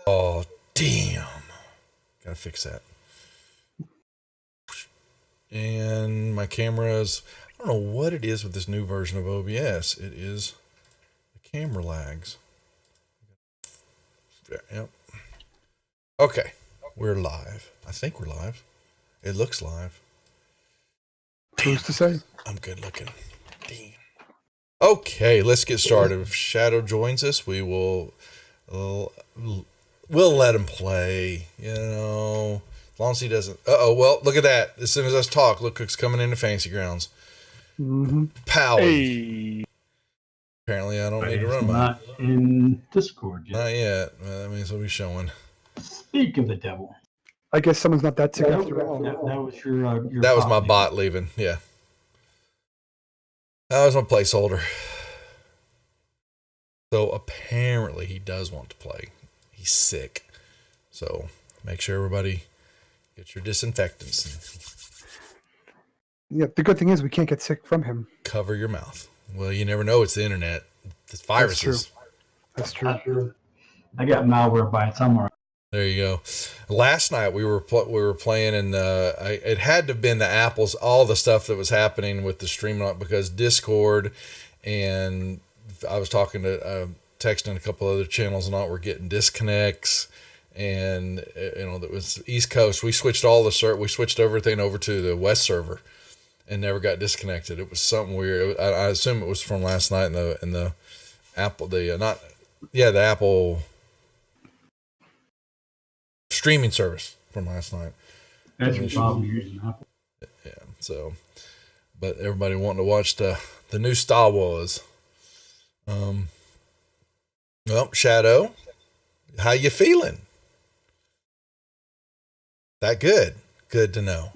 Oh, damn. Gotta fix that. And my cameras, I don't know what it is with this new version of OBS. It is the camera lags. Yep. Okay. We're live. I think we're live. It looks live. Who's to say? I'm good looking. Damn. Okay, let's get started. If Shadow joins us, we'll let him play. You know, as long as he doesn't. Well, look at that. As soon as us talk, look who's coming into Fantasy Grounds. Mm-hmm. Powie. Hey. Apparently, I don't need to run not in Discord yet. Not yet. That means we'll be showing. Speak of the devil. I guess someone's not that sick after all. That was your That was my leaving. bot leaving. Yeah. That was my placeholder. So apparently he does want to play. He's sick. So make sure everybody get your disinfectants and Yeah, the good thing is we can't get sick from him. cover your mouth. Well, you never know. It's the internet. It's viruses. That's true. I got malware by it somewhere. There you go. Last night we were playing, and it had to have been the Apples, all the stuff that was happening with the stream, because Discord, and I was talking to texting a couple other channels, and all were getting disconnects, and that was East Coast. We switched we switched everything over to the West server, and never got disconnected. It was something weird. I assume it was from last night in the Apple, the Apple streaming service from last night. That's your problem using Apple. Yeah. So, but everybody wanting to watch the new Star Wars. Well, Shadow, how you feeling? That good? Good to know.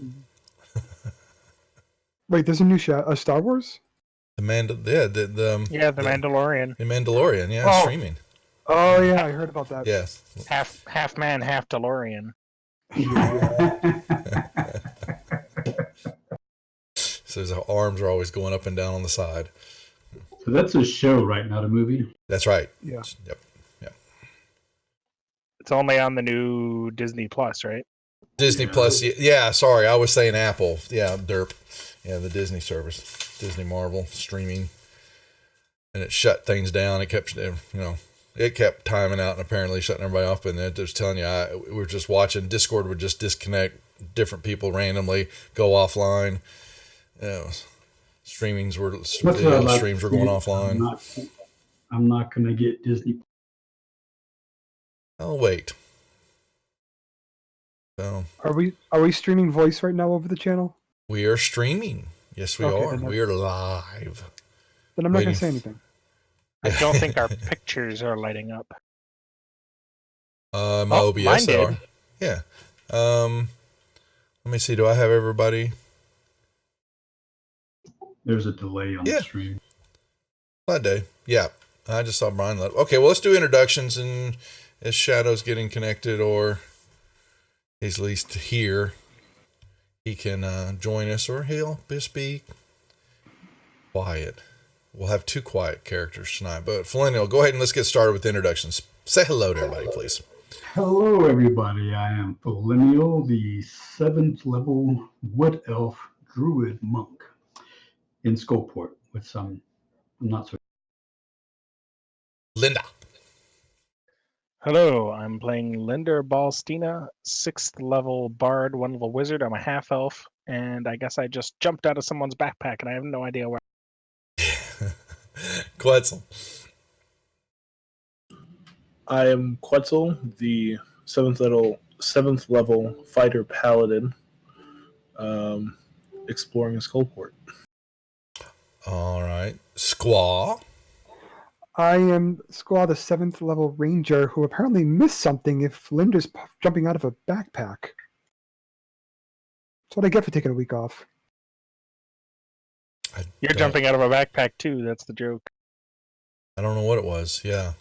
Wait, there's a new Star Wars? The Mandalorian. The Mandalorian, streaming. Oh yeah, I heard about that. Yes. Half man, half DeLorean. So his arms are always going up and down on the side. So that's a show, right? Not a movie. That's right. Yeah. Yep. It's only on the new Disney Plus, right? Disney Plus. Yeah. Sorry, I was saying Apple. Yeah, derp. Yeah, the Disney service, Disney Marvel streaming, and it shut things down. It kept, it kept timing out and apparently shutting everybody off. And it was telling you, we were just watching. Discord would just disconnect. Different people randomly go offline. Streams were going offline. I'm not going to get Disney. I'll wait. So Are we streaming voice right now over the channel? we are streaming. Yes, we are. We are live. Then I'm not going to say anything. I don't think our pictures are lighting up. My OBS they are. Yeah. Let me see. Do I have everybody? There's a delay on the stream. That day. Yeah. I just saw Brian let. Okay, well, let's do introductions, and as Shadow's getting connected, or he's at least here, he can join us, or he'll just be quiet. We'll have two quiet characters tonight. But Felino, go ahead and let's get started with the introductions. Say hello to everybody, please. Hello, everybody. I am Felino, the 7th level Wood Elf Druid Monk in Skullport with some, I'm not so. Linda. Hello, I'm playing Linder Balstina, 6th level Bard, 1 level Wizard. I'm a half elf, and I guess I just jumped out of someone's backpack, and I have no idea where. Quetzal. I am Quetzal, the 7th level fighter paladin, exploring Skullport. All right. Squaw. I am Squaw, the 7th level ranger, who apparently missed something if Linda's jumping out of a backpack. That's what I get for taking a week off. You're jumping out of a backpack, too. That's the joke. I don't know what it was. Yeah.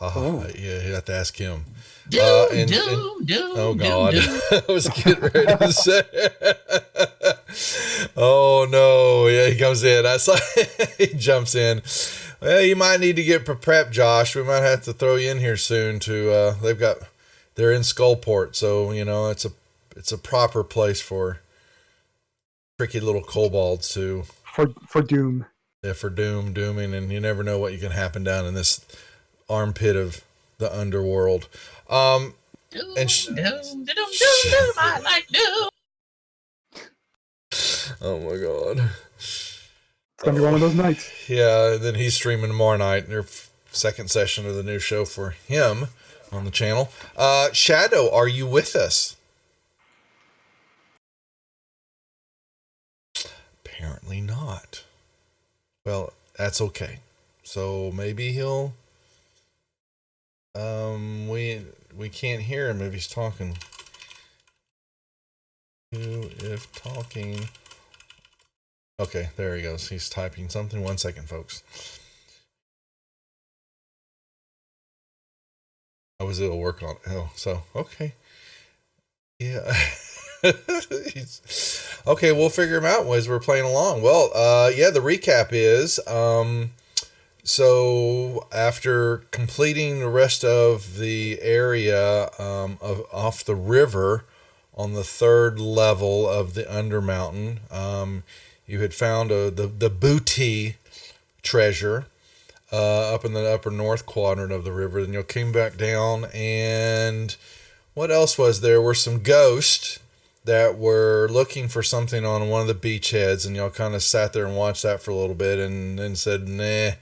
Yeah, you have to ask him. Oh, God. I was getting ready to say. Oh, no. Yeah, he comes in. I saw he jumps in. Well, you might need to get prepped, Josh. We might have to throw you in here soon to, they've got they're in Skullport, so it's a proper place for tricky little kobolds to For Doom. for dooming, and you never know what you can happen down in this armpit of the underworld. And I like doom. oh my god. It's gonna be one of those nights. Yeah, and then he's streaming tomorrow night. Their second session of the new show for him on the channel. Shadow, are you with us? Apparently not. Well, that's okay. So maybe he'll. We can't hear him if he's talking. If talking. Okay, there he goes. He's typing something. 1 second, folks. I was able to work on it. Oh, so okay. Yeah. Okay, we'll figure him out as we're playing along. Well, yeah, the recap is so after completing the rest of the area off the river on the third level of the Undermountain, you had found the booty treasure up in the upper north quadrant of the river. Then you came back down, and what else was there? Were some ghosts that were looking for something on one of the beachheads, and y'all kind of sat there and watched that for a little bit, and then said, nah,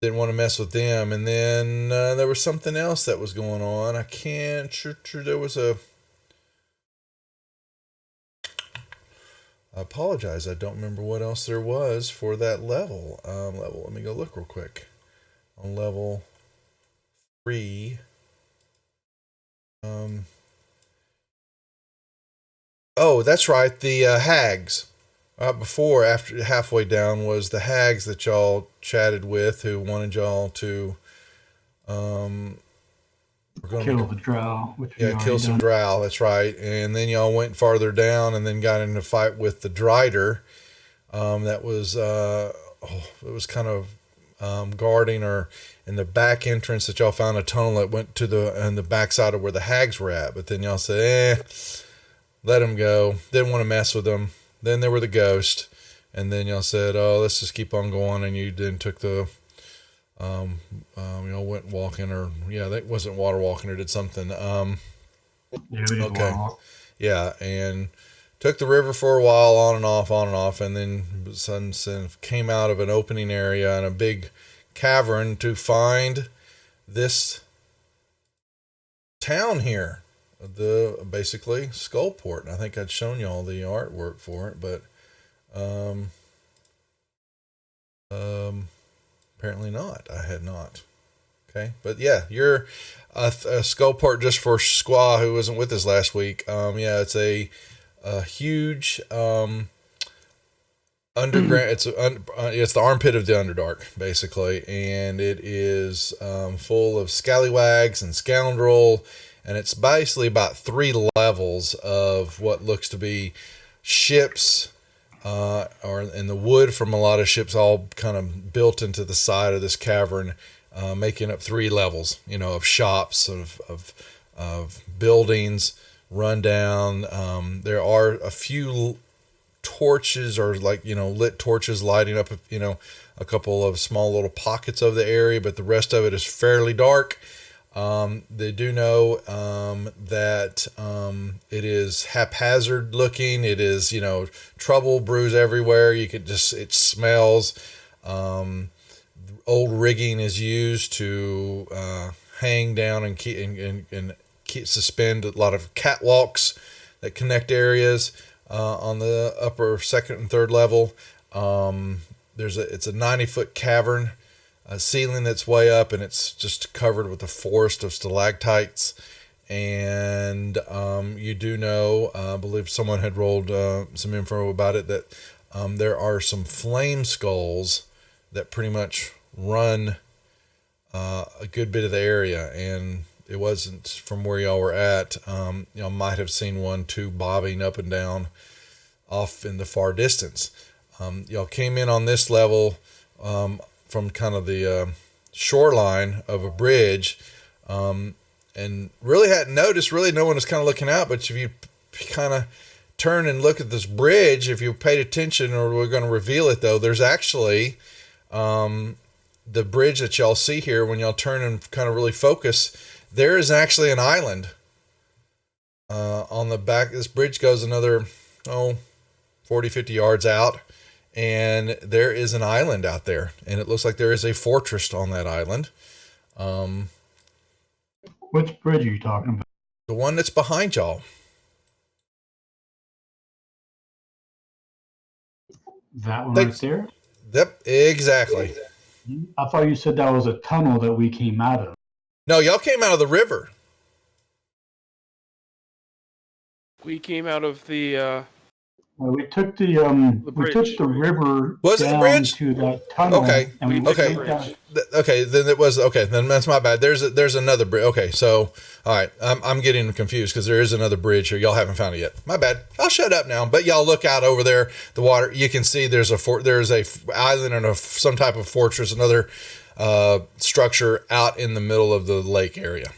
didn't want to mess with them. And then there was something else that was going on. I can't. There was a. I apologize. I don't remember what else there was for that level. Let me go look real quick. On level 3. Oh, that's right. The hags. After halfway down was the hags that y'all chatted with, who wanted y'all to Kill the drow. Kill some drow. That's right. And then y'all went farther down, and then got into a fight with the Drider. That was it was kind of guarding, or in the back entrance that y'all found a tunnel that went to the backside of where the hags were at. But then y'all said, let them go. Didn't want to mess with them. Then there were the ghosts, and then y'all said, oh, let's just keep on going. And you then took the went walking, or that wasn't water walking, or did something. Okay. Yeah, and took the river for a while, on and off, and then suddenly came out of an opening area in a big cavern to find this town here, basically Skullport. And I think I'd shown y'all the artwork for it, but apparently not. I had not. Okay, but yeah, you're a Skullport, just for Squaw, who wasn't with us last week. It's a huge underground. It's the armpit of the Underdark, basically, and it is full of scallywags and scoundrel, and it's basically about 3 levels of what looks to be ships, and the wood from a lot of ships, all kind of built into the side of this cavern, making up 3 levels, of shops, of buildings, rundown. There are a few torches, or lit torches lighting up, a couple of small little pockets of the area, but the rest of it is fairly dark. They do know that it is haphazard looking. It is, trouble brews everywhere. It smells. Old rigging is used to hang down and keep suspend a lot of catwalks that connect areas on the upper second and third level. It's a 90-foot cavern, a ceiling that's way up, and it's just covered with a forest of stalactites. And you do know, I believe someone had rolled some info about it, that there are some flame skulls that pretty much run a good bit of the area, and it wasn't from where y'all were at. Y'all might have seen 1-2 bobbing up and down off in the far distance. Y'all came in on this level from kind of the shoreline of a bridge, and and really hadn't noticed. Really, no one was kind of looking out. But if you kind of turn and look at this bridge, if you paid attention, or we're going to reveal it though, there's actually the bridge that y'all see here. When y'all turn and kind of really focus, there is actually an island on the back. This bridge goes another 40, 50 yards out, and there is an island out there, and it looks like there is a fortress on that island. Which bridge are you talking about? The one that's behind y'all. That one Thanks. right there? Yep, exactly. I thought you said that was a tunnel that we came out of. No, y'all came out of the river. We came out of the We took the river Was it the down bridge? to that tunnel. Okay. And we Okay. went down. Okay, then it was okay. Then that's my bad. There's another bridge. Okay, so all right, I'm getting confused because there is another bridge here. Y'all haven't found it yet. My bad. I'll shut up now. But y'all look out over there, the water. You can see there's a island and some type of fortress, another structure out in the middle of the lake area.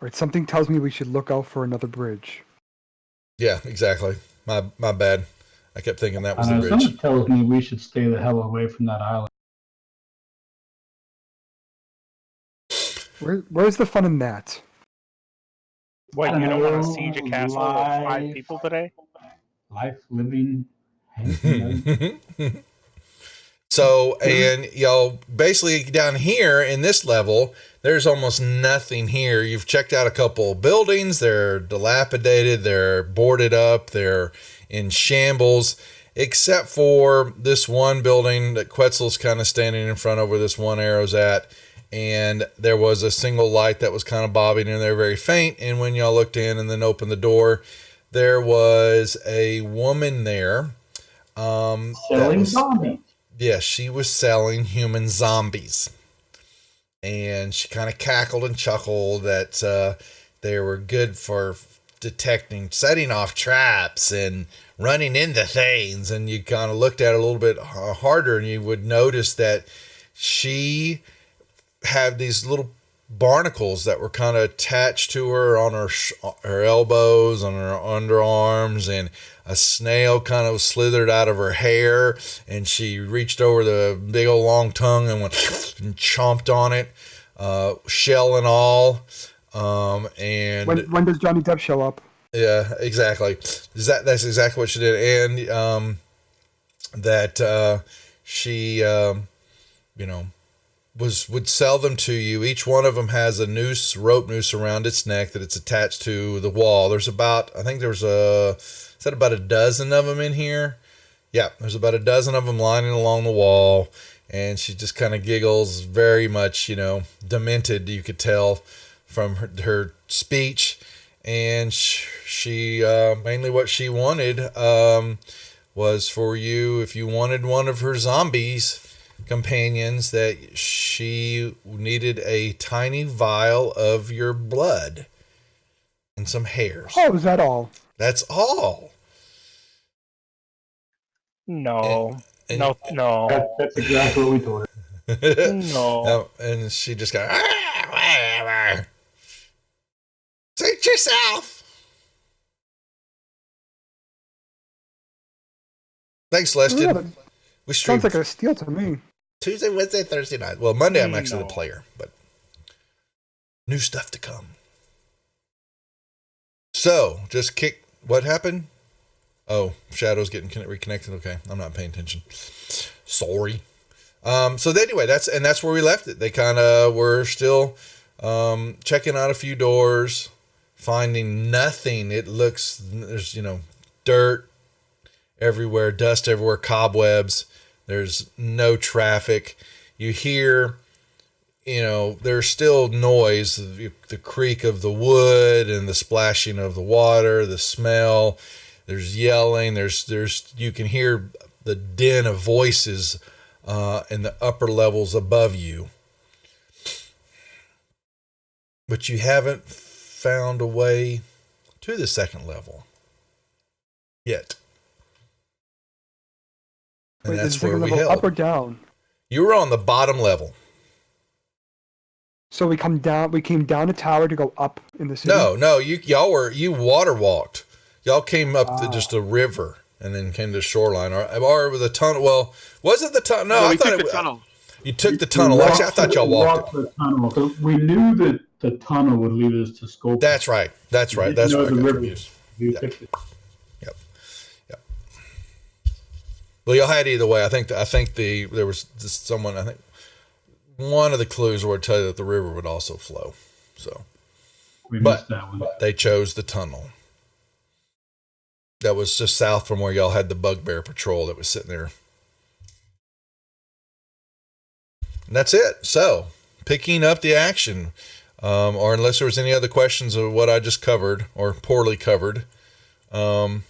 Right, something tells me we should look out for another bridge. Yeah, exactly. My bad. I kept thinking that was the bridge. Someone tells me we should stay the hell away from that island. Where's the fun in that? What, you don't want to siege a castle with 5 people today? Life, living. So, and y'all basically down here in this level, there's almost nothing here. You've checked out a couple of buildings. They're dilapidated. They're boarded up. They're in shambles, except for this one building that Quetzal's kind of standing in front of where this one arrow's at. And there was a single light that was kind of bobbing in there, very faint. And when y'all looked in and then opened the door, there was a woman there. Selling zombies. Yes, she was selling human zombies. And she kind of cackled and chuckled that they were good for detecting, setting off traps and running into things. And you kind of looked at it a little bit harder, and you would notice that she had these little barnacles that were kind of attached to her on her elbows, on her underarms, and a snail kind of slithered out of her hair, and she reached over the big old long tongue and went and chomped on it, shell and all. And when does Johnny Depp show up? Yeah, exactly. That's exactly what she did. And that she would sell them to you. Each one of them has a rope noose around its neck that it's attached to the wall. There's about, I think there's about a dozen of them in here. Yeah, there's about a dozen of them lining along the wall. And she just kind of giggles, very much, demented, you could tell from her speech. And she mainly what she wanted was for you, if you wanted one of her zombies companions, that she needed a tiny vial of your blood and some hairs. Oh, is that all? That's all. No. And No. That's exactly what we told her. No. And she just got, whatever. Suit yourself. Thanks, Leston. Yeah, We stream sounds like a steal to me. Tuesday, Wednesday, Thursday night. Well, Monday I'm actually the player, but new stuff to come. So, just kick. What happened? Oh, Shadow's getting reconnected. Okay, I'm not paying attention. Sorry. So anyway, that's where we left it. They kind of were still checking out a few doors, finding nothing. It looks, there's dirt everywhere, dust everywhere, cobwebs. There's no traffic. You hear, there's still noise, the creak of the wood and the splashing of the water, the smell. There's yelling. There's you can hear the din of voices in the upper levels above you. But you haven't found a way to the second level yet. And Wait, that's is the where second we level held. up or down? You were on the bottom level. So we came down a tower to go up in the city. No, you water walked. Y'all came up just a river and then came to the shoreline, or with a tunnel. Well, was it the tunnel? No, I we thought took the tunnel. You took the tunnel. Actually, I thought y'all walked it. the tunnel because we knew that the tunnel would lead us to Scope. That's right. That's We right. didn't That's know what I the got river. confused. We Yep. picked it. Yep. Well, y'all had either way. I think there was just someone. I think one of the clues would tell you that the river would also flow. So, We but missed that one. they chose the tunnel. That was just south from where y'all had the bugbear patrol that was sitting there. And that's it. So, picking up the action, or unless there was any other questions of what I just covered or poorly covered. Oh,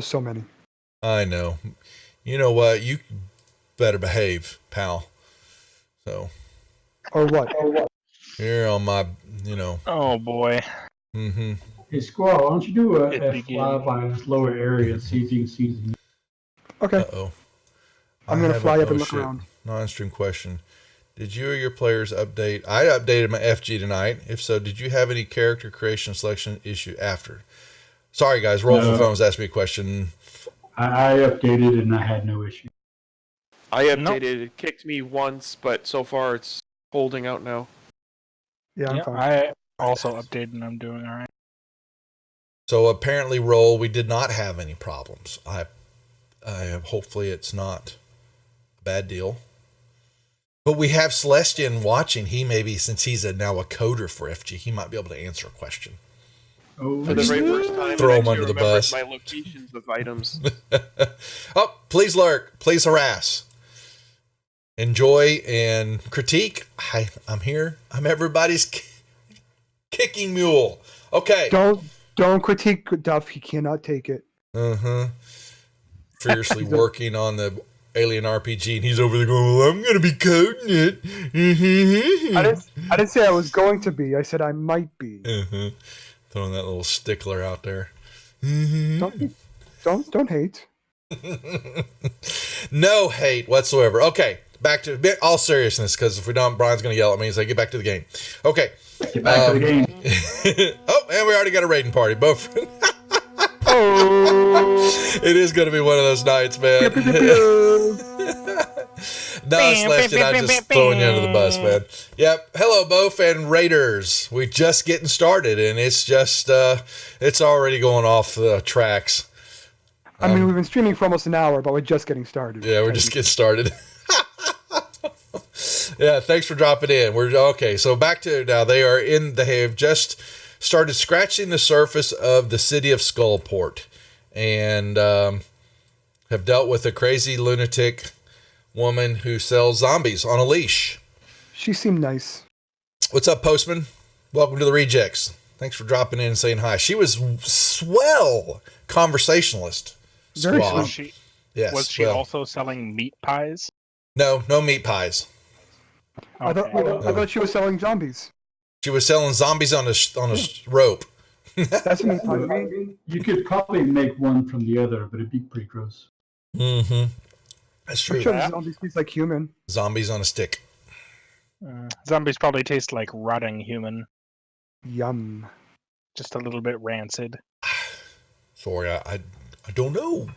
so many. I know. You know what? You better behave, pal. So. Or what? You're on my, Oh boy. Mm-hmm. Hey, Squall, why don't you do It a begins. flyby in this lower area and see if you can see the Okay. Uh-oh. I'm going to fly up and look around. Non-stream question. Did you or your players update? I updated my FG tonight. If so, did you have any character creation selection issue after? Sorry, guys. Roll for Phones asked me a question. I updated and I had no issue. I updated. It kicked me once, but so far it's holding out now. Yeah, I'm Yeah, fine. I also updated and I'm doing all right. So apparently, roll. We did not have any problems. I hopefully it's not a bad deal. But we have Celestian watching. He maybe, since he's now a coder for FG, he might be able to answer a question. Oh, For the very first time, Throw I him actually under the remembered bus. my locations of items. Oh, please lurk. Please harass. Enjoy and critique. I'm here. I'm everybody's kicking mule. Okay. Don't critique Duff. He cannot take it. Fiercely working on the Alien RPG, and he's over there going, well, I'm going to be coding it. I didn't say I was going to be. I said I might be. Throwing that little stickler out there. Don't hate. No hate whatsoever. Okay, back to all seriousness, because if we don't, Brian's going to yell at me and say, get back to the game. Okay. Get back to the game. Oh, and we already got a raiding party. Both. Oh. It is going to be one of those nights, man. No, Celestian, I'm just throwing you under the bus, man. Yep. Hello, Bof and Raiders. We're just getting started, and it's just, it's already going off the tracks. I mean, we've been streaming for almost an hour, but we're just getting started. Yeah, we're just getting started. Yeah, thanks for dropping in. We're okay. So back to now. They have just started scratching the surface of the city of Skullport, and have dealt with a crazy lunatic woman who sells zombies on a leash. She seemed nice. What's up, Postman? Welcome to the Rejects. Thanks for dropping in and saying hi. She was swell conversationalist. Very Squaw. sweet. Yes. Was she well, also selling meat pies? No meat pies. I thought she was selling zombies. She was selling zombies on a rope. That's a meat pie. You could probably make one from the other, but it'd be pretty gross. Mm-hmm. That's true. I'm sure the zombies taste like human. Zombies on a stick. Zombies probably taste like rotting human. Yum. Just a little bit rancid. Sorry, I don't know.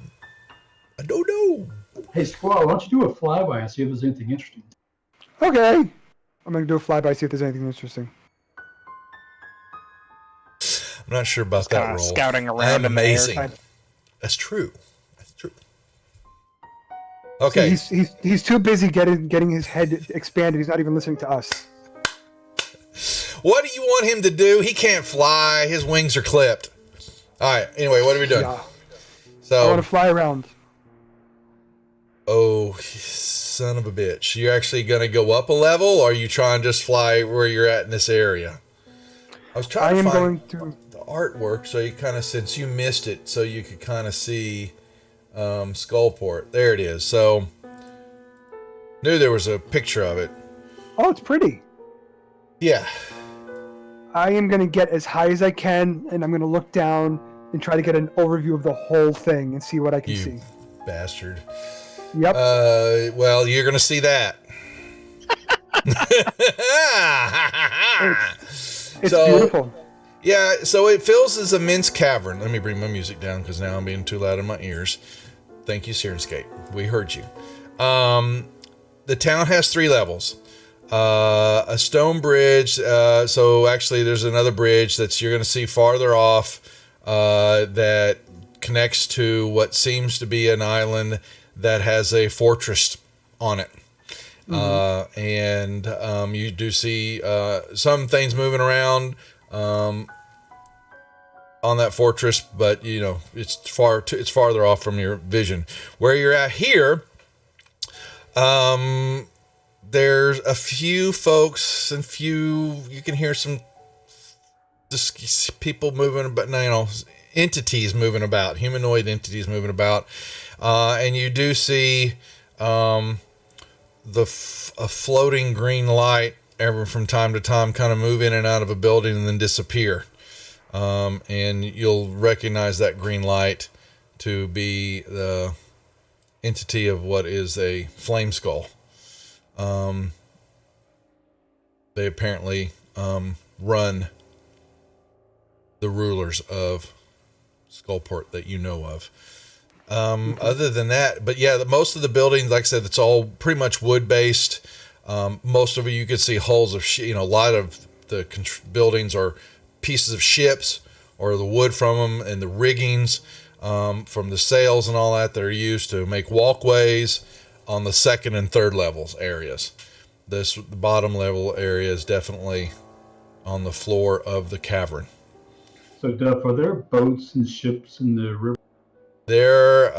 I don't know. Hey, Squall, why don't you do a flyby and see if there's anything interesting? Okay. I'm going to do a flyby, see if there's anything interesting. I'm not sure about that role. Scouting around. I am in the air amazing. type. That's true. That's true. Okay. See, he's too busy getting his head expanded. He's not even listening to us. What do you want him to do? He can't fly. His wings are clipped. All right. Anyway, what are we doing? Yeah. So, I want to fly around. oh, son of a bitch. You're actually going to go up a level, or are you trying to just fly where you're at in this area? I was trying I to am find going to. the artwork so you kind of, since you missed it, so you could kind of see Skullport. There it is. So, knew there was a picture of it. Oh, it's pretty. Yeah. I am going to get as high as I can, and I'm going to look down and try to get an overview of the whole thing and see what I can see. Bastard. Yep. Well, you're going to see that. It's So, beautiful. yeah, so it fills as immense cavern. Let me bring my music down because now I'm being too loud in my ears. Thank you, Sirenscape. We heard you. The town has 3 levels. A stone bridge. So actually, there's another bridge that you're going to see farther off that connects to what seems to be an island that has a fortress on it. And you do see some things moving around on that fortress, but you know it's farther off from your vision. Where you're at here, there's a few folks and you can hear some people moving, but entities moving about, humanoid entities moving about, and you do see a floating green light ever from time to time kind of move in and out of a building and then disappear. And you'll recognize that green light to be the entity of what is a flame skull. They apparently run the rulers of Skullport that you know of. Other than that, but yeah, most of the buildings, like I said, it's all pretty much wood based. Most of it, you could see hulls of, a lot of the buildings are pieces of ships or the wood from them and the riggings from the sails and all that are used to make walkways on the 2nd and 3rd levels areas. The bottom level area is definitely on the floor of the cavern. So, Duff, are there boats and ships in the river? There,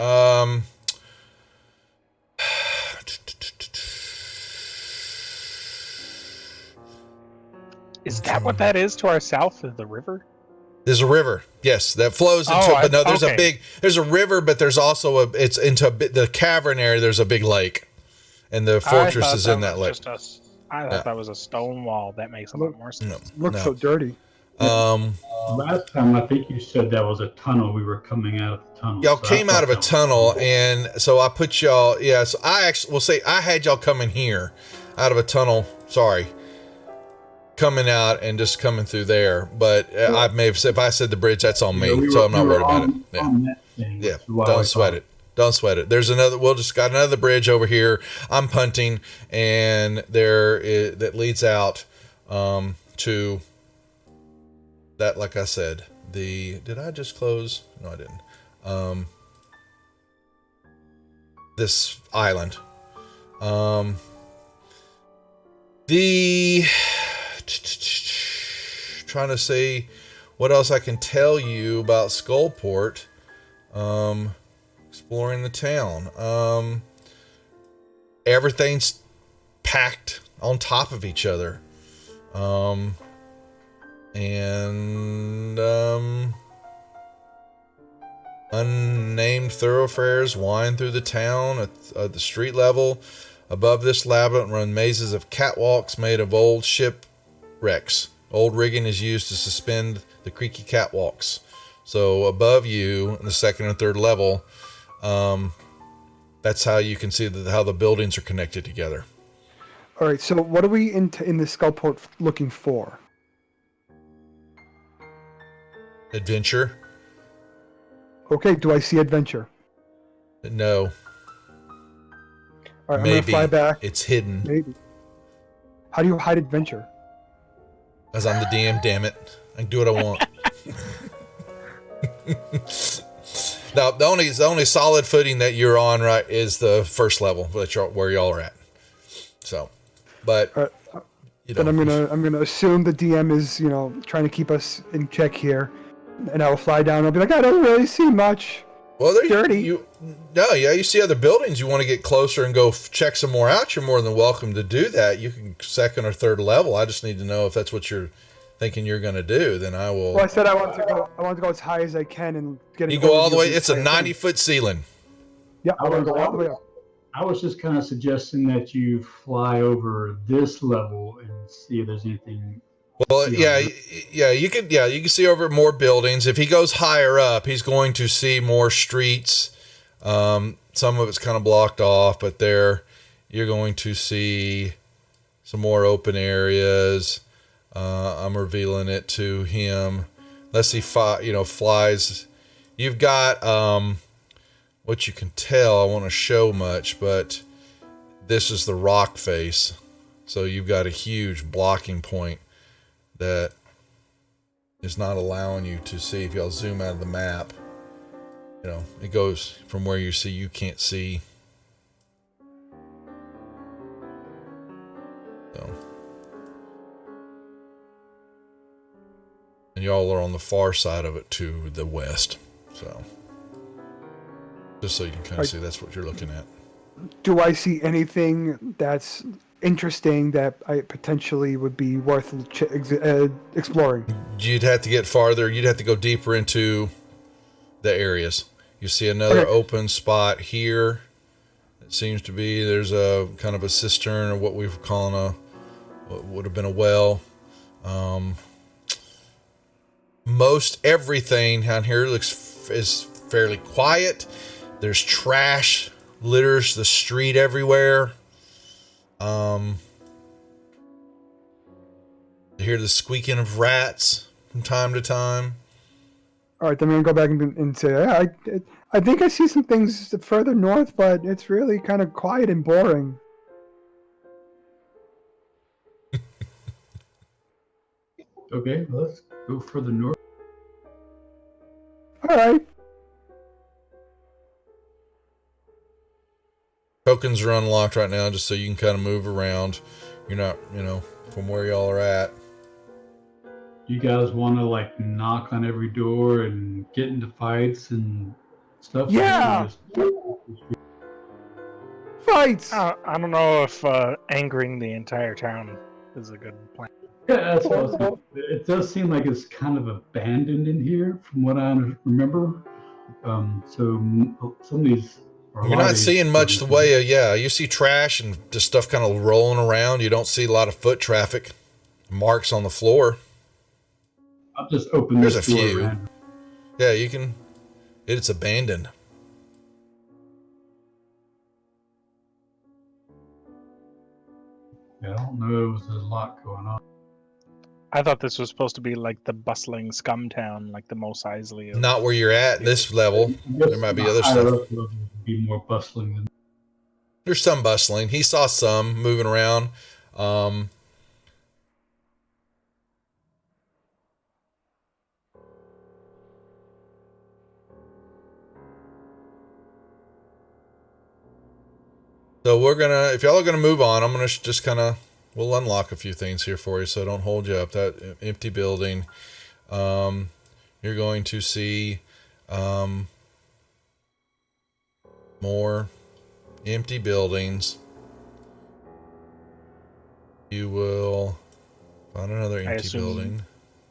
Is that what that is to our south of the river? there's a river, yes, that flows into. But no, there's okay. there's a river, but there's also it's into the cavern area. There's a big lake, and the fortress is in that lake. I thought that was a stone wall. That makes a lot more sense. Looks so dirty. Last time, I think you said that was a tunnel. We were coming out of the tunnel. Y'all So came I out of a thought that was tunnel, cool. and so I put y'all. Yeah, so I actually will say I had y'all coming here out of a tunnel. Sorry, coming out and just coming through there. But I may have said, if I said the bridge, that's on me. Yeah, So I'm not worried about it. Yeah. on that thing, Yeah, which is why I don't sweat thought- it. Don't sweat it. There's another. We'll just got another bridge over here. I'm punting, and that leads out to that. Like I said, did I just close? No, I didn't. This island. Trying to see what else I can tell you about Skullport. Exploring the town. Everything's packed on top of each other. Unnamed thoroughfares wind through the town at the street level. Above this labyrinth run mazes of catwalks made of old shipwrecks. Old rigging is used to suspend the creaky catwalks. So above you, in the 2nd and 3rd level, that's how you can see how the buildings are connected together. All right. So what are we in the Skullport looking for? Adventure? Okay. Do I see adventure? No. All right. I'm Maybe. gonna fly back. It's hidden. Maybe. How do you hide adventure? Because I'm the DM, damn it. I can do what I want. Now, the only solid footing that you're on, right, is the 1st level where y'all are at. So, but All right. Then I'm gonna assume the DM is trying to keep us in check here, and I'll fly down. I'll be like, I don't really see much. well, there dirty. You see other buildings. You want to get closer and go check some more out. You're more than welcome to do that. You can 2nd or 3rd level. I just need to know if that's what you're thinking you're going to do. Then I will. Well, I said I want to go as high as I can and get. You go all the way. It's a 90-foot ceiling. Yeah, I want to go all the way up. I was just kind of suggesting that you fly over this level and see if there's anything. Well, you can see over more buildings. If he goes higher up, he's going to see more streets. Some of it's kind of blocked off, but you're going to see some more open areas. I'm revealing it to him. Let's see, flies. You've got what you can tell. I want to show much, but this is the rock face. So you've got a huge blocking point that is not allowing you to see. If y'all zoom out of the map, it goes from where you see, you can't see. So, and y'all are on the far side of it to the west. So, just so you can kind of see, that's what you're looking at. Do I see anything that's interesting that I potentially would be worth exploring? You'd have to get farther. You'd have to go deeper into the areas. You see another open spot here. It seems to be there's a kind of a cistern, or what we're calling what would have been a well. Most everything down here is fairly quiet. There's trash litters the street everywhere. You hear the squeaking of rats from time to time. All right, then I'm gonna go back and say, yeah, I think I see some things further north, but it's really kind of quiet and boring. Okay, let's go further north. All right. Tokens are unlocked right now, just so you can kind of move around. You're not, from where y'all are at. You guys want to like knock on every door and get into fights and stuff? Yeah. Fights. I don't know if angering the entire town is a good plan. Yeah, that's what I was thinking. It does seem like it's kind of abandoned in here, from what I remember. So some of these. You're not seeing much the way of, you see trash and just stuff kind of rolling around. You don't see a lot of foot traffic. Marks on the floor. I'll just open There's this a door few. around. Yeah, you can. It's abandoned. Yeah, I don't know if there's a lot going on. I thought this was supposed to be like the bustling scum town, like the Mos Eisley. Not where you're at this level. There might be other stuff. Be more bustling than. There's some bustling. He saw some moving around. So if y'all are gonna move on, I'm gonna just we'll unlock a few things here for you, so don't hold you up. That empty building, you're going to see more empty buildings. You will find another empty building.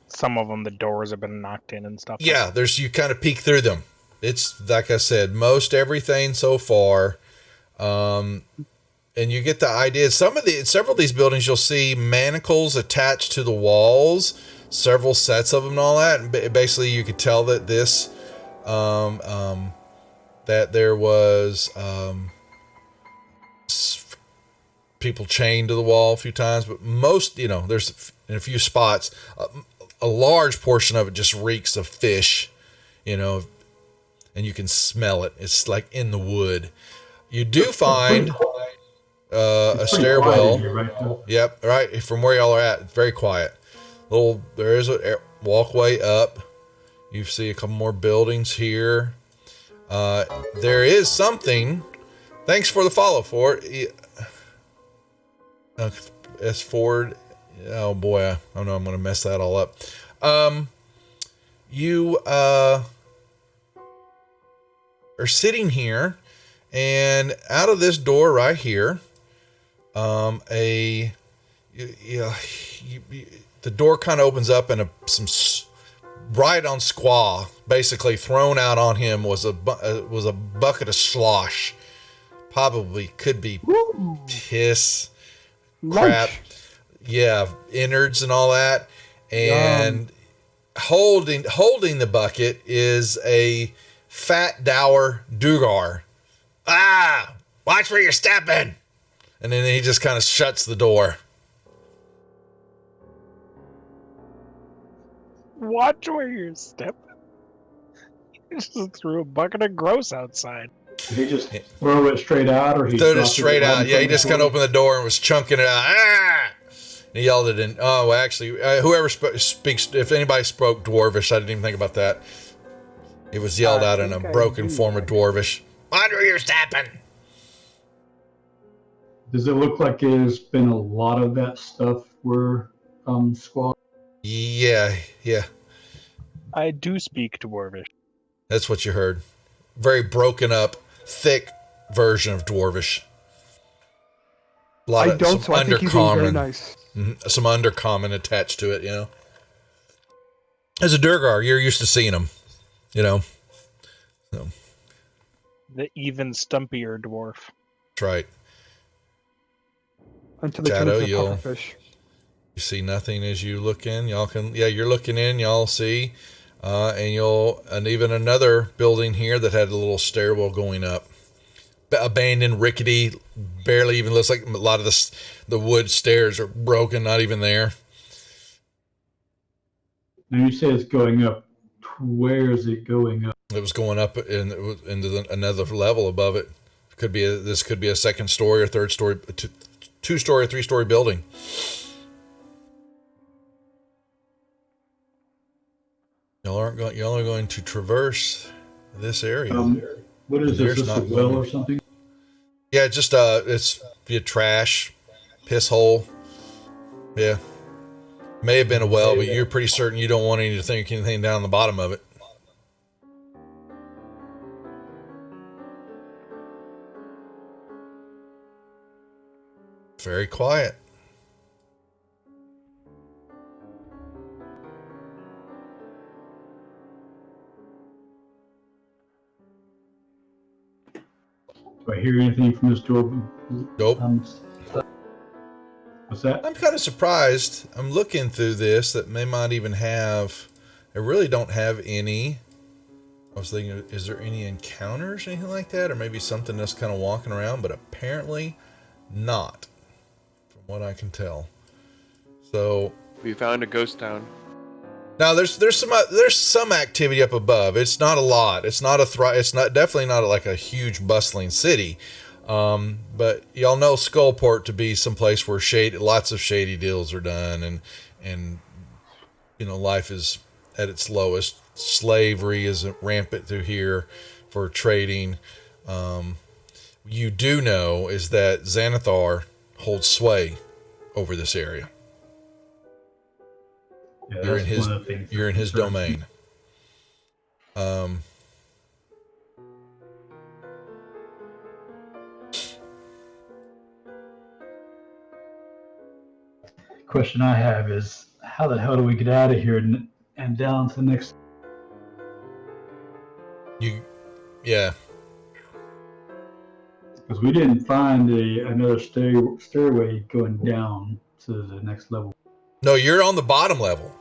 Some of them, the doors have been knocked in and stuff. Yeah, you kind of peek through them. It's like I said, most everything so far. And you get the idea. Several of these buildings, you'll see manacles attached to the walls, several sets of them and all that. And basically, you could tell that that there was people chained to the wall a few times, but most, there's in a few spots, a large portion of it just reeks of fish, and you can smell it. It's like in the wood. You do find a stairwell. Yep, right from where y'all are at. It's very quiet. There is a walkway up. You see a couple more buildings here. There is something. Thanks for the follow, Ford. S Ford. Oh boy, I know I'm going to mess that all up. You are sitting here. And out of this door right here, the door kind of opens up, and right on Squaw, basically thrown out on him was a bucket of slosh. Probably could be piss, crap, innards and all that. And holding the bucket is a fat dour Dugar. Watch where you're stepping. And then he just kind of shuts the door Watch where you're stepping. He just threw a bucket of gross outside. Did he just throw it straight out, or he Threw it dropped straight right out. in Yeah, he front of just the kind of door? opened the door and was chunking it out. Ah! And he yelled it in. Oh, well, actually, whoever speaks, if anybody spoke Dwarvish, I didn't even think about that. It was yelled out in a think I broken do, form of Dwarvish. Watch where you're stepping. Does it look like there's been a lot of that stuff where squad? Yeah, yeah. I do speak Dwarvish. That's what you heard. Very broken up, thick version of Dwarvish. I don't, so I think he's being very nice. Some undercommon attached to it, you know. As a Durgar, you're used to seeing them, you know. So, The even stumpier dwarf. that's right. Until they Shadow, turn into a you'll- pufferfish. You see nothing as you look in. Y'all can, yeah, you're looking in. Y'all see, and even another building here that had a little stairwell going up, abandoned, rickety, barely even looks like a lot of the wood stairs are broken, not even there. Now you say it's going up. Where is it going up? It was going up into another level above it. This could be a second story or third story, two-story or three-story building. Y'all are going to traverse this area. What is There's this? Is this a not well going- or something? Yeah, just it's be a trash, piss hole. Yeah, may have been a well, but you're pretty certain you don't want anything down the bottom of it. Very quiet. Do I hear anything from this door? Nope. What's that? I'm kind of surprised. I'm looking through this that may not even have. I really don't have any. I was thinking, is there any encounters, anything like that, or maybe something that's kind of walking around? But apparently, not, from what I can tell. So We found a ghost town. now there's some activity up above. It's not a lot. It's not definitely not like a huge bustling city. But y'all know Skullport to be some place where lots of shady deals are done, and you know, life is at its lowest. Slavery is rampant through here for trading. You do know is that Xanathar holds sway over this area. Yeah, You're in that's his one of the things that you're in his concerns me. domain. Question I have is, how the hell do we get out of here and down to the next? Yeah. Because we didn't find another stairway going down to the next level. No, you're on the bottom level.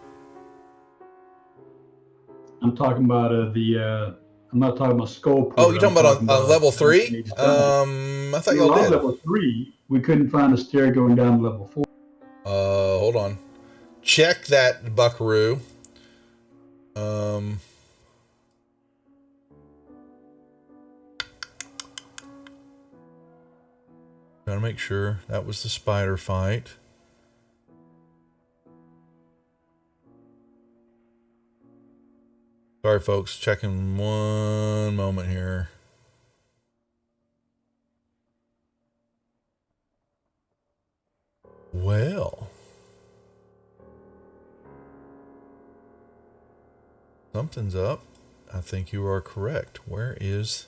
I'm talking about I'm not talking about Skullport. Oh, you're talking about on level 3? Mage. I thought y'all on did. level 3, we couldn't find a stair going down to level 4. Hold on. Check that, Buckaroo. Gotta make sure that was the spider fight. Sorry, folks. Checking one moment here. Well, something's up. I think you are correct. Where is...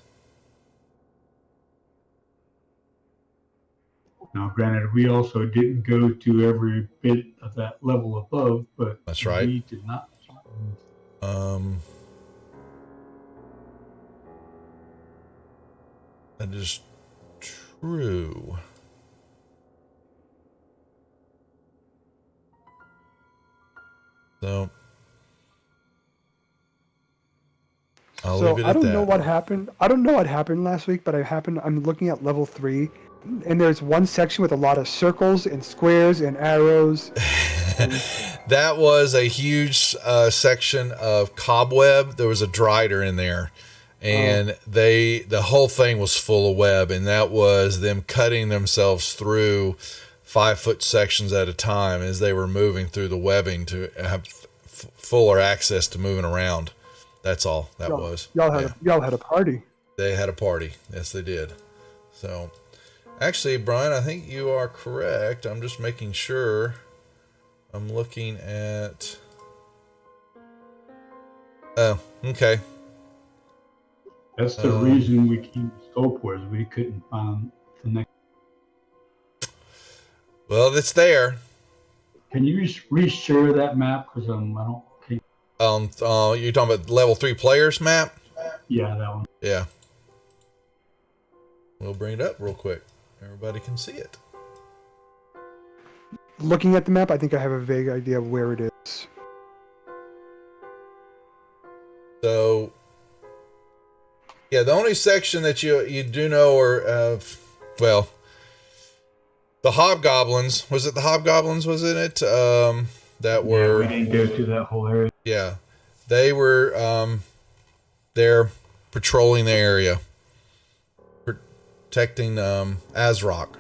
Now, granted, we also didn't go to every bit of that level above, but That's right. we did not. That is true. So I'll leave it I at don't that. know what happened. I don't know what happened last week, but I'm looking at level 3, and there's one section with a lot of circles and squares and arrows. That was a huge section of cobweb. There was a drider in there, and the whole thing was full of web, and that was them cutting themselves through 5-foot sections at a time as they were moving through the webbing to have fuller access to moving around. That's all that was. Y'all had a party. They had a party. Yes, they did. So, actually, Brian, I think you are correct. I'm just making sure. I'm looking at. Oh, okay. That's the reason we came to Skullport, is we couldn't find the next. Well, it's there. Can you reshare that map? Because I don't. You're talking about level 3 players map? Yeah, that one. Yeah. We'll bring it up real quick. Everybody can see it. Looking at the map, I think I have a vague idea of where it is. So, yeah, the only section that you do know are, well, the hobgoblins. Was it the hobgoblins? Was it? That were. We didn't go through that whole area. Yeah, they were there patrolling the area, protecting Azrock.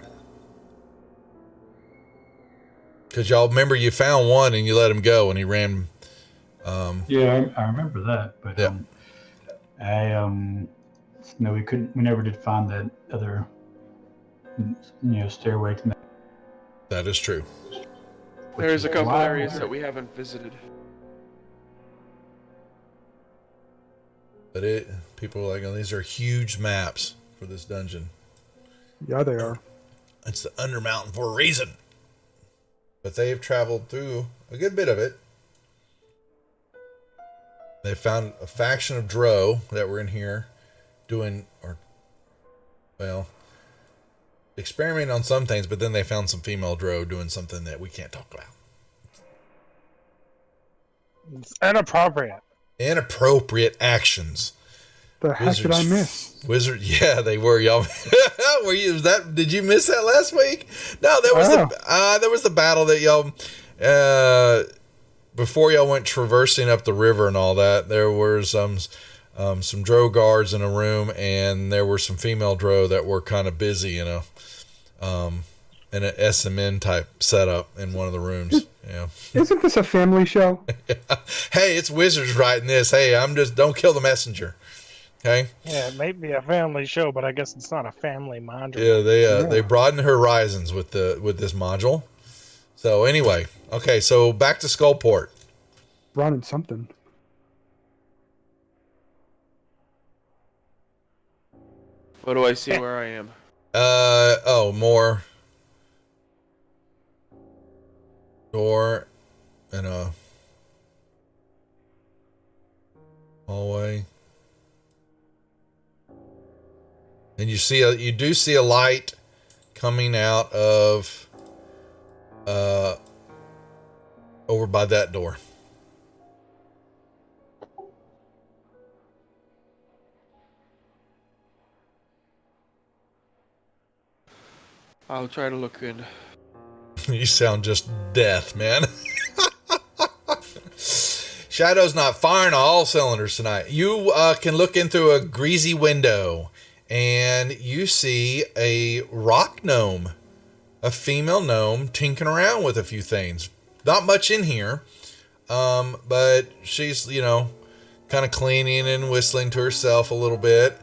Because y'all remember you found one and you let him go and he ran. Yeah, I remember that, but yeah. No, we couldn't. We never did find that other, stairway to. That is true. There's a couple areas that we haven't visited. But people are like, oh, these are huge maps for this dungeon. Yeah, they are. It's the Undermountain for a reason. But they have traveled through a good bit of it. They found a faction of Drow that were in here experimenting on some things, but then they found some female Drow doing something that we can't talk about. It's inappropriate. Inappropriate actions. The heck did I miss? Yeah, they were, y'all. Did you miss that last week? No, there was the battle that y'all before y'all went traversing up the river and all that. There were some Drow guards in a room, and there were some female Drow that were kind of busy in an SMN type setup in one of the rooms. Yeah. Isn't this a family show? Hey, it's Wizards writing this. Hey, don't kill the messenger. Okay. Yeah, it may be a family show, but I guess it's not a family module. Yeah, they broaden horizons with this module. So anyway, okay, so back to Skullport. Running something. What do I see where I am? More door and a hallway. And you do see a light coming out of over by that door. I'll try to look in. You sound just death, man. Shadow's not firing on all cylinders tonight. You can look in through a greasy window, and you see a rock gnome, a female gnome, tinkering around with a few things. Not much in here, but she's, kind of cleaning and whistling to herself a little bit.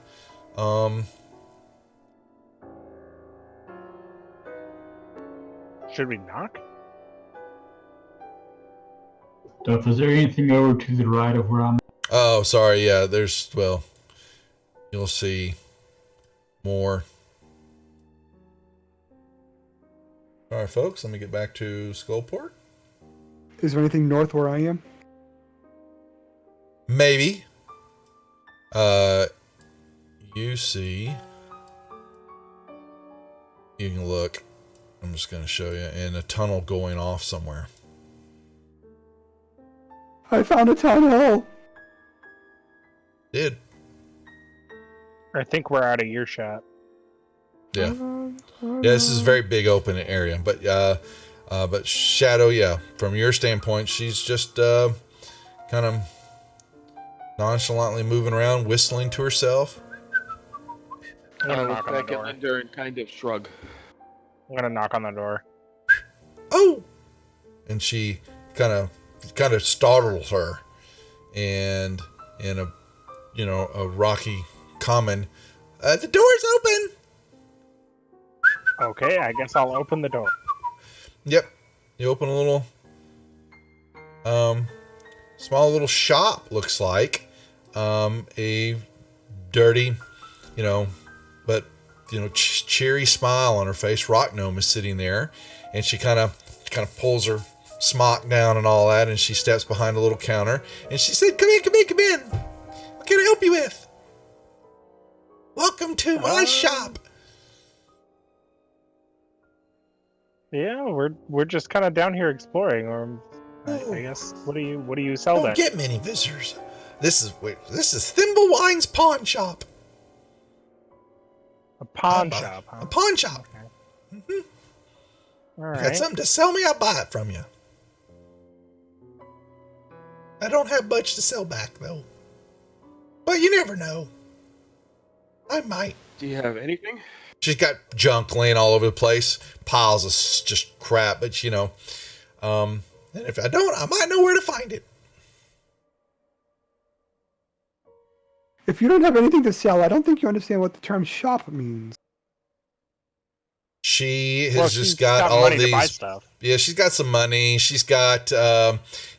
Should we knock? Duff, is there anything over to the right of where I'm? Oh, sorry. Yeah, you'll see more. All right, folks, let me get back to Skullport. Is there anything north where I am? Maybe. You see. You can look. I'm just going to show you in a tunnel going off somewhere. I found a tunnel. Did. I think we're out of earshot. Yeah. Yeah, this is a very big open area. But Shadow, yeah, from your standpoint, she's just kind of nonchalantly moving around, whistling to herself. I'm gonna I'll knock look on the back at door. Linda and kind of shrug. I'm gonna knock on the door. Oh! And she kind of startles her, and in a rocky common, the door's open. Okay, I guess I'll open the door. Yep. You open a little small little shop, looks like. A dirty, but cheery smile on her face. Rock Gnome is sitting there, and she kind of pulls her smock down and all that, and she steps behind a little counter, and she said, come in. What can I help you with? Welcome to my shop. Yeah, we're just kind of down here exploring, or I guess what do you sell Don't then? get many visitors. This is Thimblewine's pawn shop. A pawn shop, huh? A pawn shop. Okay. All You got right. something to sell me, I'll buy it from you. I don't have much to sell back, though. But you never know. I might. Do you have anything? She's got junk laying all over the place. Piles of just crap, but and if I don't, I might know where to find it. If you don't have anything to sell, I don't think you understand what the term shop means. She has Well, just she's got all money these. to buy stuff. Yeah, she's got some money. She's got,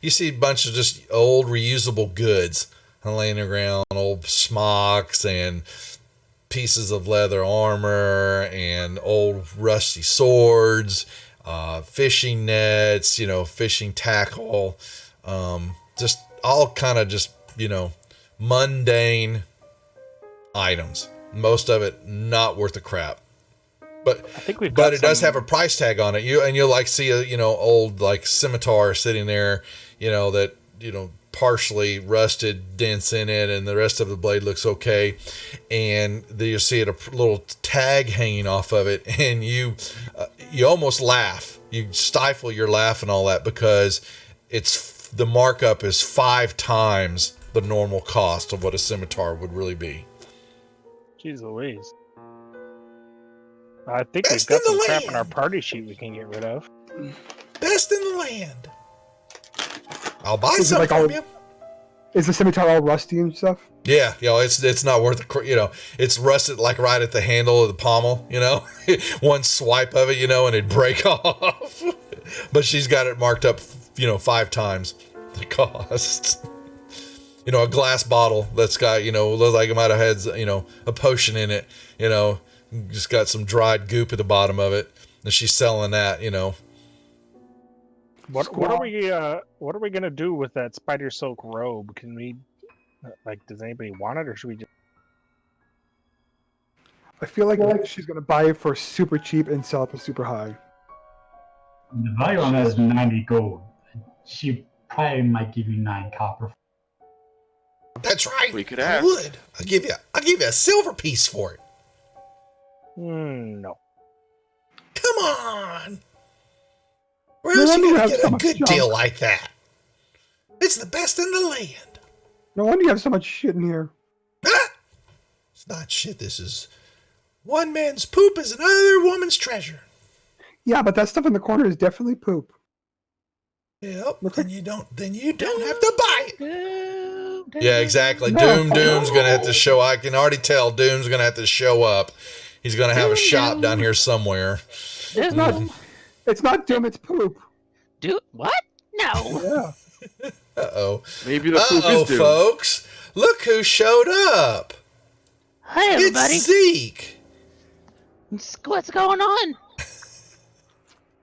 you see a bunch of just old reusable goods laying around, old smocks and pieces of leather armor and old rusty swords, fishing nets, fishing tackle, just all kind of just, mundane items. Most of it not worth a crap. But I think we've got but it does some- have a price tag on it. You'll like see a old like scimitar sitting there, that partially rusted, dents in it, and the rest of the blade looks okay. And then you see a little tag hanging off of it, and you almost laugh. You stifle your laugh and all that because the markup is 5 times the normal cost of what a scimitar would really be. Jeez Louise. I think Best we've got in the some crap on our land. party sheet we can get rid of. Best in the land. I'll buy Is it some like from all- you. Is the scimitar all rusty and stuff? Yeah, it's not worth it's rusted like right at the handle of the pommel, one swipe of it, and it'd break off. But she's got it marked up, 5 times the cost. A glass bottle that's got, looks like it might have had, a potion in it, just got some dried goop at the bottom of it. And she's selling that, What are we gonna do with that spider silk robe? Can we does anybody want it, or should we just? I feel like she's gonna buy it for super cheap and sell it for super high. The value on that is 90 gold. She probably might give you 9 copper. That's right. We could I ask. would. I'll give you a silver piece for it. No. Come on. Where No else wonder you you gonna have get so a much good junk. deal like that? It's the best in the land. No wonder you have so much shit in here. Ah! It's not shit. This is one man's poop is another woman's treasure. Yeah, but that stuff in the corner is definitely poop. Yep. Look Then you don't have to buy it. Yeah, exactly. No. Doom's gonna have to show. I can already tell Doom's gonna have to show up. He's gonna have a shop down here somewhere. It's not Doom, it's poop. What? No. Yeah. Uh-oh. Maybe the poop Uh-oh, is due. folks. Look who showed up. Hi, everybody. It's Zeke. What's going on?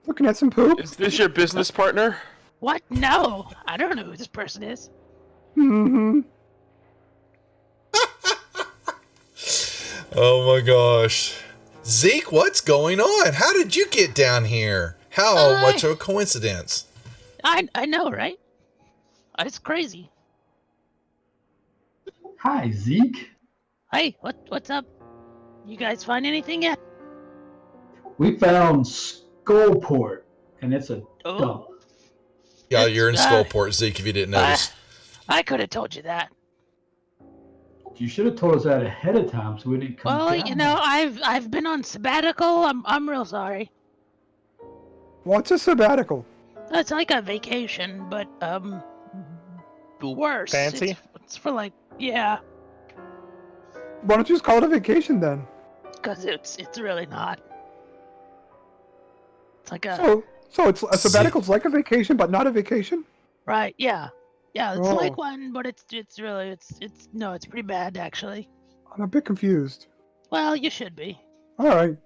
Looking at some poop. Is this your business partner? What? No. I don't know who this person is. Mm-hmm. Oh my gosh. Zeke, what's going on? How did you get down here? How much of a coincidence? I know, right? It's crazy. Hi, Zeke. Hey, what's up? You guys find anything yet? We found Skullport, and it's a dump. Oh, Yeah, It's, you're in uh, Skullport, Zeke, if you didn't notice. I could have told you that. You should have told us that ahead of time so we didn't come Well, down. you know, I've been on sabbatical. I'm real sorry. What's a sabbatical? It's like a vacation, but worse. Fancy? It's for like, yeah, Why don't you just call it a vacation then? because it's really not. It's like a So it's a sabbatical's like a vacation, but not a vacation. right, yeah, it's Oh. like one, but it's really no, it's pretty bad actually. I'm a bit confused. Well, you should be. All right.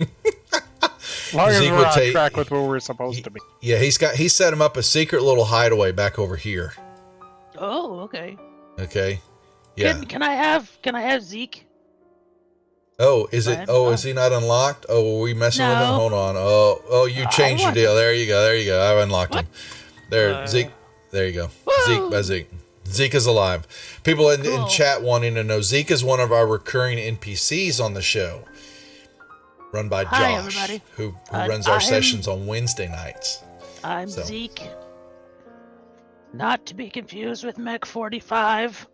As long as Zeke we're would on take- track with where we're supposed to be. Yeah, he set him up a secret little hideaway back over here. Oh, okay. Okay. Yeah. Can I have Zeke? Oh, is it? Fine. Oh, is he not unlocked? Oh, were we messing with him? No. Hold on. Oh, you I changed your want- deal. There you go. I've unlocked What? him. There, Uh, Zeke. There you go. Woo! Zeke by Zeke. Zeke is alive. People in Cool. chat wanting to know, Zeke is one of our recurring NPCs on the show, run by Josh, Hi, everybody. who Uh, runs our I'm- sessions on Wednesday nights. I'm So. Zeke. Not to be confused with Mech 45.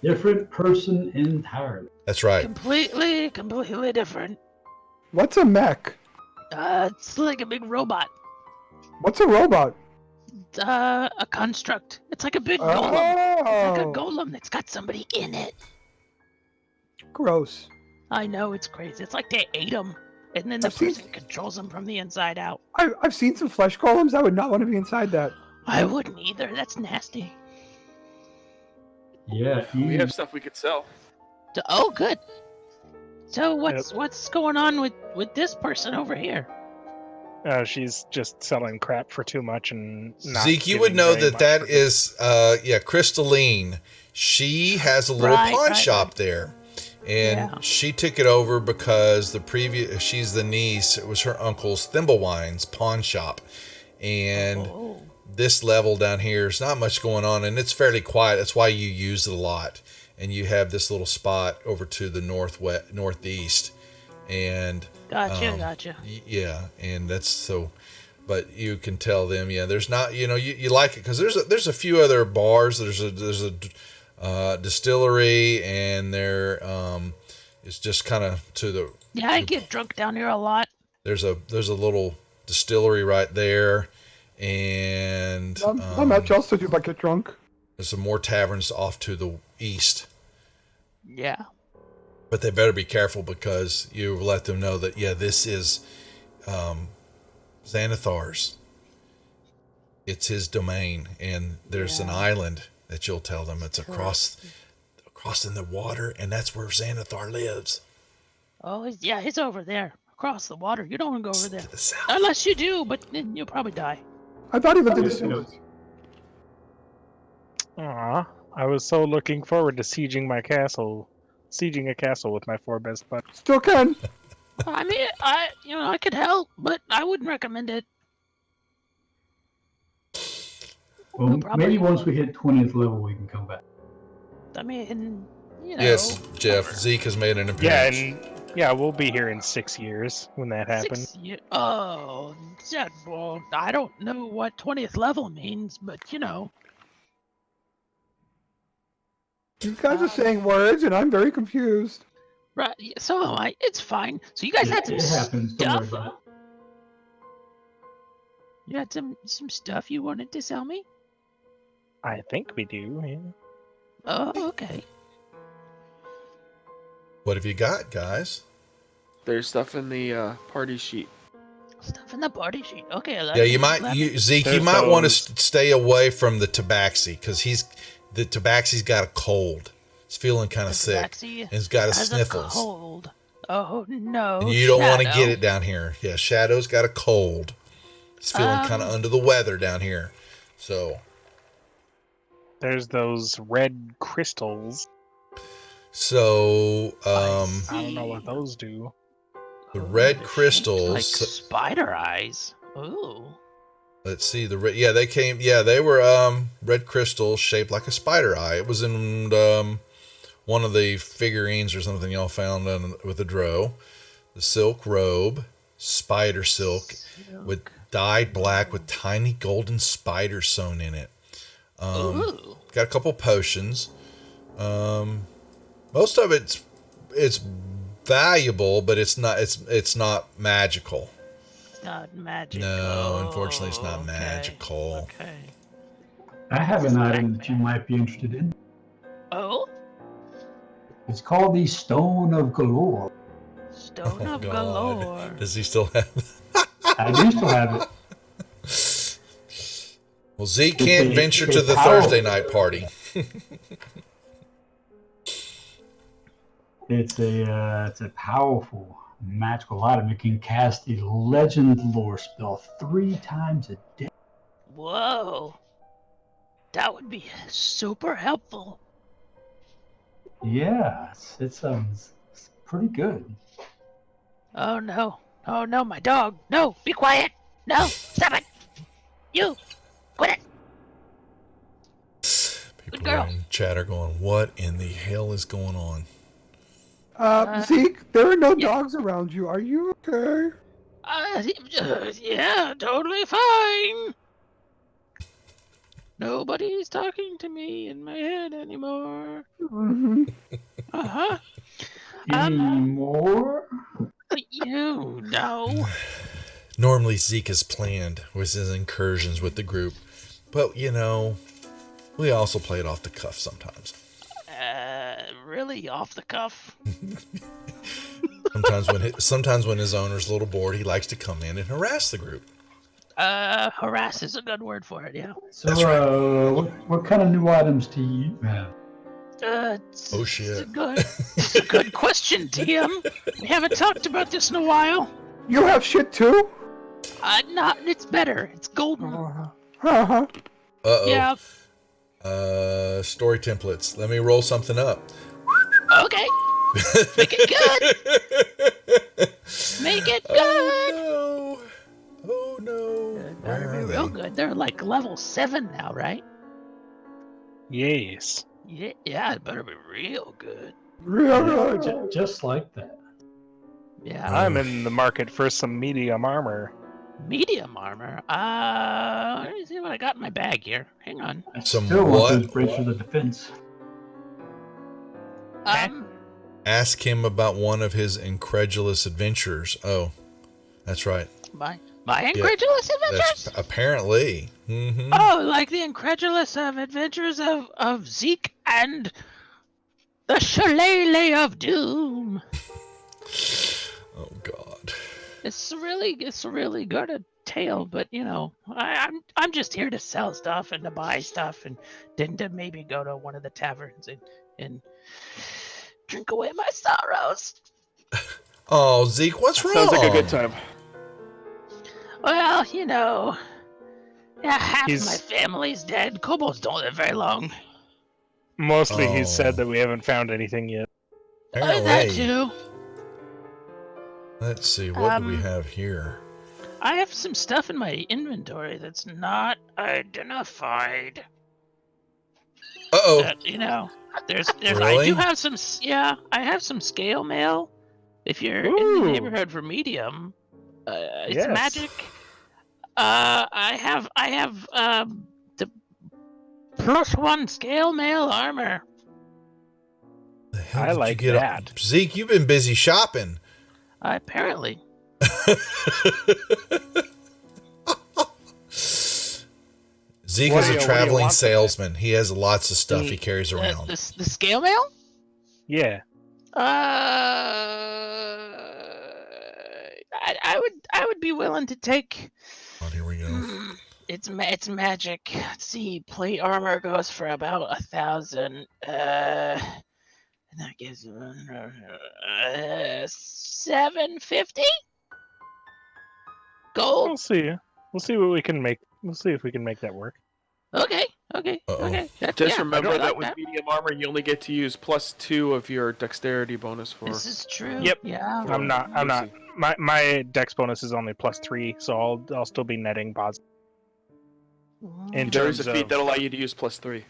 Different person entirely. That's right. Completely different. What's a mech? It's like a big robot. What's a robot? It's a construct. It's like a big golem. Like a Oh, golem that's got somebody in it. gross. I know, it's crazy. It's like they ate them, and then the I've seen- person controls them from the inside out. I've seen some flesh golems. I would not want to be inside that. I wouldn't either. That's nasty. Yeah, We have stuff we could sell. Oh, good. So what's going on with this person over here? She's just selling crap for too much and not Zeke, you giving would know very that much that for it. is, Crystalline. She has a little Right, pawn right, shop there. And Yeah. she took it over because she's the niece. It was her uncle's Thimblewine's pawn shop. And Oh, this level down here is not much going on, and it's fairly quiet. That's why you use it a lot. And you have this little spot over to the northeast. And gotcha. yeah, and that's so. But you can tell them, yeah. There's not, you like it because there's a few other bars. There's a distillery, and there it's just kind of to the. Yeah, I get drunk down here a lot. There's a little distillery right there, and Not much else to do but get drunk. there's some more taverns off to the east. Yeah. But they better be careful because you let them know that, yeah, this is Xanathar's. It's his domain, and there's an island that you'll tell them it's across in the water, and that's where Xanathar lives. Oh, he's over there, across the water. You don't want to go over there. To the south. Unless you do, but then you'll probably die. I thought he lived in the Yeah, sewers. Aw, I was so looking forward to sieging a castle with my 4 best buds. Still can. I mean, I could help, but I wouldn't recommend it. Well, No problem. maybe once we hit 20th level, we can come back. I mean, Yes, Jeff. Zeke has made an Yeah, appearance. and we'll be here in 6 years when that happens. 6 years. Oh, yeah, well, I don't know what 20th level means, but You guys are saying words, and I'm very confused. right? So am I. It's fine. So you guys had some It happens. Don't worry stuff. about it. You had some stuff you wanted to sell me. I think we do. Yeah. Oh, okay. What have you got, guys? There's stuff in the party sheet. Stuff in the party sheet. Okay. Yeah, you might, Zeke. You There's might want to those- stay away from the Tabaxi because the Tabaxi's got a cold. He's feeling kind of sick, and he's got a has sniffles. A cold. Oh no. And you don't want to Shadow. get it down here. Yeah, Shadow's got a cold. He's feeling kind of under the weather down here. So, There's those red crystals. so I I don't know what those do. the red They're shaped crystals. like spider eyes. Ooh. Let's see the red. Yeah, they were red crystals shaped like a spider eye. It was in one of the figurines or something y'all found with the drow. The silk robe, spider silk, with dyed black with tiny golden spiders sewn in it. Ooh. Got a couple potions. Most of it's valuable, but it's not magical. It's not magical. No, unfortunately, it's not Okay. magical. Okay. I have an item that you might be interested in. Oh, It's called the Stone of Galore. stone Oh, of God. galore. Does he still have? I do still have it. Well, Zeke can't venture to the powerful. Thursday night party. It's a powerful magical item. It can cast a legend lore spell 3 times a day. Whoa. That would be super helpful. Yeah, it's pretty good. Oh no. Oh no, my dog. No, be quiet. No, stop it. You, quit it. People girl. are in chat are going, "What in the hell is going on?" Zeke, there are no dogs around you. Are you okay? Yeah, totally fine. Nobody's talking to me in my head anymore. Mm-hmm. Uh-huh. Any more? You know. Normally, Zeke has planned with his incursions with the group, but we also play it off the cuff sometimes. Really off the cuff. Sometimes when his owner's a little bored, he likes to come in and harass the group. Harass is a good word for it, yeah. So, That's right. what kind of new items do you have? Oh, shit. It's a good question, DM. We haven't talked about this in a while. You have shit too? It's better. It's golden. Uh-huh. Uh-oh. Yeah. Story templates. Let me roll something up. Okay. Make it good. Make it good. Oh, no. It better be real good. They're like level 7 now, right? Yes. Yeah, it better be real good. Real good. Just like that. Yeah. I'm in the market for some medium armor. Medium armor. Let me see what I got in my bag here. Hang on. I Some still what? want those Bridge for the Defense. Ask him about one of his incredulous adventures. Oh, that's right. My incredulous adventures? That's apparently. Mm-hmm. Oh, like the incredulous adventures of Zeke and the Shillelagh of Doom. Oh, God. It's really good a tale, but I'm just here to sell stuff and to buy stuff and then to maybe go to one of the taverns and drink away my sorrows. Oh, Zeke, what's wrong? Sounds like a good time. Well, half of my family's dead. Kobolds don't live very long. Mostly he Oh. said that we haven't found anything yet. Apparently. That too. Let's see. What do we have here? I have some stuff in my inventory that's not identified. Uh-oh. There's I Really? do have some. Yeah, I have some scale mail. If you're in the Ooh. neighborhood for medium, it's Yes. magic. I have the +1 scale mail armor. The hell I did you like get that. Zeke, you've been busy shopping. Apparently. Zeke What is do a you traveling want today? salesman. He has lots of stuff he carries around. The scale mail? Yeah. I would be willing to take. Oh, here we go. It's magic. Let's see, plate armor goes for about 1,000. And that gives 750 gold. We'll see. We'll see what we can make. We'll see if we can make that work. Okay. Uh-oh. Just I remember really that like with medium armor, you only get to use +2 of your dexterity bonus for. This is true. Yep. Yeah. for I'm not. Lucy. My dex bonus is only +3, so I'll still be netting positive. In There is a terms feat of that allow you to use +3.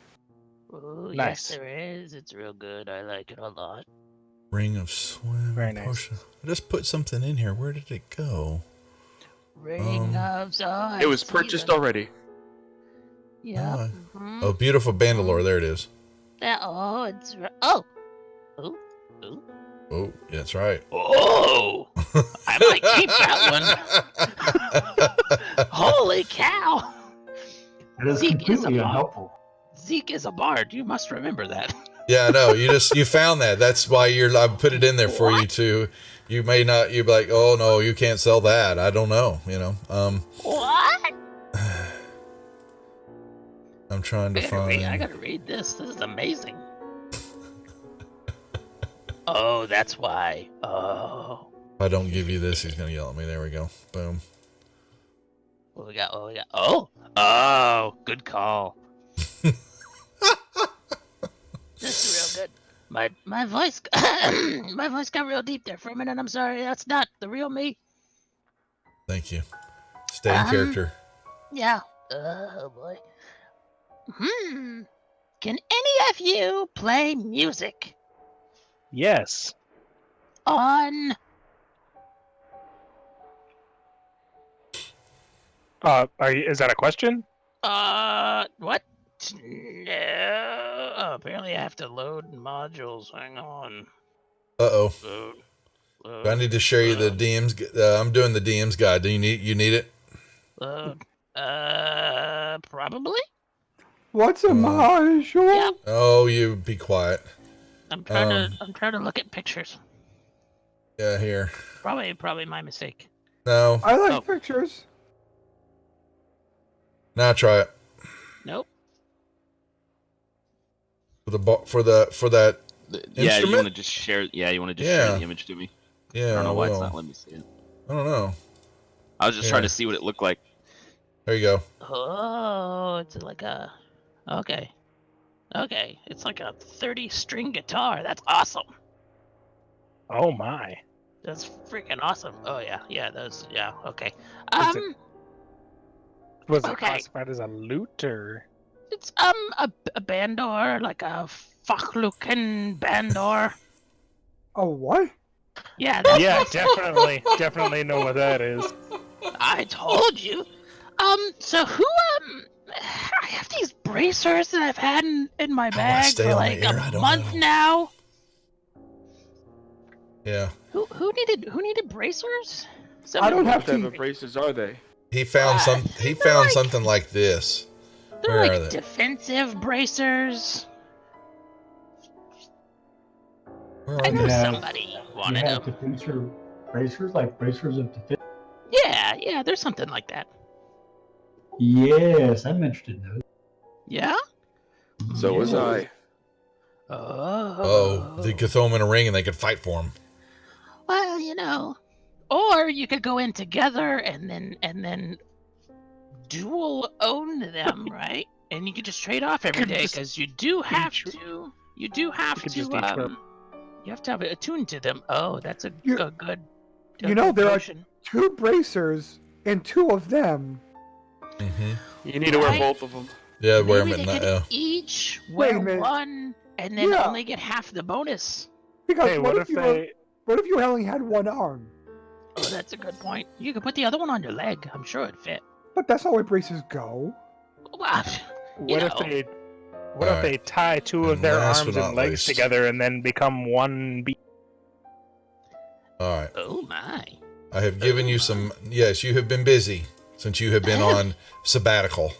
Oh, Nice. yes, there is. It's real good. I like it a lot. Ring of swim. Very nice. Potion. I just put something in here. Where did it go? Ring of It was purchased already. Yeah. Oh, beautiful Bandalore. There it is. Oh, it's oh. Oh. Oh. Oh, yeah, that's right. Oh. I might keep that one. Holy cow. That is Zeke is completely a bard. unhelpful. Zeke is a bard. You must remember that. Yeah, I know. You found that. That's why I put it in there for you What? to. You may not. You'd be like, oh no, you can't sell that. I don't know. What? I'm trying to find. I gotta read this. This is amazing. Oh, that's why. Oh. If I don't give you this, he's gonna yell at me. There we go. Boom. What we got? What we got? Oh. Oh, good call. This is real good. My voice my voice got real deep there for a minute. I'm sorry. That's not the real me. Thank you. Stay in character. Yeah. Oh boy. Can any of you play music Yes. on? Is that a question? What? No. Oh, apparently I have to load modules. Hang on. Uh-oh. Load. Do I need to show you the DM's? I'm doing the DM's guide. Do you need it? Load. Probably. What's a module? Yeah. Oh, you be quiet. I'm trying to look at pictures. Yeah, here. Probably my mistake. No. I like Oh. pictures. Now try it. Nope. For that. Yeah, you Instrument? want to just share? Yeah, you want to just share the image to me? Yeah. I don't know why it's well, not letting me see it. I don't know. I was just trying to see what it looked like. There you go. Oh, it's like a. Okay. It's like a 30-string guitar. That's awesome. Oh my. That's freaking awesome. Oh yeah. Those. Yeah. Okay. Was it Okay. classified as a lute or? It's a bandor, like a Fachluken bandor. A what? Yeah. That's Yeah, definitely know what that is. I told you. So who I have these bracers that I've had in my bag stay for on like the air, I a don't month know. now. Yeah. Who needed bracers? I don't have What type to. of braces are they? He found something like this. They're Where are like they? defensive bracers. Where I are know they? Yeah. somebody You wanted have them. defensor bracers, like bracers of defense. Yeah, there's something like that. Yes, I'm interested in those. Yeah? So was Yes. I. Oh, they could throw him in a ring and they could fight for him. Well, or you could go in together and then dual own them, right? And you could just trade off every Could day just because you do have each- to. You do have could to. just each wear- You have to have it attuned to them. Oh, that's a You- good. you know, there are notion. 2 bracers and 2 of them. Mm-hmm. You need to wear Right. both of them. Yeah, wear them Maybe at they night. could Yeah. each Wait a wear minute. one and then Yeah. only get half the bonus. Because Hey, what if they? what if you only had one arm? Oh, that's a good point. You could put the other one on your leg. I'm sure it'd fit. But that's not where braces go. Wow. What if know. they? What Alright. if they tie 2 of And their last arms but not and legs least. together and then become one beat? All right. Oh my. I have given you some. Yes, you have been busy since you have been on sabbatical.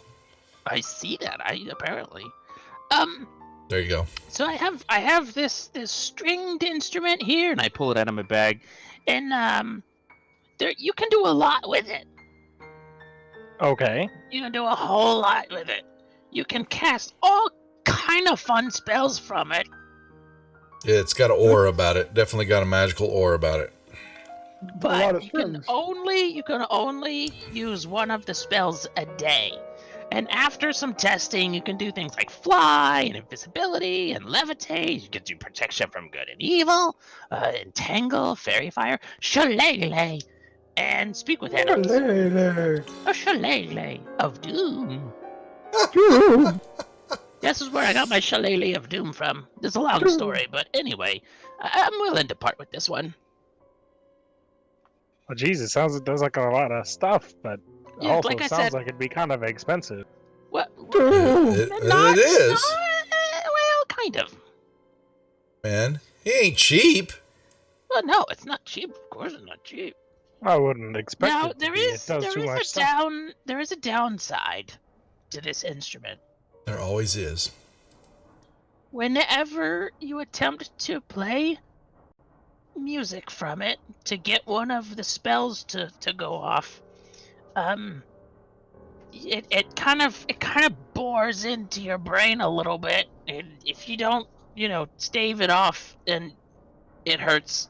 I see that. Apparently. There you go. So I have this stringed instrument here, and I pull it out of my bag, and there you can do a lot with it. Okay. You can do a whole lot with it. You can cast all kind of fun spells from it. Yeah, it's got an aura about it. Definitely got a magical aura about it. A lot But of you can strings. only use one of the spells a day. And after some testing, you can do things like fly and invisibility and levitate. You can do protection from good and evil, entangle, fairy fire, shillelagh, and speak with enemies. Lele. A shillelagh of doom. Dude. This is where I got my Shillelagh of Doom from. It's a long story, but anyway, I'm willing to part with this one. Well, geez, it sounds like there's like a lot of stuff, but Yeah, also like I sounds said- like it'd be kind of expensive. What? It is. Well, kind of. Man, he ain't cheap. Well, no, it's not cheap. Of course, it's not cheap. I wouldn't expect Now it to there be. is It does too much stuff. there is a downside to this instrument. There always is. Whenever you attempt to play music from it to get one of the spells to go off, it kind of bores into your brain a little bit, and if you don't, stave it off, then it hurts.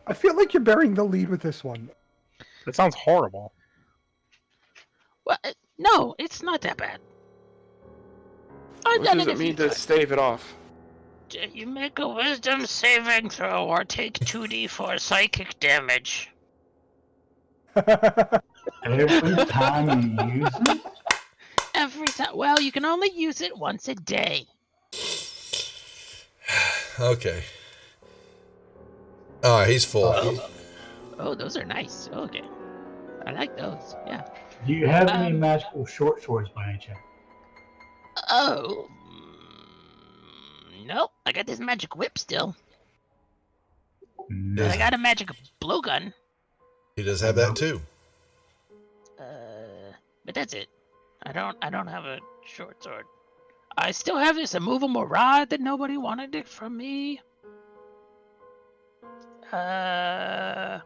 I feel like you're bearing the lead with this one. It sounds horrible. Well, no, it's not that bad. What does it mean to stave it off? You make a wisdom saving throw or take 2d4 psychic damage. Every time you use it? Every time. Well, you can only use it once a day. Okay. Oh, he's full. Oh, those are nice. Okay. I like those. Yeah. Do you have any magical short swords by any chance? Oh. Nope. I got this magic whip still. No. I got a magic blowgun. He does have that too. But that's it. I don't have a short sword. I still have this immovable rod that nobody wanted it from me. I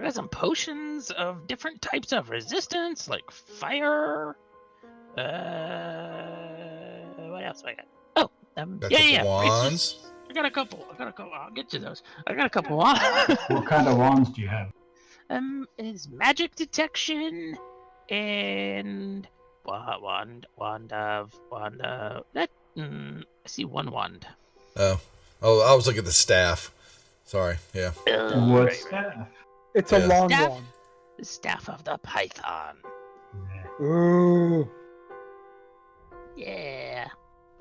got some potions of different types of resistance, like fire. What else do I got? Oh, Got yeah. wands. I got a couple. I'll get to those. I got a couple wands. What kind of wands do you have? Is magic detection and wand of that. I see one wand. Oh, I was looking at the staff. Sorry. Yeah. What Right. staff? It's a Yeah. long Staff? one. The staff of the python. Ooh. Yeah.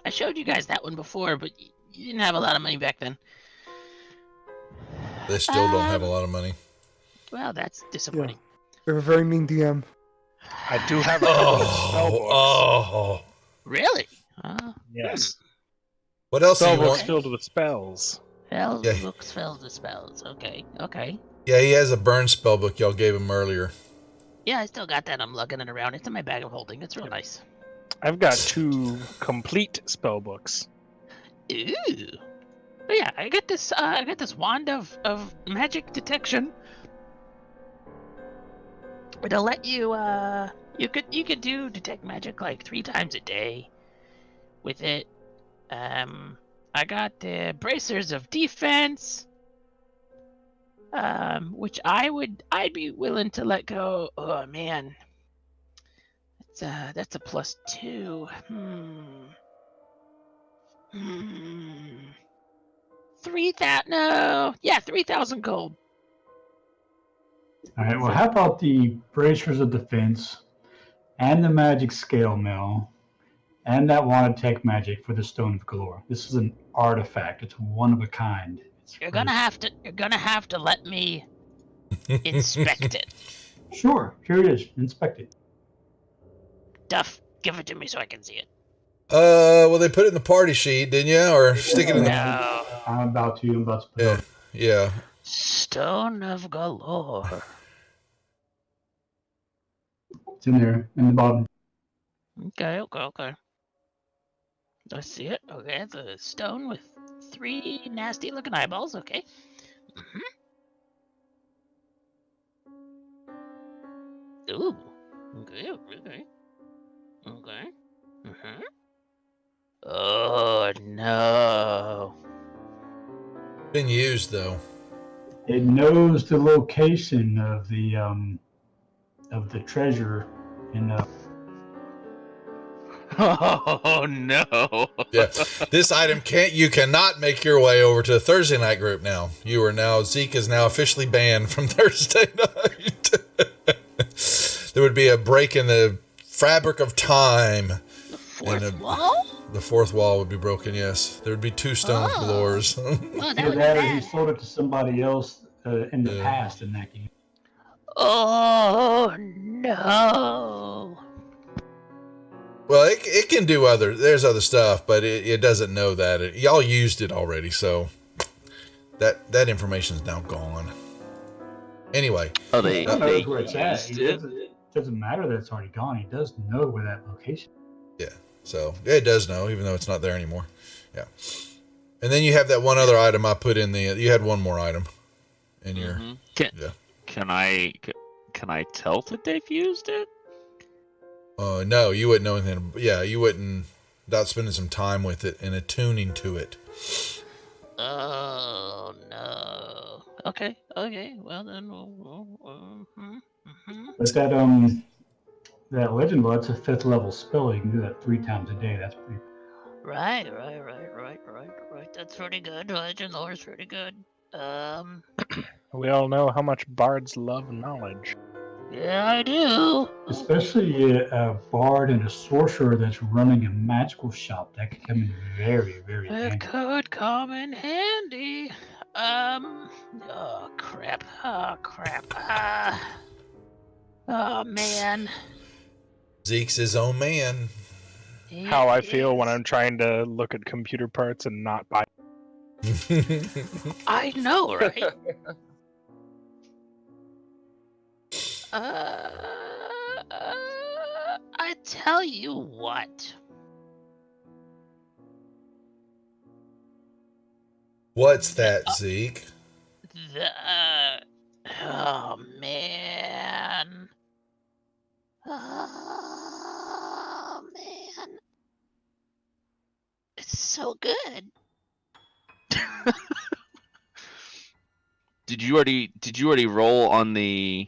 I showed you guys that one before, but you didn't have a lot of money back then. They still don't have a lot of money. Well, that's disappointing. We have a very mean DM. I do have a couple of spell books. Oh. Really? Yes. What else do Spell you books want? filled with spells. Spells, Yeah. books, filled with spells. Okay. Yeah, he has a burn spell book y'all gave him earlier. Yeah, I still got that. I'm lugging it around. It's in my bag of holding. It's real nice. I've got 2 complete spell books. Ooh. But yeah, I got this. I got this wand of magic detection. It'll let you. You could do detect magic like 3 times a day. With it. I got the bracers of defense. Which I'd be willing to let go. Oh man. That's a +2. 3,000. No. Yeah, 3,000 gold. All right. Well, how about the bracers of defense, and the magic scale mill, and that wand of tech magic for the Stone of Galore? This is an artifact. It's one of a kind. You're gonna have to let me inspect it. Sure. Here it is. Inspect it. Duff, give it to me so I can see it. Well, they put it in the party sheet, didn't you? Or stick it in the... No. I'm about to put it Yeah. on. Yeah. Stone of Galore. It's in there, in the bottom. Okay. I see it. Okay, it's a stone with 3 nasty-looking eyeballs. Okay. Ooh. Okay. Oh no. Been used though. It knows the location of the treasure in the. Oh no. Yeah. This item you cannot make your way over to the Thursday night group now. Zeke is now officially banned from Thursday night. There would be a break in the fabric of time. fourth wall? The fourth wall would be broken, yes. There would be 2 stone galores. Well, that Either would be that or he bad. sold it to somebody else in the Yeah. past in that game. Oh no! Well, it can do there's other stuff, but it doesn't know that. Y'all used it already, so that information is now gone. Anyway. Oh, they He knows they where it's at. used It it. doesn't matter that it's already gone. He does know where that location is. Yeah. So it does know, even though it's not there anymore. Yeah. And then you have that one other item I put in you had one more item in your. Mm-hmm. Can I tell that they've used it? No, you wouldn't know anything. Yeah, you wouldn't, without spending some time with it and attuning to it. Oh no. Okay. Well then. But that legend law, it's a 5th level spell. You can do that 3 times a day. That's pretty. Right. That's pretty good. Legend lore is pretty good. We all know how much bards love knowledge. Yeah, I do. Especially a bard and a sorcerer that's running a magical shop. That could come in very, very It handy. could come in handy. Oh crap. Oh man. Zeke's his own man. How I feel when I'm trying to look at computer parts and not buy. I know, right? I tell you what. What's that, Zeke? Oh man. Oh man. It's so good. Did you already roll on the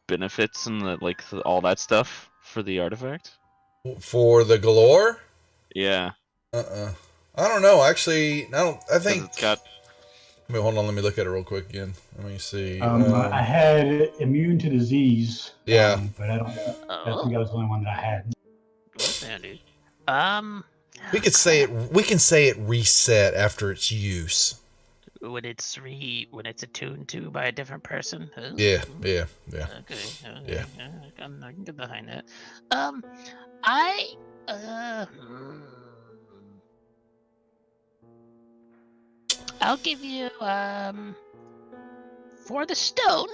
benefits and all that stuff for the artifact? For the galore? Yeah. I don't know. Actually, I think It's got. Hold on. Let me look at it real quick again. Let me see. I had immune to disease. Yeah. But I don't. I think that was the only one that I had. That's handy. We can say it reset after its use. When it's attuned to by a different person. Yeah. Okay. Yeah. I can get behind that. I'll give you for the stone,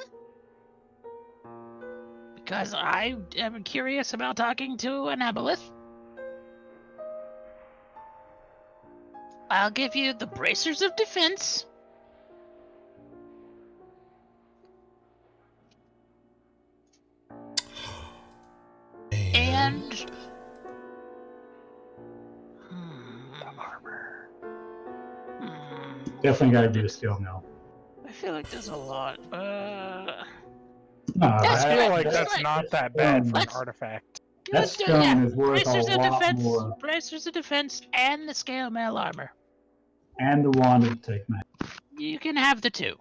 because I am curious about talking to an aboleth. I'll give you the bracers of defense. And armor. Definitely got to do the skill now. I feel like there's a lot. No, That's I feel good. like Let's that's do it. not that bad for an Let's- artifact. that Let's do stone is worth bracers a of lot defense, more. bracers of defense, and the scale mail armor. And the wand of take man. You can have the 2.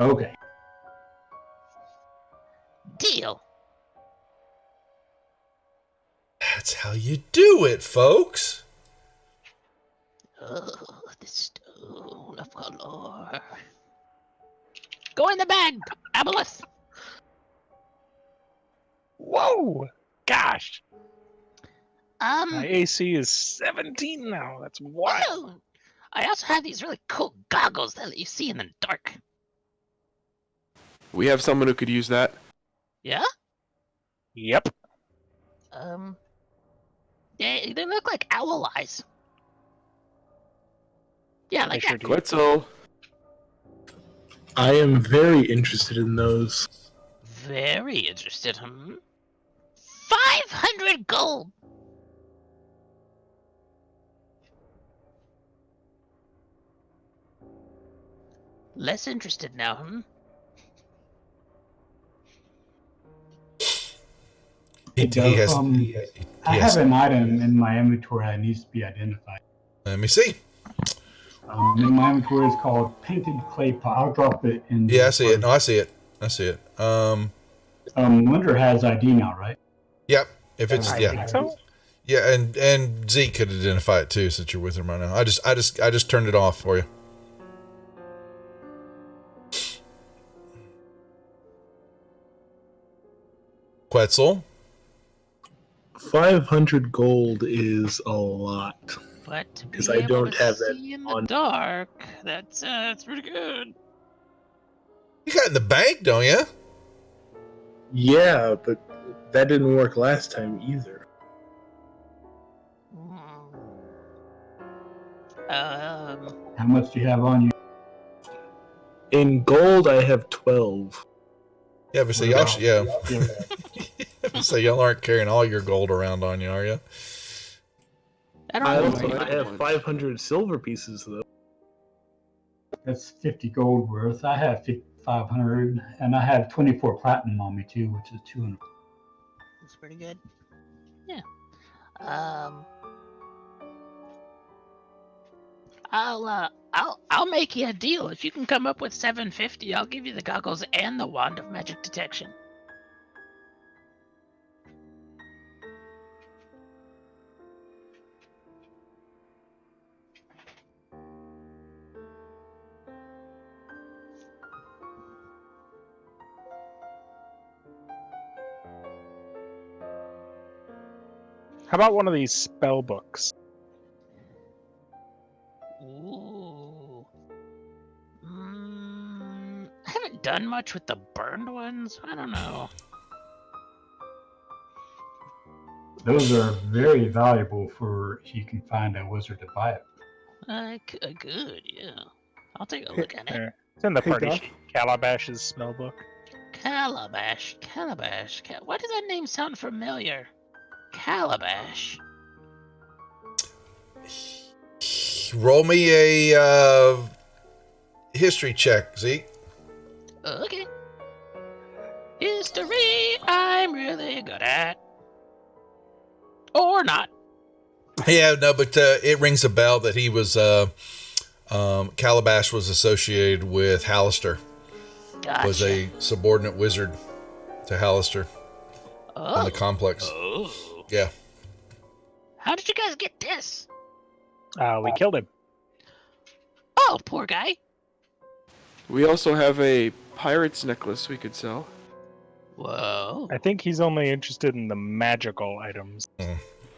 Okay. Deal. That's how you do it, folks. Oh, the stone of color. Go in the bag, aboleth. Whoa! Gosh, my Um, AC is 17 now. That's wild. whoa. I also have these really cool goggles that let you see in the dark. We have someone who could use that. Yeah? Yep. They look like owl eyes. Yeah, like I sure that. do. Quetzal. I am very interested in those. Very interested, 500 gold. Less interested now, He has. I have an item in my inventory that needs to be identified. Let me see. In my inventory, it's called painted clay pot. I'll drop it in. Yeah, I see it. No, I see it. I see it. Linder has ID now, right? Yep. If it's I yeah, think so. yeah, and Zeke could identify it too since you're with him right now. I just turned it off for you. Quetzal. 500 gold is a lot. But to be 'Cause I able don't to have that see in the on- dark, that's pretty good. You got it in the bank, don't you? Yeah, but that didn't work last time either. How much do you have on you? In gold, I have 12. Yeah, but so y'all should, so y'all aren't carrying all your gold around on you, are you? I don't I know. also I have 500 silver pieces though. That's 50 gold worth. I have 500, and I have 24 platinum on me too, which is 200. That's pretty good. Yeah. I'll make you a deal. If you can come up with 750, I'll give you the goggles and the wand of magic detection. How about one of these spell books? Ooh. I haven't done much with the burned ones. I don't know. Those are very valuable for if you can find a wizard to buy it. Good, yeah. I'll take a look at it. There. It's in the Hey, party Duff. sheet. Calabash's spell book. Calabash. Why does that name sound familiar? Calabash. Roll me a history check, Zeke. Okay. History, I'm really good at. Or not. Yeah, no, but it rings a bell that he was Calabash was associated with Hallister. Gotcha. Was a subordinate wizard to Hallister in the complex. Oh. Yeah. How did you guys get this? We killed him. Oh, poor guy. We also have a pirate's necklace we could sell. Whoa. I think he's only interested in the magical items.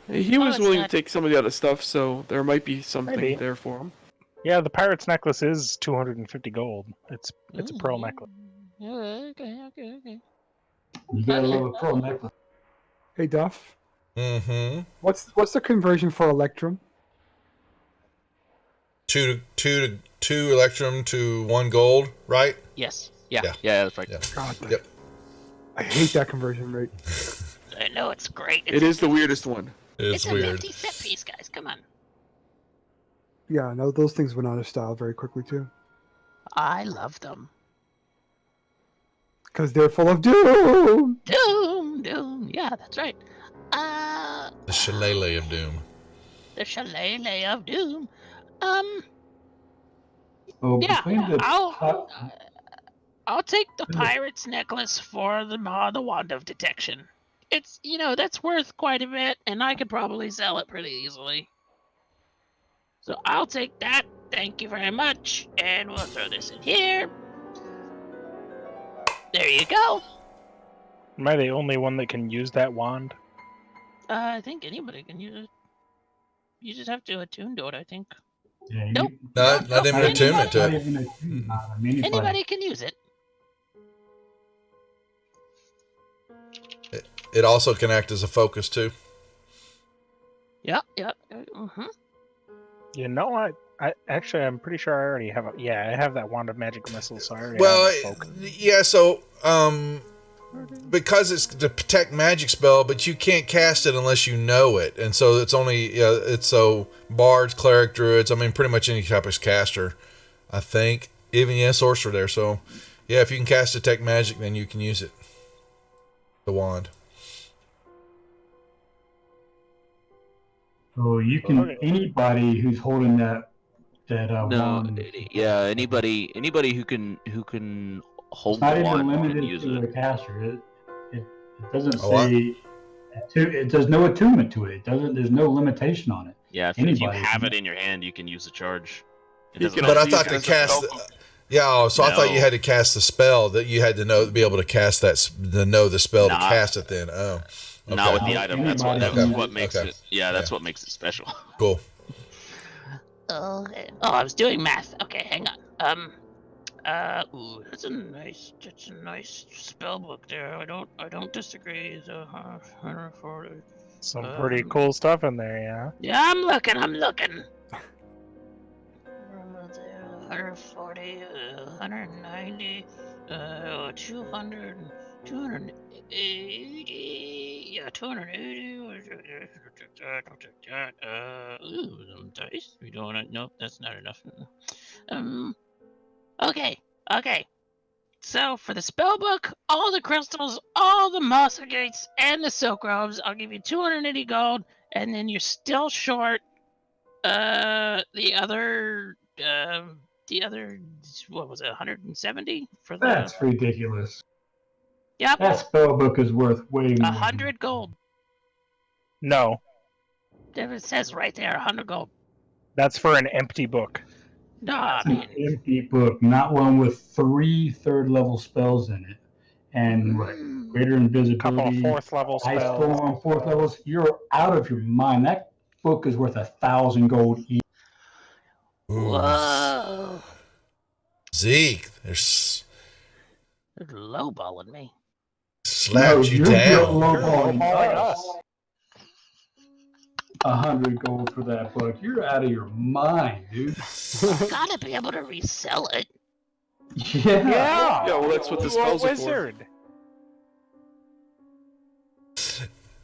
He was it's willing not- to take some of the other stuff, so there might be something Maybe. there for him. Yeah, the pirate's necklace is 250 gold. It's a pearl necklace. Okay. You gotta love a pearl necklace. Hey, Duff. Mm-hmm. What's the conversion for Electrum? Two electrum to 1 gold, right? Yes. Yeah, that's right. Yeah. God, Yep. I hate that conversion rate. I know it's great. It is the weirdest one. It's a weird. 50 set piece, guys. Come on. Yeah, no, those things went out of style very quickly too. I love them. Because they're full of doom! Doom. Yeah, that's right. The shillelagh of doom. The shillelagh of doom. So Yeah, between the I'll take the pirate's necklace for the wand of detection. It's, that's worth quite a bit, and I could probably sell it pretty easily. So I'll take that. Thank you very much. And we'll throw this in here. There you go. Am I the only one that can use that wand? I think anybody can use it. You just have to attune to it, I think. yeah, Nope. Not even Anybody- attunement to Not it. even a I mean, Anybody can use it. It also can act as a focus too. Yep. Mm-hmm. You know what? I'm pretty sure I already have I have that wand of magic missiles, so I already Well, have that focus. yeah. So, because it's the protect magic spell, but you can't cast it unless you know it, and so it's only it's so bards, cleric, druids. I mean, pretty much any type of caster, I think. Even sorcerer there. So, yeah, if you can cast detect magic, then you can use it. The wand. So you can Okay. anybody who's holding that that No, wand. yeah, anybody who can hold It's the not even wand can limited use to it. a caster. It doesn't Oh, I- say. There's no attunement to it. It doesn't. There's no limitation on it. Yeah, if you Anybody have can- it in your hand, you can use the charge. It You doesn't can But I also matter. use thought it to as a cast. spell. Yeah, so I thought you No. had to cast the spell that you had to be able to cast that to know the spell to Nah. cast it. Then, oh, Not with okay. the item. That's what Anybody can use makes it. Okay. it. Yeah, that's Yeah. what makes it special. Cool. Okay. Oh, I was doing math. Okay, hang on. Ooh, that's a nice spell book there. I don't disagree. So, 140. Some pretty cool stuff in there, yeah. Yeah, I'm looking. 140, 190, 200, 280. Yeah, 280. Ooh, some dice. We don't. Nope, that's not enough. Okay. So for the spell book, all the crystals, all the moss agates, and the silk robes, I'll give you 280 gold, and then you're still short. The other, what was it, 170 for the? That's ridiculous. Yep, That spell book is worth way more. 100 gold. No, It says right there, 100 gold. that's for an empty book. Nah, It's an man. empty book, not one with 3 third-level spells in it, and what? Mm. Greater Couple of invisibility, fourth level ice spells. storm, 4th levels. You're out of your mind. That book is worth 1,000 gold each. Ooh. Whoa. Zeke, there's They're lowballing me. slapped you you're down. lowballing lowballing us. us. 100 gold for that book. You're out of your mind, dude. Gotta be able to resell it. Yeah. Yeah. Yeah, well, that's what the You a spells are for. wizard.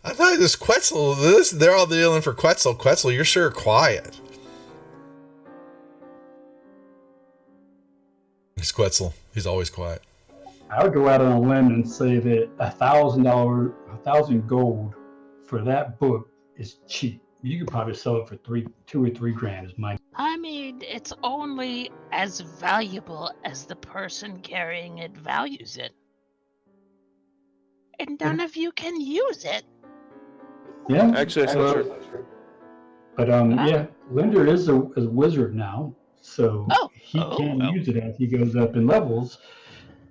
I thought this Quetzal. They're all dealing for Quetzal. Quetzal, you're sure quiet. He's Quetzal. He's always quiet. I would go out on a limb and say that $1,000, 1,000 gold for that book is cheap. You could probably sell it for 2 or 3 grand. Is my I mean, it's only as valuable as the person carrying it values it. And none of you can use it. yeah. Actually, that's not true. But yeah, Linder is a wizard now, so he can use it as he goes up in levels.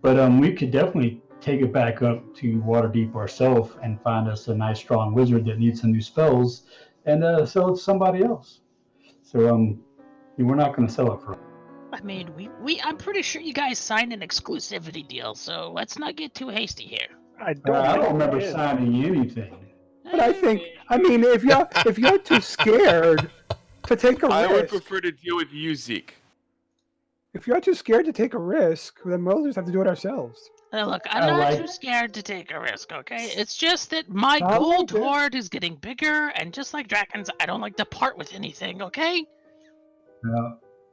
But we could definitely take it back up to Waterdeep ourselves and find us a nice strong wizard that needs some new spells and sell it to somebody else. So we're not going to sell it for. I mean, I'm pretty sure you guys signed an exclusivity deal, so let's not get too hasty here. I I don't don't think remember it is. signing anything. But I mean, if you're too scared to take a I would risk, prefer to deal with you, Zeke. if you're too scared to take a risk, then we'll just have to do it ourselves. Look, I'm not too scared to take a risk, okay? It's just that my I gold like it. hoard is getting bigger, and just like dragons, I don't like to part with anything, okay?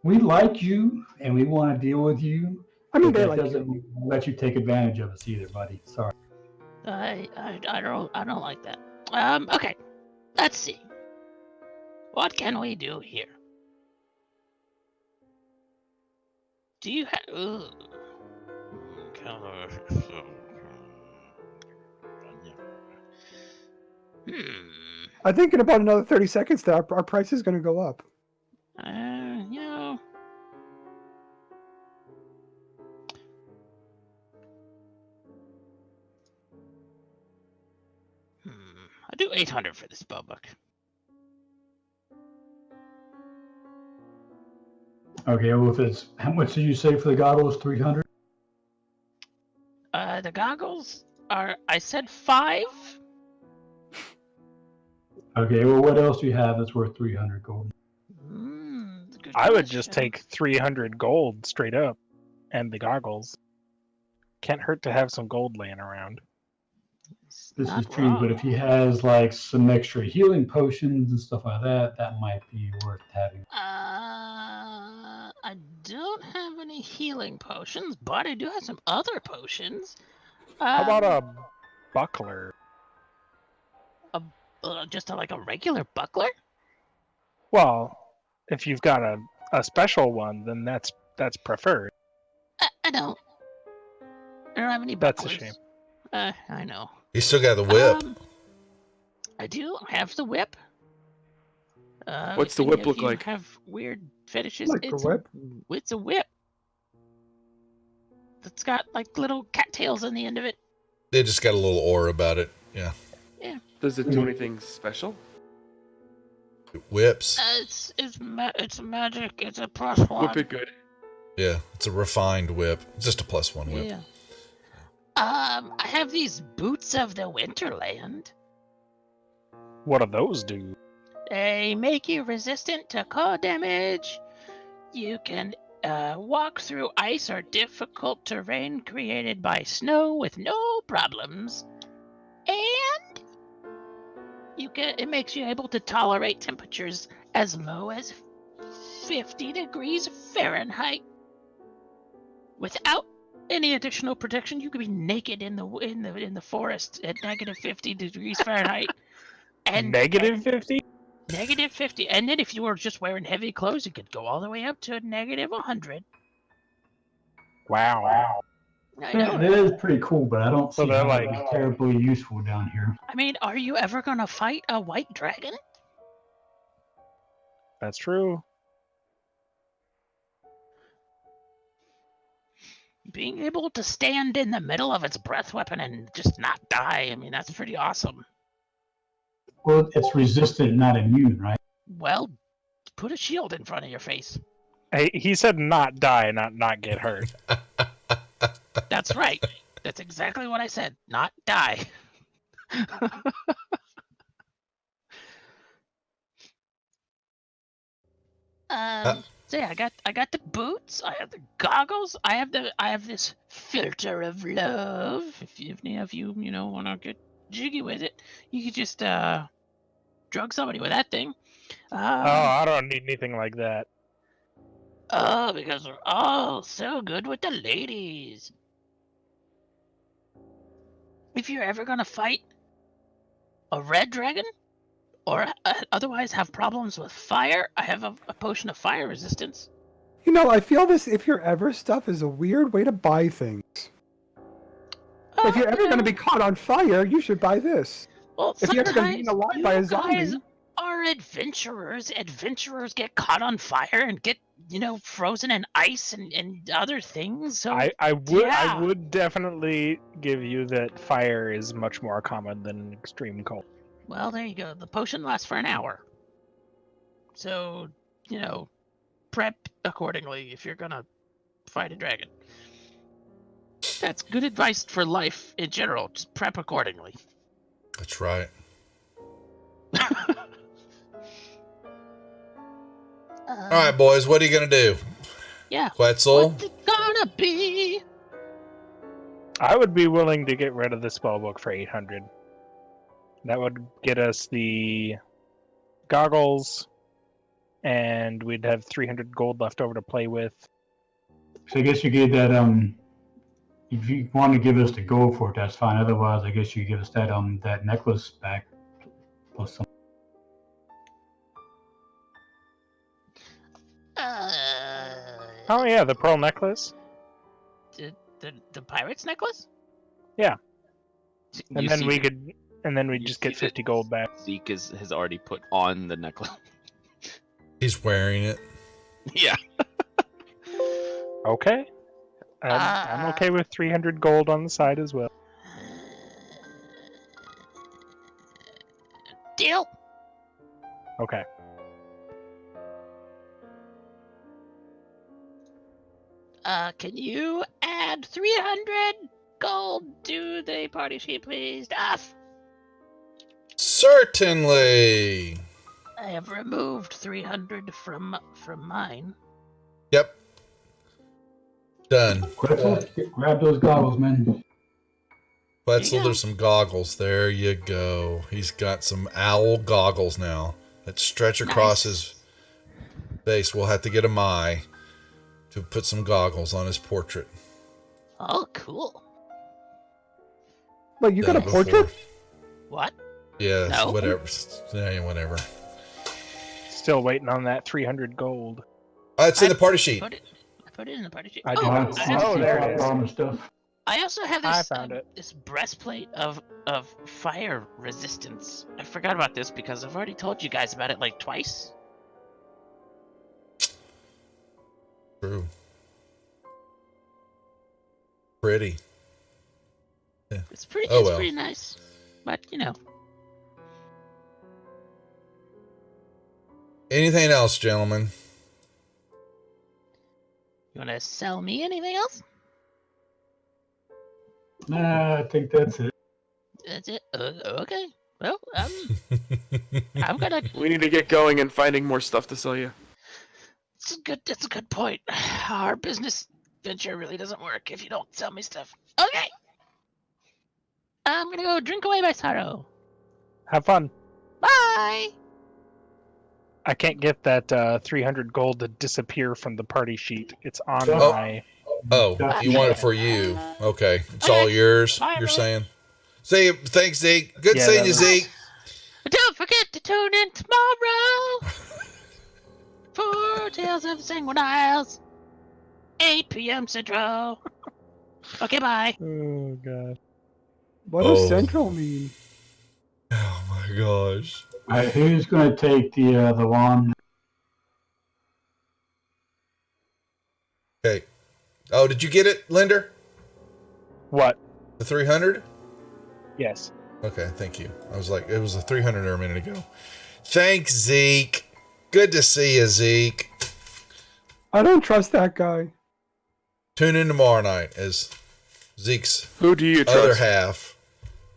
We like you and we want to deal with you. I mean, but they that like doesn't you. let you take advantage of us either, buddy. Sorry. I don't like that. Okay. Let's see. What can we do here? Do you have... I think in about another 30 seconds, that our price is going to go up. You know... I'll do 800 for this spell book. Okay, well, if it's how much did you say for the goggles? 300. The goggles are... I said 5? Okay, well, what else do you have that's worth 300 gold? Good I would just question. take 300 gold straight up and the goggles. Can't hurt to have some gold laying around. It's This not is true, but if wrong. he has like some extra healing potions and stuff like that, that might be worth having. I don't have any healing potions, but I do have some other potions. How about a buckler? Just like a regular buckler? Well, if you've got a a special one, then that's preferred. I don't have any That's a bucklers. shame. I know. He's still got the whip. I do have the whip. What's if the any whip of look you like? Have weird fetishes. Like the whip? It's a whip. It's got like little cattails on the end of it. They just got a little aura about it. Yeah. Yeah. Does it do anything special? It whips. It's magic. It's a +1. Whip it good. Yeah. It's a refined whip. It's just a +1 whip. Yeah. I have these boots of the Winterland. What do those do? They make you resistant to cold damage. You can walk through ice or difficult terrain created by snow with no problems. And it makes you able to tolerate temperatures as low as 50 degrees Fahrenheit. Without any additional protection, you could be naked in the forest at -50 degrees Fahrenheit. And -50? -50. And then if you were just wearing heavy clothes, it could go all the way up to -100. Wow. I know. That is pretty cool, but I don't So see they're how like- it's terribly useful down here. I mean, are you ever gonna fight a white dragon? That's true. Being able to stand in the middle of its breath weapon and just not die, I mean, that's pretty awesome. Well, it's resistant, not immune, right? Well, put a shield in front of your face. Hey, he said not die, not get hurt. That's right. That's exactly what I said. Not die. So yeah, I got the boots. I have the goggles. I have this filter of love. If any of you want to get jiggy with it, you could just drug somebody with that thing. I don't need anything like that. Oh, because we're all so good with the ladies. If you're ever gonna fight a red dragon, or otherwise have problems with fire, I have a potion of fire resistance. I feel this if you're ever stuff is a weird way to buy things. If you're ever going to be caught on fire, you should buy this. Well, if you're ever going to be eaten alive by a zombie, guys are adventurers. Adventurers get caught on fire and get frozen in ice and other things. So I would definitely give you that fire is much more common than extreme cold. Well, there you go. The potion lasts for an hour. So, prep accordingly if you're gonna fight a dragon. That's good advice for life in general. Just prep accordingly. That's right. All right, boys. What are you gonna do? Yeah. Quetzal? What's it gonna be? I would be willing to get rid of the spellbook for 800. That would get us the goggles, and we'd have 300 gold left over to play with. So I guess you gave that if you want to give us the gold for it, that's fine. Otherwise, I guess you give us that that necklace back plus some. Oh yeah, the pearl necklace. The pirate's necklace? Yeah. And You then see- we'd you just see get 50 gold back. Zeke has already put on the necklace. He's wearing it. Yeah. Okay. I'm okay with 300 gold on the side as well. Deal. Okay. Can you add 300 gold to the party sheet, please, Duff? Certainly. I have removed 300 from mine. Yep. Done. Quetzal, grab those goggles, man. Quetzal, there's some goggles. There you go. He's got some owl goggles now that stretch across his face. We'll have to get a Mai to put some goggles on his portrait. Oh, cool. Wait, you got a Before. portrait? What? Yeah, No. whatever. Yeah, whatever. Still waiting on that 300 gold. It's in the party sheet. I put it in the party sheet. I Oh, do not see- oh, there it is. Armor stuff. I also have I this found it. this breastplate of fire resistance. I forgot about this because I've already told you guys about it like twice. True. Pretty. Yeah. It's pretty. Oh, It's well. pretty nice, but you know. Anything else, gentlemen? You want to sell me anything else? Nah, I think that's it. That's it. Okay. Well, I'm gonna. We need to get going and finding more stuff to sell you. It's a good point. Our business venture really doesn't work if you don't sell me stuff. Okay. I'm gonna go drink away my sorrow. Have fun. Bye. I can't get that 300 gold to disappear from the party sheet. It's on Oh. my. Oh, you want it for you. Okay. It's Okay. all yours, Bye, you're everyone. saying? See, thanks, Zeke. Good Yeah, seeing that you, was- Zeke. But don't forget to tune in tomorrow for Tales of Sanguine Isles, 8 p.m. Central. Okay, bye. Oh god. What Oh. does Central mean? Oh my gosh. Alright, who's gonna take the wand? Okay. Oh, did you get it, Linder? What? The 300? Yes. Okay, thank you. I was like, it was a 300 a minute ago. Thanks, Zeke. Good to see you, Zeke. I don't trust that guy. Tune in tomorrow night as Zeke's Who do you other trust? half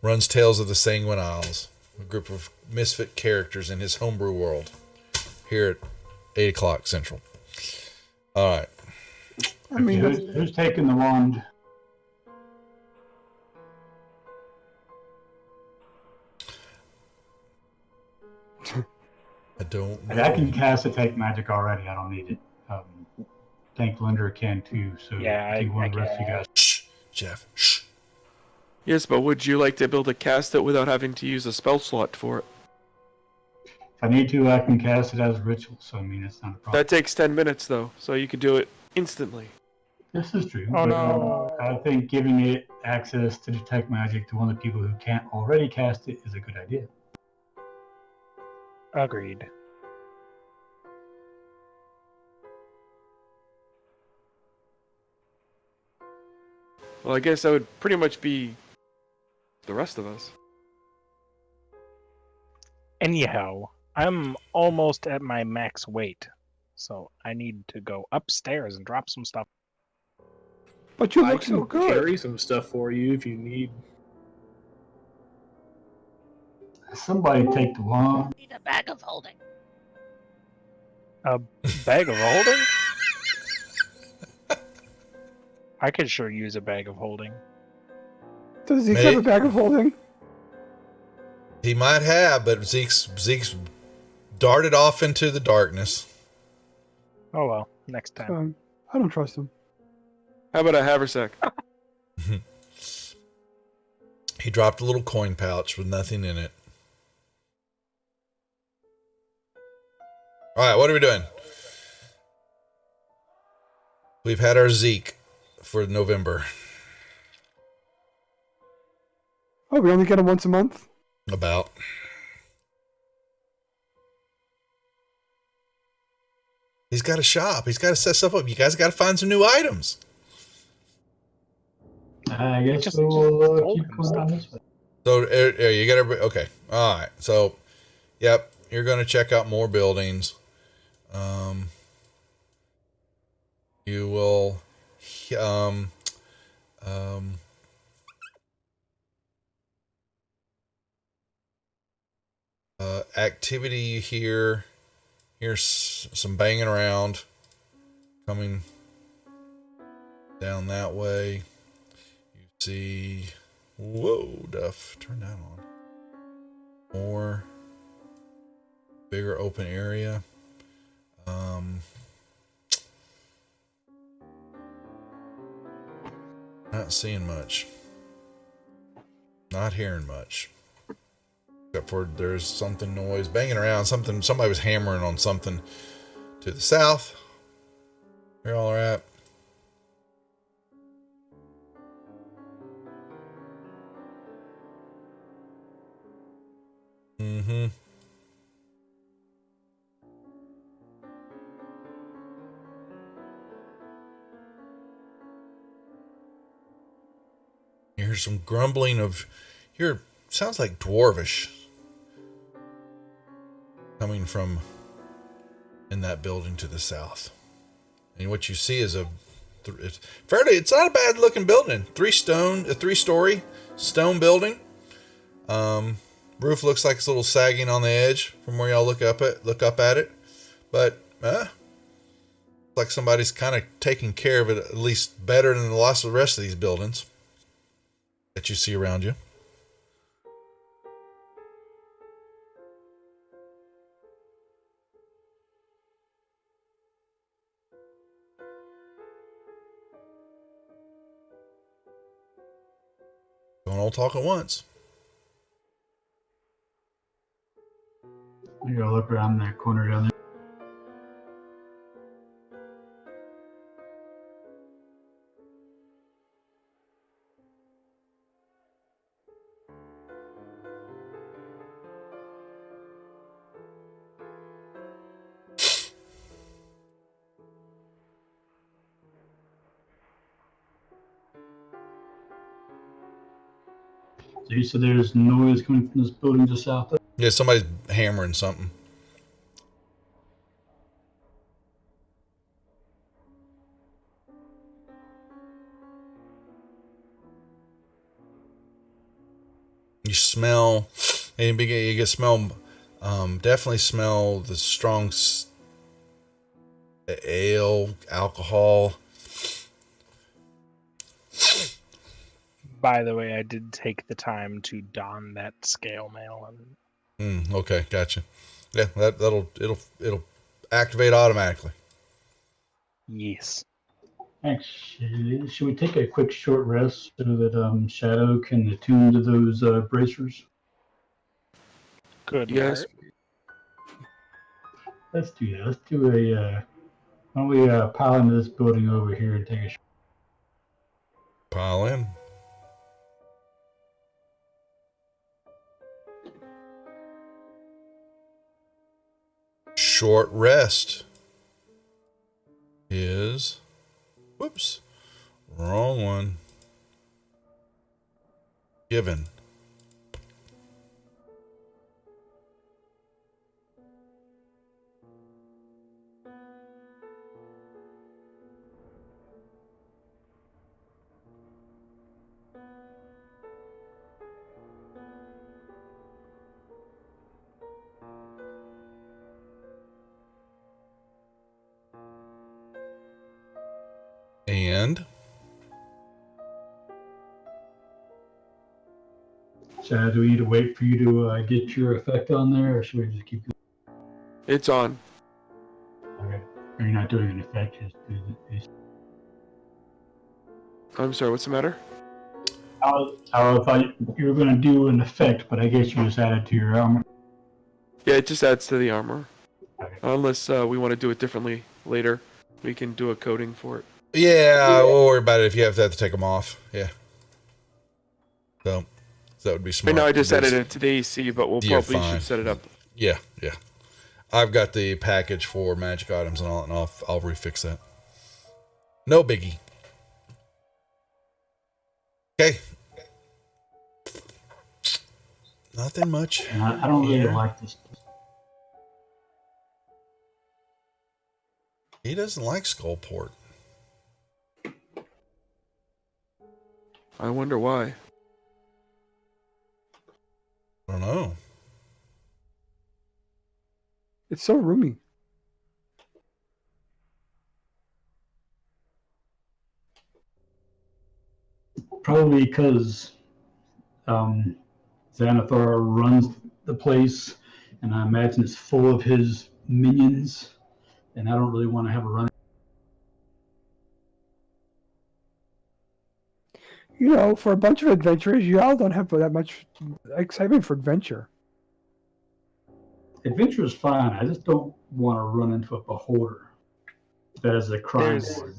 runs Tales of the Sanguine Isles, a group of misfit characters in his homebrew world, here at 8 o'clock Central. All right. I mean, Who's taking the wand? I don't I can know. cast Detect Magic already. I don't need it. Think Linder can too. So Yeah, I think I one of the rest of can. you guys. Shh, Jeff. Shh. Yes, but would you like to be able to cast it without having to use a spell slot for it? If I need to, I can cast it as a ritual. So I mean, it's not a problem. That takes 10 minutes though, so you could do it instantly. This is true. Oh, but, no. I think giving it access to Detect Magic to one of the people who can't already cast it is a good idea. Agreed. Well, I guess that would pretty much be the rest of us. Anyhow, I'm almost at my max weight, so I need to go upstairs and drop some stuff. but you I look can so good. carry some stuff for you if you need. Somebody take the wand. Need a bag of holding. A bag of holding? I could sure use a bag of holding. Does he have a Mate. bag of holding? He might have, but Zeke's darted off into the darkness. Oh well, next time. I don't trust him. How about a haversack? He dropped a little coin pouch with nothing in it. All right, what are we doing? We've had our Zeke for November. Oh, we only get him once a month? About. He's got a shop. He's got to set stuff up. You guys got to find some new items. I guess Just we'll hold keep him going down stuff. this way. So you got to. Okay. All right. So, yep. You're going to check out more buildings. You will. Activity you hear. Here's some banging around. Coming down that way. You see. Whoa, Duff. Turn that on. More. Bigger open area. Not seeing much. Not hearing much. Except for there's something noise banging around. Somebody was hammering on something to the south. Where y'all are at? Mm-hmm. Here's some grumbling of here. Sounds like dwarvish coming from in that building to the south. And what you see is it's not a bad looking building. A 3-story stone building. Roof looks like it's a little sagging on the edge from where y'all look up at it. But like somebody's kind of taking care of it at least better than the lots of the rest of these buildings that you see around you. Don't all talk at once. You gotta look around that corner down there. So you said there's noise coming from this building just south of? Yeah, somebody's hammering something. You smell, and you can smell, definitely smell the strong ale, alcohol. By the way, I did take the time to don that scale mail. Okay, gotcha. Yeah, it'll activate automatically. Yes. Actually, should we take a quick short rest so that Shadow can attune to those bracers? Good. Yes. Let's do that. Let's do a. Why don't we pile into this building over here and take a. Pile in. Short rest is. Whoops. Wrong one. Given. And Shadow, do we need to wait for you to get your effect on there, or should we just keep going? It's on. Okay. Are you not doing an effect? Just do this. I'm sorry, what's the matter? I thought you were going to do an effect, but I guess you just added to your armor. Yeah, it just adds to the armor. Okay. Unless we want to do it differently later. We can do a coding for it. yeah, we'll worry about it if you have to take them off. Yeah. So that would be smart. Right now I just added it to the AC, but we'll probably should set it up. Yeah. I've got the package for magic items and all, and I'll refix that. No biggie. Okay. Nothing much. I don't really like this. He doesn't like Skullport. I wonder why. I don't know. It's so roomy. Probably because Xanathar runs the place, and I imagine it's full of his minions, and I don't really want to have a run. You know, for a bunch of adventurers, y'all don't have that much excitement for adventure. Adventure is fine. I just don't want to run into a beholder. That is a crime There's board.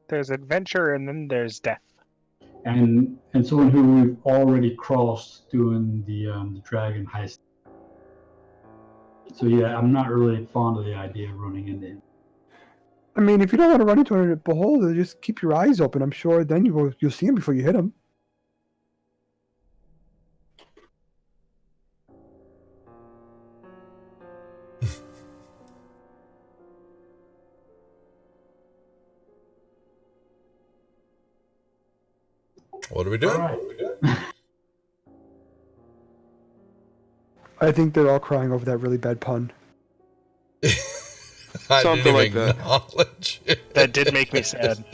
there's adventure and then there's death. And someone who we've already crossed doing the dragon heist. So yeah, I'm not really fond of the idea of running into him. I mean, if you don't want to run into a beholder, just keep your eyes open. I'm sure then you'll see him before you hit him. What are we doing? All right. I think they're all crying over that really bad pun. I Something didn't like even that. acknowledge it. That did make me sad.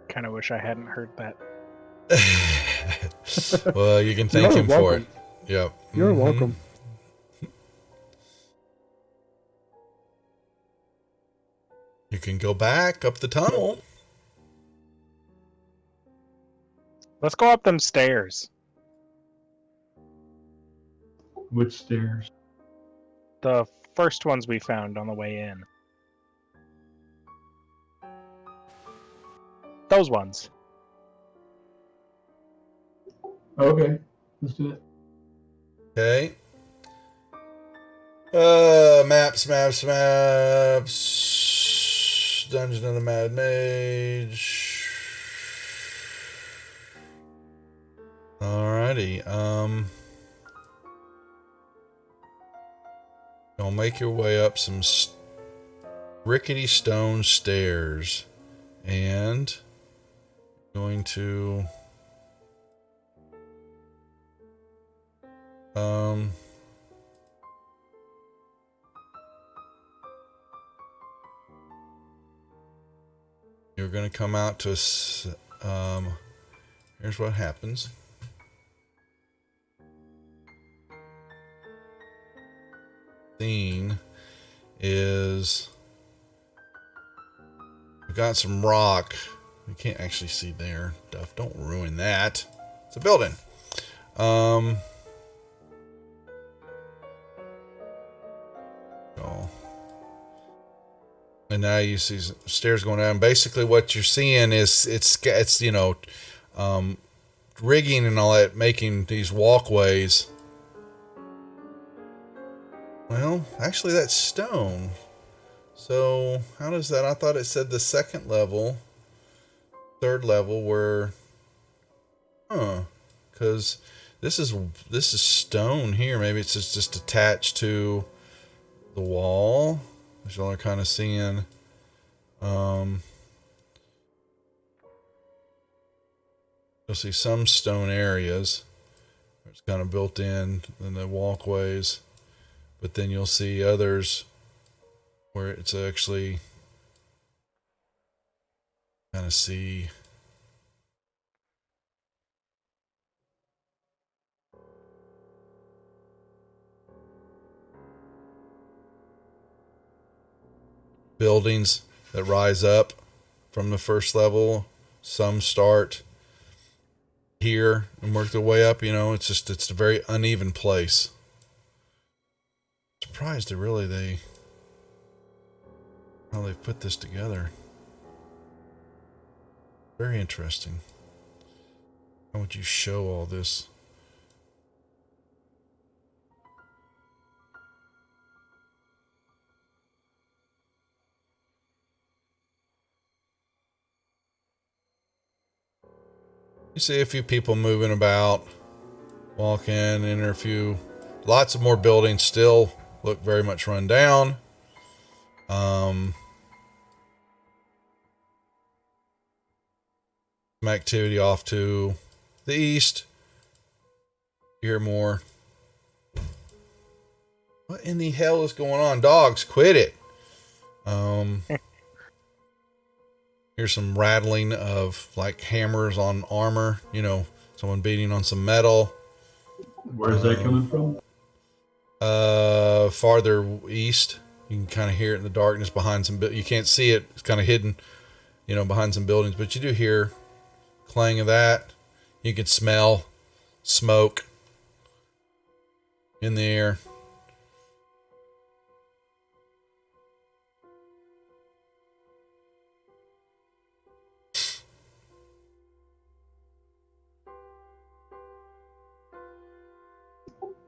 Kind of wish I hadn't heard that. Well, you can thank You're him for it. welcome. Yep. You're Mhm. welcome. You can go back up the tunnel. Let's go up them stairs. Which stairs? The first ones we found on the way in. Those ones. Okay, let's do it. Okay. Maps. Dungeon of the Mad Mage. Alrighty. You'll make your way up some rickety stone stairs, and going to you're going to come out to here's what happens. Scene is we've got some rock. You can't actually see there. Duff, don't ruin that. It's a building. Oh. And now you see stairs going down. Basically, what you're seeing is it's rigging and all that, making these walkways. Well, actually, that's stone. So how does that? I thought it said the second level, third level were, because this is stone here. Maybe it's just attached to the wall. As y'all are kind of seeing, you'll see some stone areas. It's kind of built in the walkways, but then you'll see others where it's actually kind of see. Buildings that rise up from the first level. Some start here and work their way up. It's a very uneven place. Surprised how they've put this together. Very interesting. How would you show all this? You see a few people moving about, walking, and lots of more buildings still look very much run down. Some activity off to the east. You hear more. What in the hell is going on? Dogs, quit it. Here's some rattling of like hammers on armor, someone beating on some metal. Where's that coming from? Farther east. You can kind of hear it in the darkness behind some you can't see it. It's kind of hidden, behind some buildings, but you do hear clang of that. You can smell smoke in the air.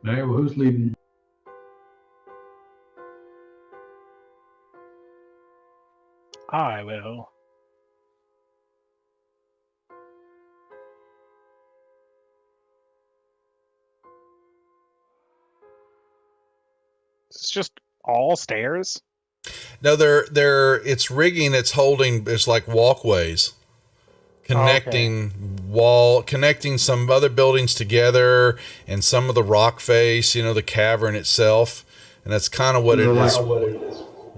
All right, well, who's leaving? I will. It's just all stairs. No, it's rigging. It's holding. It's like walkways connecting some other buildings together, and some of the rock face. The cavern itself, and that's kind of what it is.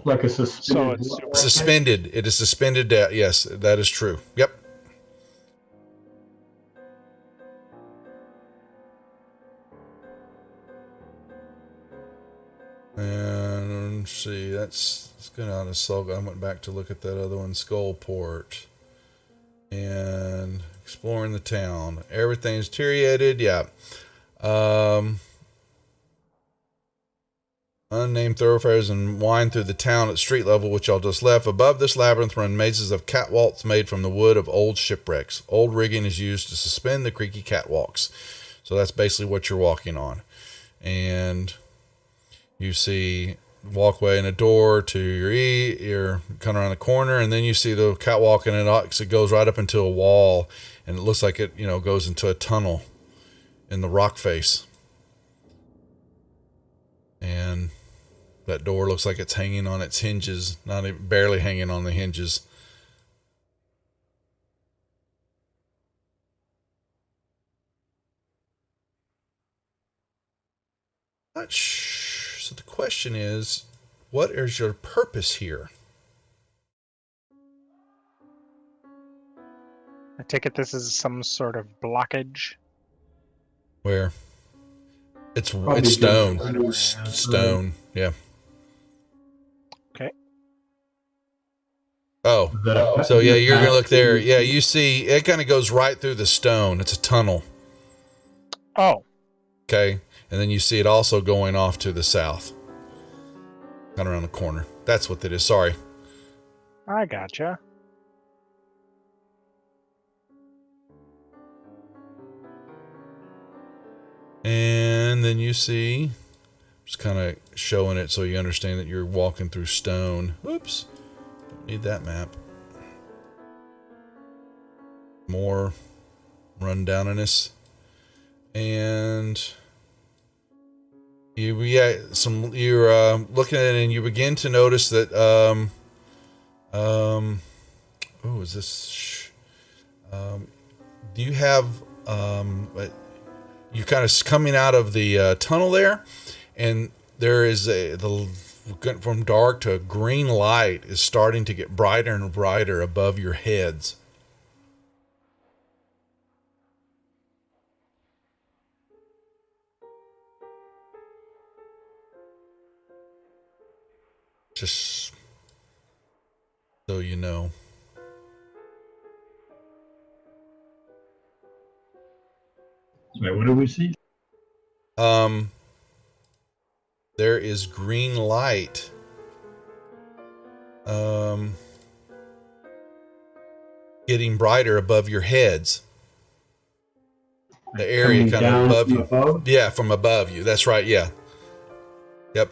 Like a suspended. So it's Suspended. It is suspended. Yes, that is true. Yep. And let's see, let's go down to Sulga. I went back to look at that other one, Skullport. And exploring the town. Everything's deteriorated, yeah. Unnamed thoroughfares and wind through the town at street level, which y'all just left. Above this labyrinth run mazes of catwalks made from the wood of old shipwrecks. Old rigging is used to suspend the creaky catwalks. So that's basically what you're walking on. And you see walkway and a door to your you're kind of around the corner, and then you see the catwalk, and it goes right up into a wall, and it looks like it goes into a tunnel in the rock face. And that door looks like it's hanging on its hinges, not even, barely hanging on the hinges. So the question is, what is your purpose here? I take it this is some sort of blockage. Where? It's stone. Stone. Yeah. Okay. Oh. So yeah, you're gonna look there. Yeah, you see it kind of goes right through the stone. It's a tunnel. Oh. Okay. And then you see it also going off to the south. Kind of around the corner. That's what it is. Sorry. I gotcha. And then you see, just kind of showing it so you understand that you're walking through stone. Oops. Don't need that map. More rundowniness. And you're looking at it, and you begin to notice that is this do you have you kind of coming out of the tunnel there, and there is from dark to a green light is starting to get brighter and brighter above your heads. Just so you know. Wait, what do we see? There is green light. Getting brighter above your heads. The area kind of above you. Above? Yeah, from above you. That's right. Yeah. Yep.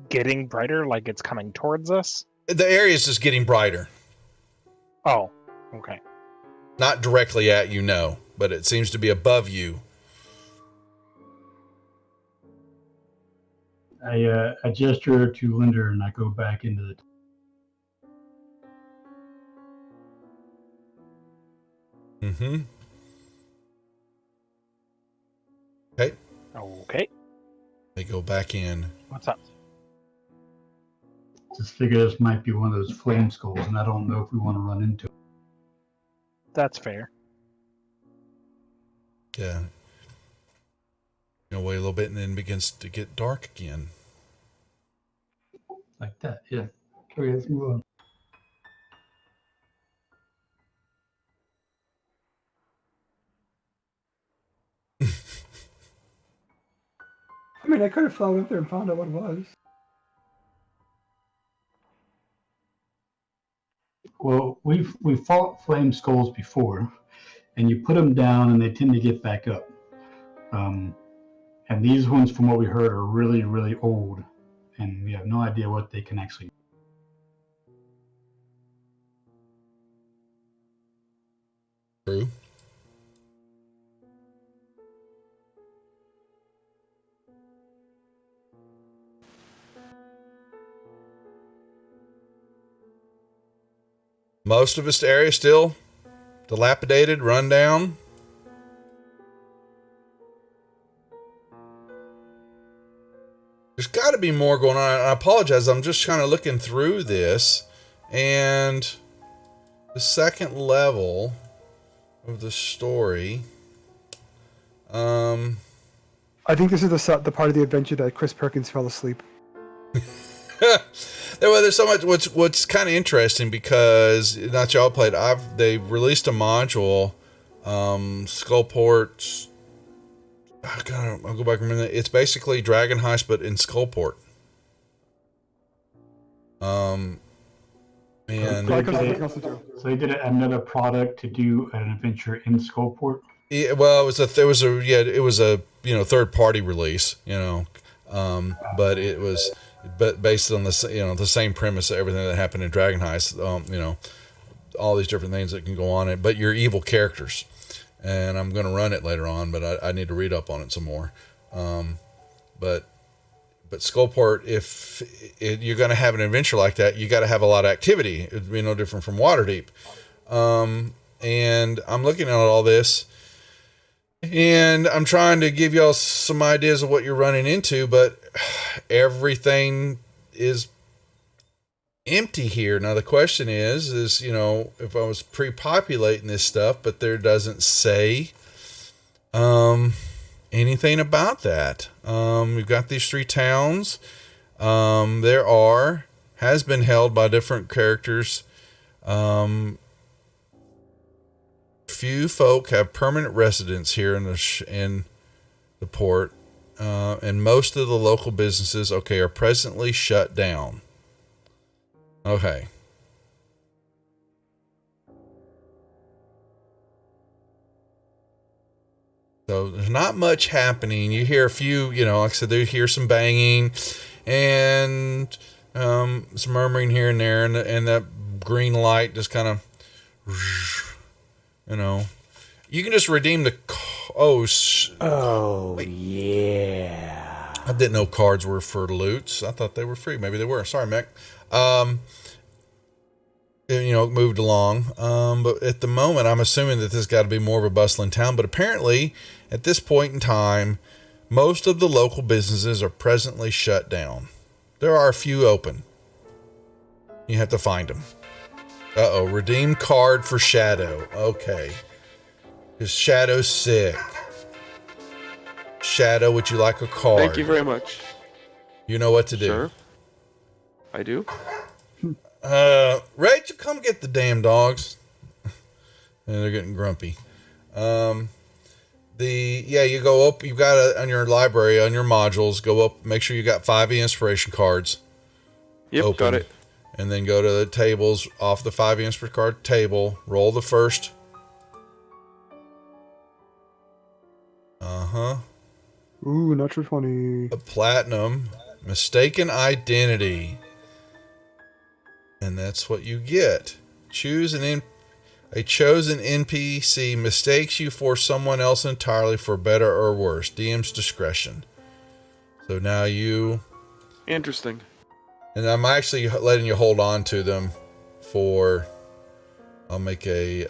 Getting brighter, like it's coming towards us? The area is just getting brighter. Oh, okay. Not directly at you, no, but it seems to be above you. I gesture to Linder and I go back into the. Mm-hmm. Okay. Okay. They go back in. What's up? Just figure this might be one of those flame skulls, and I don't know if we want to run into it. That's fair. Yeah. Wait a little bit, and then begins to get dark again. Like that, yeah. Okay, let's move on. I mean, I could have flown up there and found out what it was. Well, we fought flame skulls before, and you put them down, and they tend to get back up. And these ones, from what we heard, are really, really old, and we have no idea what they can actually. True. Most of this area still dilapidated, run down. There's got to be more going on. I apologize. I'm just kind of looking through this, and the second level of the story. I think this is the part of the adventure that Chris Perkins fell asleep. Well, there's so much. What's kind of interesting, because not y'all played. They released a module, Skullport. Oh God, I'll go back and remember. It's basically Dragon Heist, but in Skullport. And So they did another product to do an adventure in Skullport. Yeah, well, it was a third party release, but it was based on the same premise, everything that happened in Dragon Heist, all these different things that can go on it, but you're evil characters, and I'm going to run it later on, but I need to read up on it some more. But Skullport, if you're going to have an adventure like that, you got to have a lot of activity. It'd be no different from Waterdeep. And I'm looking at all this, and I'm trying to give y'all some ideas of what you're running into, but everything is empty here. Now the question is if I was pre-populating this stuff, but there doesn't say anything about that. We've got these 3 towns. Has been held by different characters. Few folk have permanent residence here in the port, and most of the local businesses, are presently shut down. Okay. So there's not much happening. You hear a few, like I said, you hear some banging and some murmuring here and there, and that green light just kind of, you can just redeem the. Yeah. I didn't know cards were for loots. I thought they were free. Maybe they were. Sorry, Mac. It moved along. But at the moment, I'm assuming that this has got to be more of a bustling town. But apparently, at this point in time, most of the local businesses are presently shut down. There are a few open. You have to find them. Redeem card for Shadow. Okay. Is Shadow sick? Shadow, would you like a card? Thank you very much. You know what to do. Sure. I do. Rachel, come get the damn dogs. And they're getting grumpy. You go up, you've got on your library, on your modules, go up, make sure you got 5e inspiration cards. Yep, open, got it. And then go to the tables off the 5e inspiration card table, roll the first. Ooh, natural 20. A platinum, mistaken identity. And that's what you get. A chosen NPC mistakes you for someone else entirely, for better or worse. DM's discretion. So now you... Interesting. And I'm actually letting you hold on to them for... I'll make a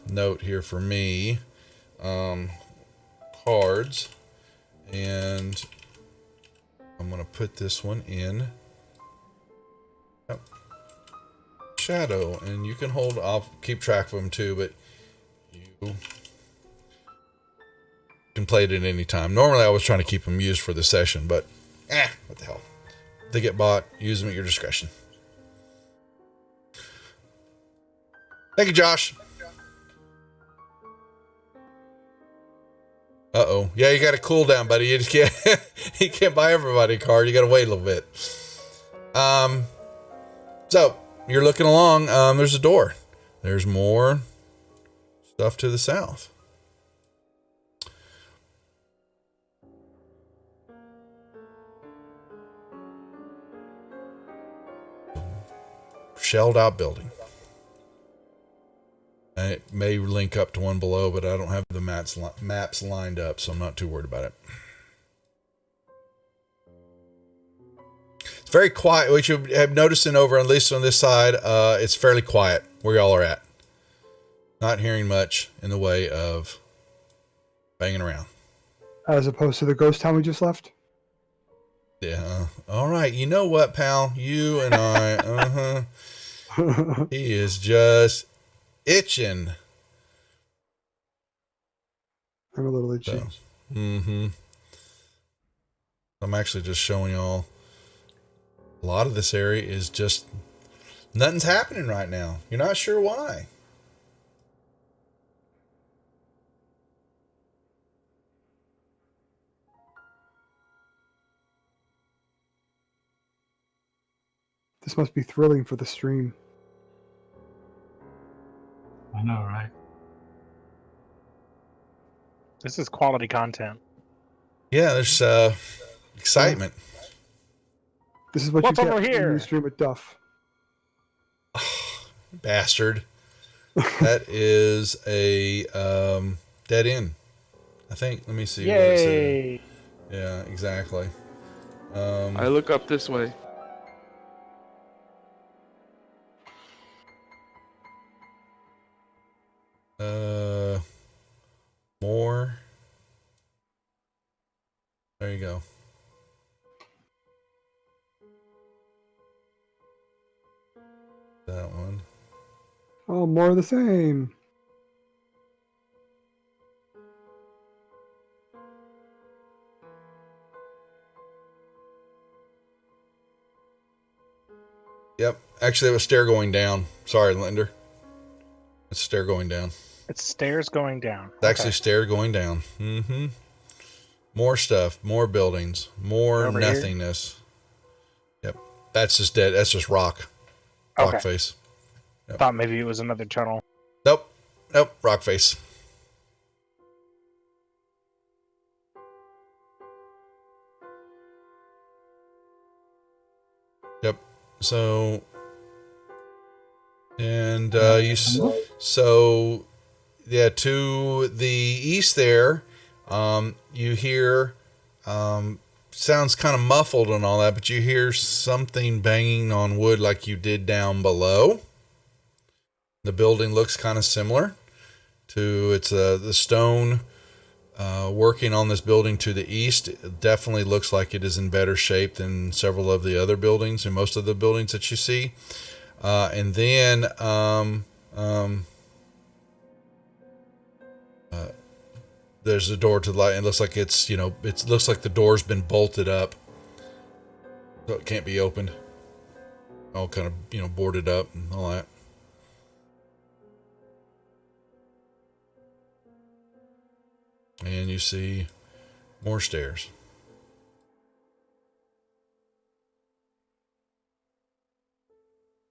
note here for me. Cards. And I'm going to put this one in Shadow, and you can hold. I'll keep track of them too, but you can play it at any time. Normally I was trying to keep them used for the session, but what the hell. If they get bought, use them at your discretion. Thank you, Josh. Yeah, you got a cooldown, buddy. You just can't you can't buy everybody a card. You gotta wait a little bit. So you're looking along, there's a door. There's more stuff to the south. shelled out building. And it may link up to one below, but I don't have the maps lined up, so I'm not too worried about it. It's very quiet, which you have noticed over, at least on this side, it's fairly quiet where y'all are at. Not hearing much in the way of banging around. As opposed to the ghost town we just left? Yeah. All right. You know what, pal? You and I, he is just itching. I'm a little itchy. So, I'm actually just showing y'all a lot of this area is just nothing's happening right now. You're not sure why. This must be thrilling for the stream. I know, right? This is quality content. Yeah, there's excitement. This is what What's you get over when here? you stream with Duff. Bastard. That is a dead end, I think. Let me see. What it Yay! said. Yeah, exactly. I look up this way. More. There you go. That one. Oh, more of the same. Yep. Actually, it was stair going down. Sorry, Linder. It's stair going down. It's stairs going down. It's actually stair going down. More stuff, more buildings, more Over nothingness. Yep. That's just dead. That's just rock. Rock Okay. face. Yep. Thought maybe it was another tunnel. Nope. Nope. Rock face. Yep. So, and so yeah, to the east there, you hear, sounds kind of muffled and all that, but you hear something banging on wood like you did down below. The building looks kind of similar to the stone working on this building to the east. It definitely looks like it is in better shape than several of the other buildings and most of the buildings that you see. And then there's a door to the light, and it looks like it looks like the door's been bolted up, so it can't be opened. All kind of boarded up and all that. And you see more stairs.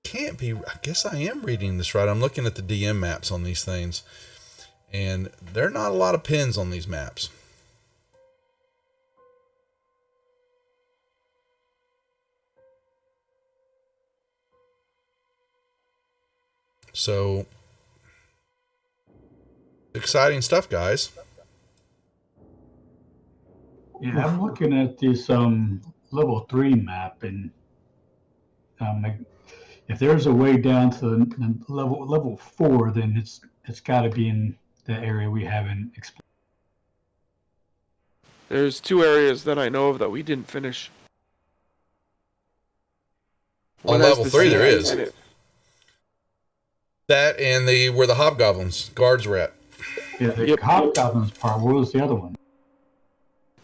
Can't be. I guess I am reading this right. I'm looking at the DM maps on these things, and there are not a lot of pins on these maps. So, exciting stuff, guys. Yeah, I'm looking at this level 3 map, and if there's a way down to the level 4, then it's got to be in the area we haven't explored. There's 2 areas that I know of that we didn't finish. On One has level the 3 there sea is. in it. That and where the hobgoblins guards were at. Yeah, the hobgoblins part. What was the other one?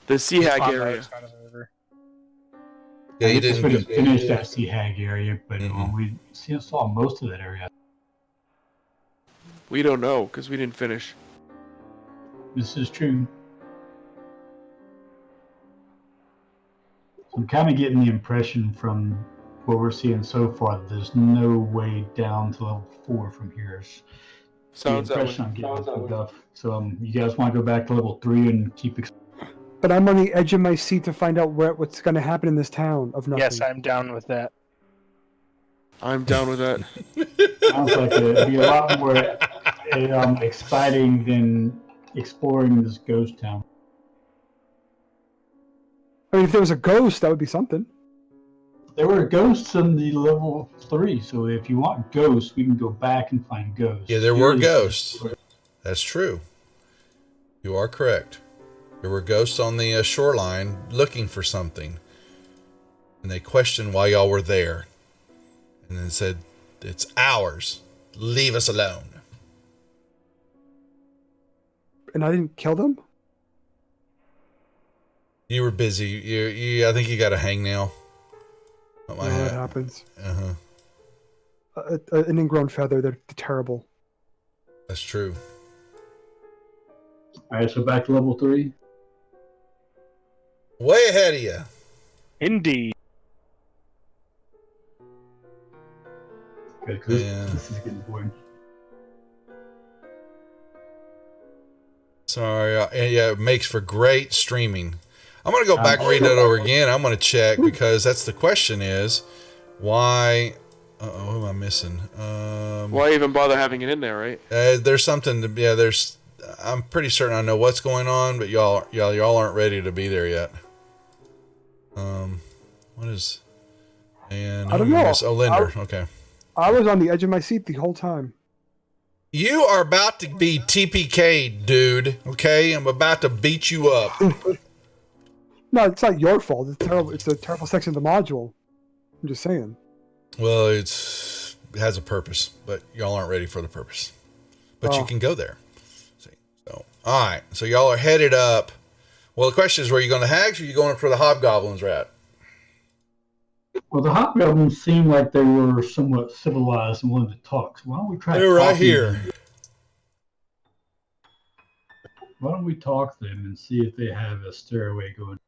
The sea hag On the area. other side of the river. Yeah, you I guess didn't we didn't finish that sea hag area, but Mhm. we saw most of that area. We don't know because we didn't finish. This is true. I'm kind of getting the impression from what we're seeing so far that there's no way down to level 4 from here. It's Sounds the that way. impression I'm getting from Duff. So you guys want to go back to level 3 and keep But I'm on the edge of my seat to find out what's going to happen in this town of nothing. Yes, I'm down with that. I'm down with that. Sounds like it'd be a lot more exciting than exploring this ghost town. I mean, if there was a ghost, that would be something. There were ghosts in the level 3, so if you want ghosts, we can go back and find ghosts. Yeah, there were ghosts. That's true. You are correct. There were ghosts on the shoreline looking for something. And they questioned why y'all were there. And then said, it's ours. Leave us alone. And I didn't kill them? You were busy. You I think you got a hangnail. Oh, that happens. Uh-huh. An ingrown feather, they're terrible. That's true. Alright, so back to level 3. Way ahead of you. Indeed. Good, this is getting boring. Sorry. Yeah, it makes for great streaming. I'm going to go back and read that over again. I'm going to check because that's the question is why. What am I missing? Why even bother having it in there, right? There's something to. Yeah, there's. I'm pretty certain I know what's going on, but y'all aren't ready to be there yet. What is? And I don't know. Oh, Linder. Okay. I was on the edge of my seat the whole time. You are about to be TPK'd, dude. Okay, I'm about to beat you up. No, it's not your fault. It's terrible. It's a terrible section of the module. I'm just saying. Well, it has a purpose, but y'all aren't ready for the purpose. But you can go there. See. So, all right. So y'all are headed up. Well, the question is, were you going to hags or are you going for the hobgoblins, Rat? Well, the hobgoblins seemed like they were somewhat civilized and wanted to talk. So why don't we try? They're right here. Why don't we talk to them and see if they have a stairway going?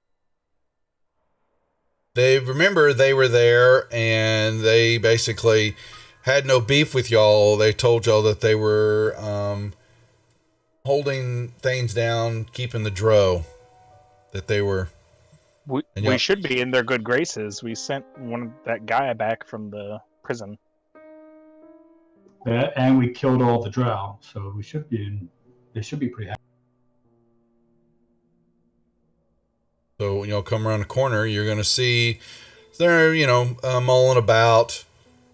They were there and they basically had no beef with y'all. They told y'all that they were holding things down, keeping the dro. That they were. We should be in their good graces. We sent that guy back from the prison. And we killed all the drow, so we should be they should be pretty happy. So when y'all come around the corner, you're going to see they're, mulling about,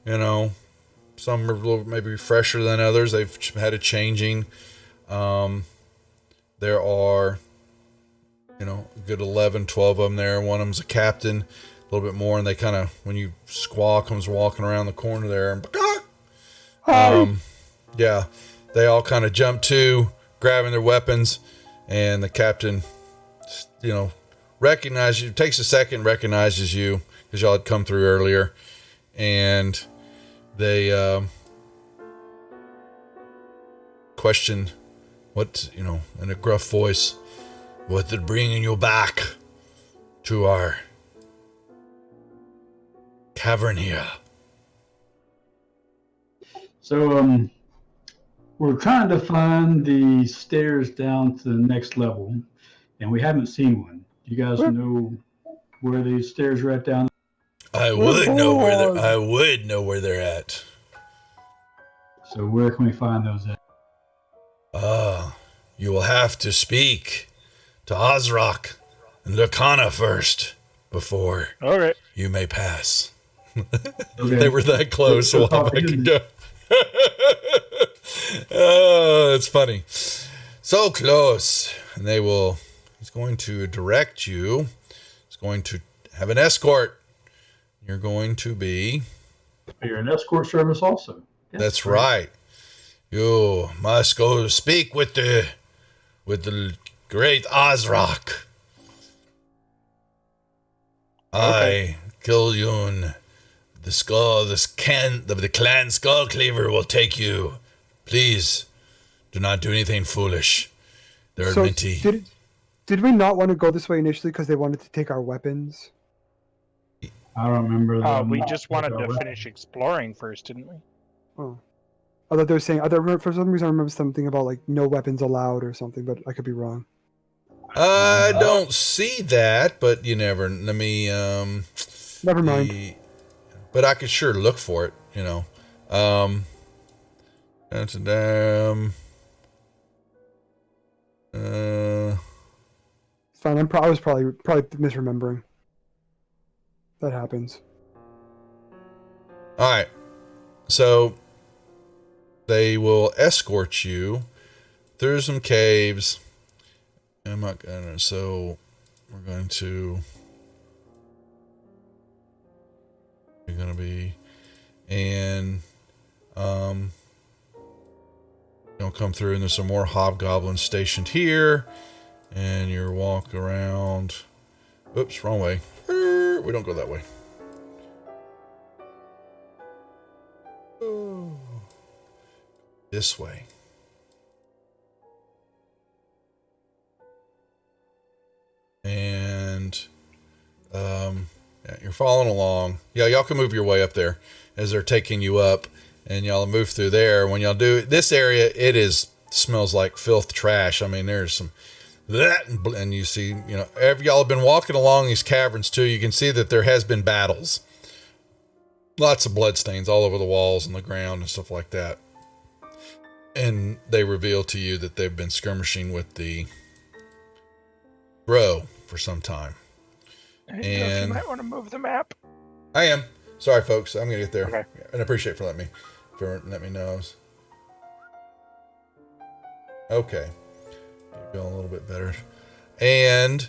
some are a little maybe fresher than others. They've had a changing. There are, a good 11, 12 of them there. One of them's a captain, a little bit more. And they kind of, when you Squaw comes walking around the corner there, and yeah, they all kind of jump to, grabbing their weapons, and the captain, recognizes you, takes a second, recognizes you because y'all had come through earlier, and they question what, in a gruff voice, what they're bringing you back to our cavern here. So we're trying to find the stairs down to the next level, and we haven't seen one. You guys know where these stairs are at down? I would know where they're at. So where can we find those at? You will have to speak to Ozrock and Lurkana first before you may pass. Okay. They were that close a while back ago. Oh, it's funny. So close. And he's going to direct you. He's going to have an escort. You're going to be... You're an escort service also. Yes, that's right. You must go speak with the great Ozrock. I, Kilyun, the clan Skullcleaver will take you. Please, do not do anything foolish. They're minty. Did we not want to go this way initially because they wanted to take our weapons? I don't remember. We just wanted to finish exploring first, didn't we? Oh. I thought they were saying, for some reason I remember something about like no weapons allowed or something, but I could be wrong. I don't see that, but you never, Never mind. But I could sure look for it. you know. That's a damn. It's fine. I was probably misremembering. That happens. All right. So they will escort you through some caves. I'm not gonna. So we're going to. You're gonna be, and you'll come through, and there's some more hobgoblins stationed here, and you walk around. Oops, wrong way. We don't go that way. This way. And yeah, you're following along. Yeah, y'all can move your way up there as they're taking you up, and y'all move through there. When y'all do this area, smells like filth trash. I mean, there's some that, and you see, y'all have been walking along these caverns too. You can see that there has been battles. Lots of bloodstains all over the walls and the ground and stuff like that. And they reveal to you that they've been skirmishing with the Drow for some time. Hey, Duff, you might want to move the map. I am. Sorry, folks. I'm going to get there. Okay. And I appreciate for letting me know. Okay. Feeling a little bit better. And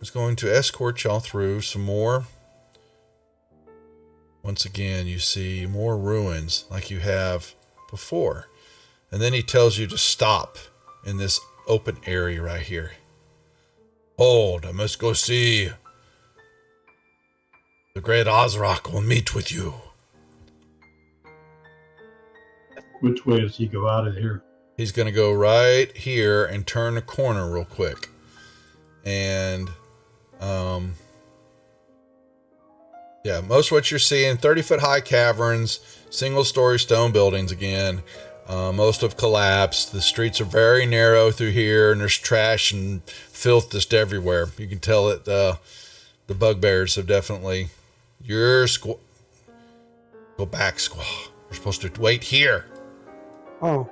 it's going to escort y'all through some more. Once again, you see more ruins like you have before. And then he tells you to stop in this open area right here. Hold, I must go see. The great Ozrock will meet with you. Which way does he go out of here? He's going to go right here and turn a corner real quick. And, yeah, most of what you're seeing, 30-foot high caverns, single-story stone buildings again. Most have collapsed. The streets are very narrow through here, and there's trash and filth just everywhere. You can tell that the bugbears have definitely... Go back, squaw. You're supposed to wait here. Oh.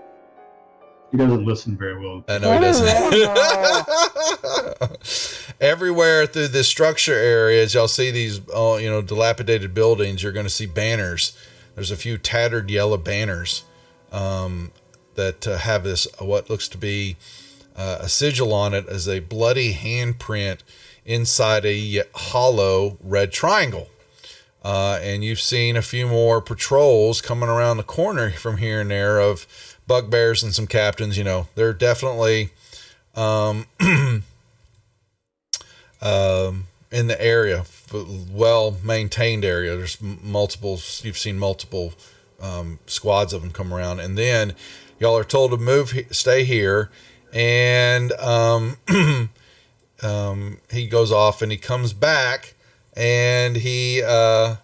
He doesn't listen very well. I know he doesn't. Everywhere through this structure areas, y'all see these, dilapidated buildings. You're going to see banners. There's a few tattered yellow banners that have this, what looks to be a sigil on it as a bloody handprint inside a hollow red triangle. And you've seen a few more patrols coming around the corner from here and there of bugbears and some captains. They're definitely in the area, well-maintained area. There's you've seen multiple squads of them come around. And then y'all are told to stay here. And he goes off and he comes back and he y'all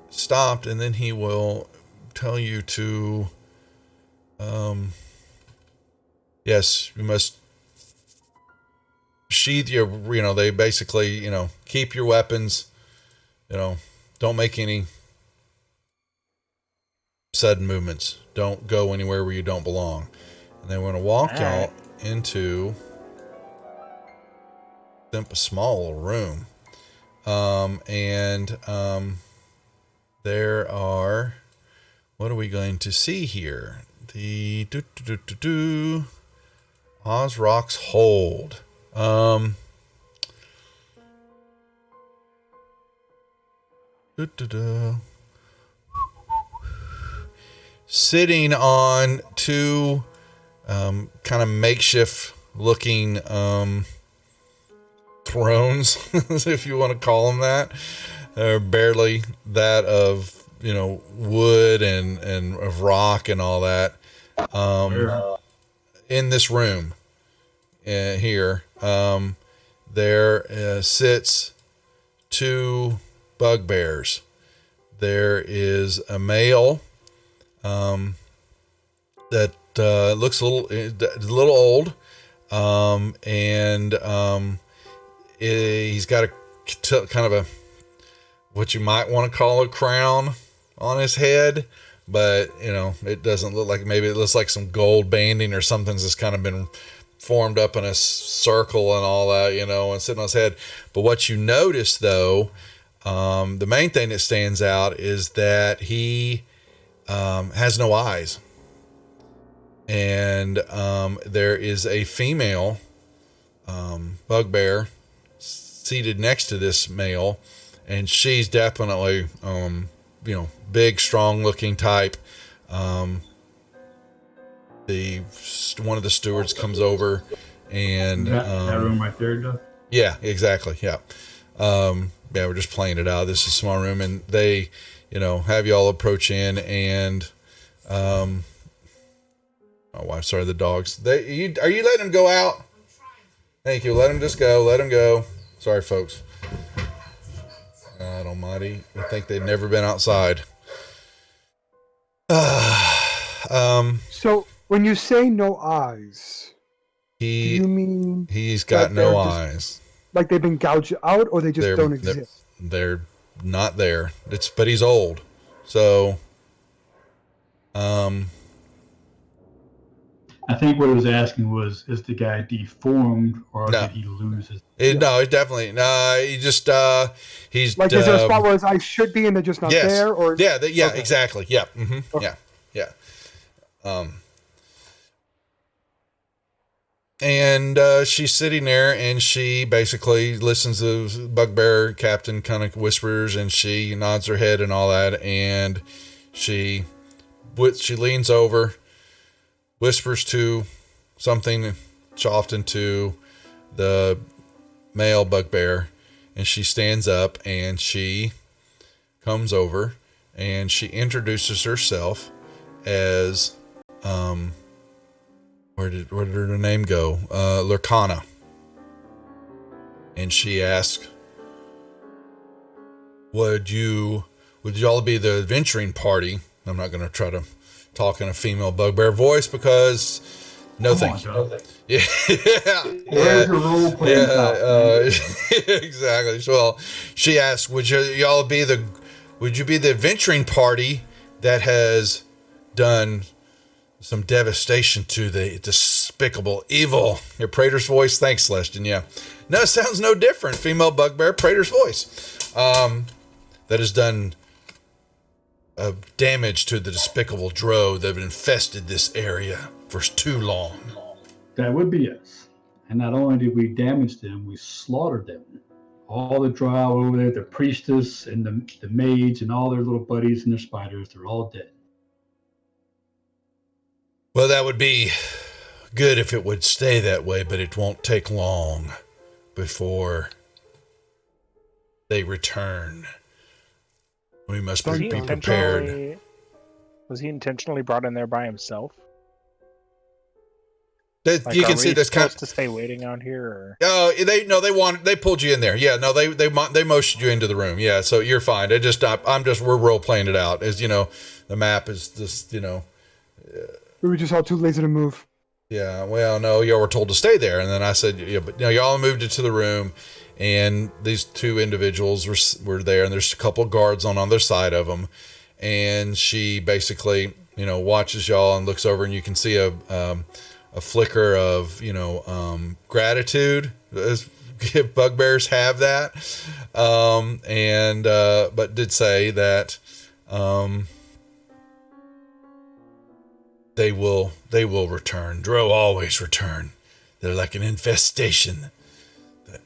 stopped, and then he will tell you to yes, you must sheath your, they basically, keep your weapons, don't make any sudden movements. Don't go anywhere where you don't belong. And they want to walk y'all into a small little room. There are, what are we going to see here? The Ozrock's Hold. Sitting on two kind of makeshift looking thrones, if you want to call them that. They're barely that of, wood and of rock and all that. In this room here, there sits two bugbears. There is a male that looks a little old, he's got a kind of a what you might want to call a crown on his head, but it doesn't look like, maybe it looks like some gold banding or something's just kind of been formed up in a circle and all that, and sitting on his head. But what you notice though, the main thing that stands out is that he has no eyes. And there is a female bugbear seated next to this male, and she's definitely, big, strong-looking type. One of the stewards comes over, and that room right there, Doug? Yeah, exactly. Yeah, we're just playing it out. This is a small room, and they, have y'all approach in, and my wife, sorry, the dogs. Are you letting them go out? Thank you. Let them just go. Let them go. Sorry, folks. God almighty. I think they've never been outside. So when you say no eyes, do you mean he's got no eyes? Like they've been gouged out, or they just don't exist? They're not there. But he's old. So, I think what he was asking was, is the guy deformed, or did he lose his... No, he definitely, he just, he's... Like, is there a spot where his eyes should be and they're just not there? Or okay. Exactly. Yeah. Mm-hmm. Okay. Yeah. And she's sitting there, and she basically listens to the bugbear captain kind of whispers, and she nods her head and all that, and she leans over, whispers to something often to the male bugbear, and she stands up, and she comes over, and she introduces herself as where did her name go? Lurkana. And she asks, would y'all be the adventuring party? I'm not going to try to talk in a female bugbear voice because no thank you. Yeah. Exactly. Well, she asked, would you be the adventuring party that has done some devastation to the despicable evil? Your Praetor's voice. Thanks, Celestin. Yeah. No, it sounds no different. Female bugbear, Praetor's voice. That has done damage to the despicable drow that have infested this area for too long. That would be us. And not only did we damage them, we slaughtered them. All the drow over there, the priestess and the mage and all their little buddies and their spiders, they're all dead. Well, that would be good if it would stay that way, but it won't take long before they return. We must be prepared. Was he intentionally brought in there by himself? You can see that's kind of to stay waiting out here. They pulled you in there. Yeah, no, they motioned you into the room. Yeah, so you're fine. We're role playing it out. As the map is just we were just all too lazy to move. Yeah, well, no, y'all were told to stay there, and then I said, yeah, but y'all moved into the room, and these two individuals were there, and there's a couple of guards on either side of them, and she basically, watches y'all and looks over, and you can see a flicker of, gratitude. Bugbears have that, but did say that, They will return. Drow always return. They're like an infestation that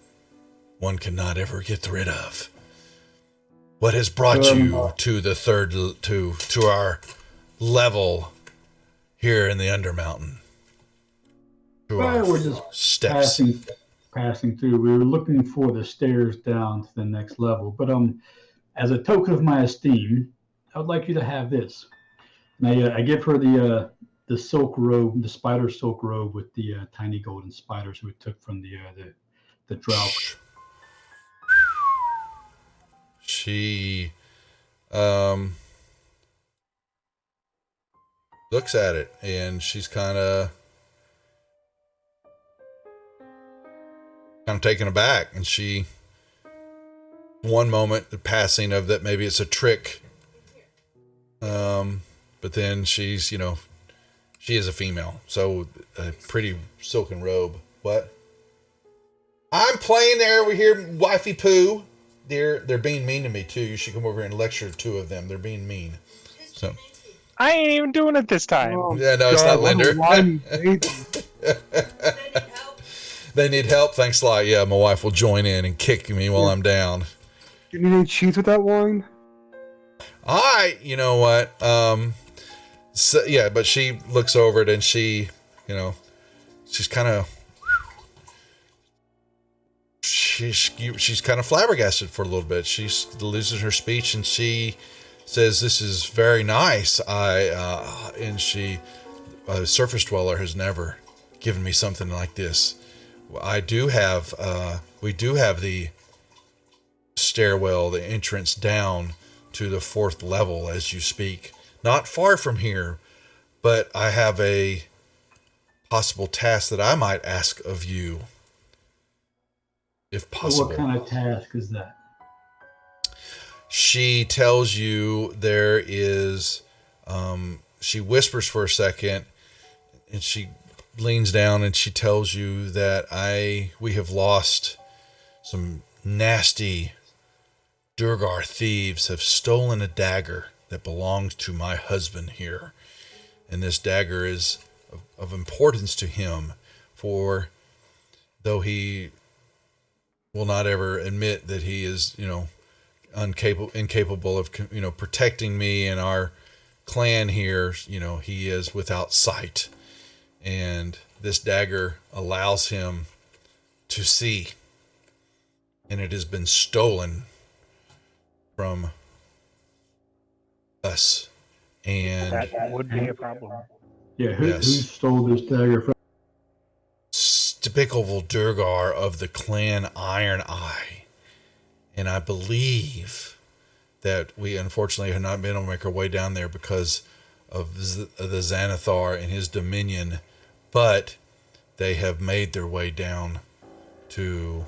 one cannot ever get rid of. What has brought you to the to our level here in the Undermountain? We're just steps. Passing through. We were looking for the stairs down to the next level. But as a token of my esteem, I would like you to have this. And I give her the silk robe, the spider silk robe with the tiny golden spiders we took from the drow. She looks at it, and she's kind of taken aback, and she, one moment, the passing of that maybe it's a trick, but then she's, you know, she is a female, so a pretty silken robe. What? I'm playing there over here, wifey poo. They're being mean to me too. You should come over here and lecture two of them. They're being mean. So I ain't even doing it this time. Oh, yeah, no, it's God, not Linder. what a whiny baby. They need help. Thanks a lot. Yeah, my wife will join in and kick me while I'm down. Do you need any cheese with that wine? You know what? So, yeah, but she looks over it and she, you know, she's kind of, she's kind of flabbergasted for a little bit. She loses her speech and she says, "This is very nice." And she, a surface dweller has never given me something like this. I do have, we do have the stairwell, the entrance down to the 4th level as you speak. Not far from here, but I have a possible task that I might ask of you, if possible. What kind of task is that? She tells you there is, she whispers for a second, and she leans down and she tells you that we have lost some nasty Durgar thieves have stolen a dagger that belongs to my husband here. And this dagger is of importance to him, for though he will not ever admit that he is, you know, incapable of, you know, protecting me and our clan here, you know, he is without sight. And this dagger allows him to see. And it has been stolen from us. And That would be a problem. Yeah, who Yes. stole this dagger from? typical Durgar of the clan Iron Eye. And I believe that we unfortunately have not been able to make our way down there because of the Xanathar and his dominion, but they have made their way down to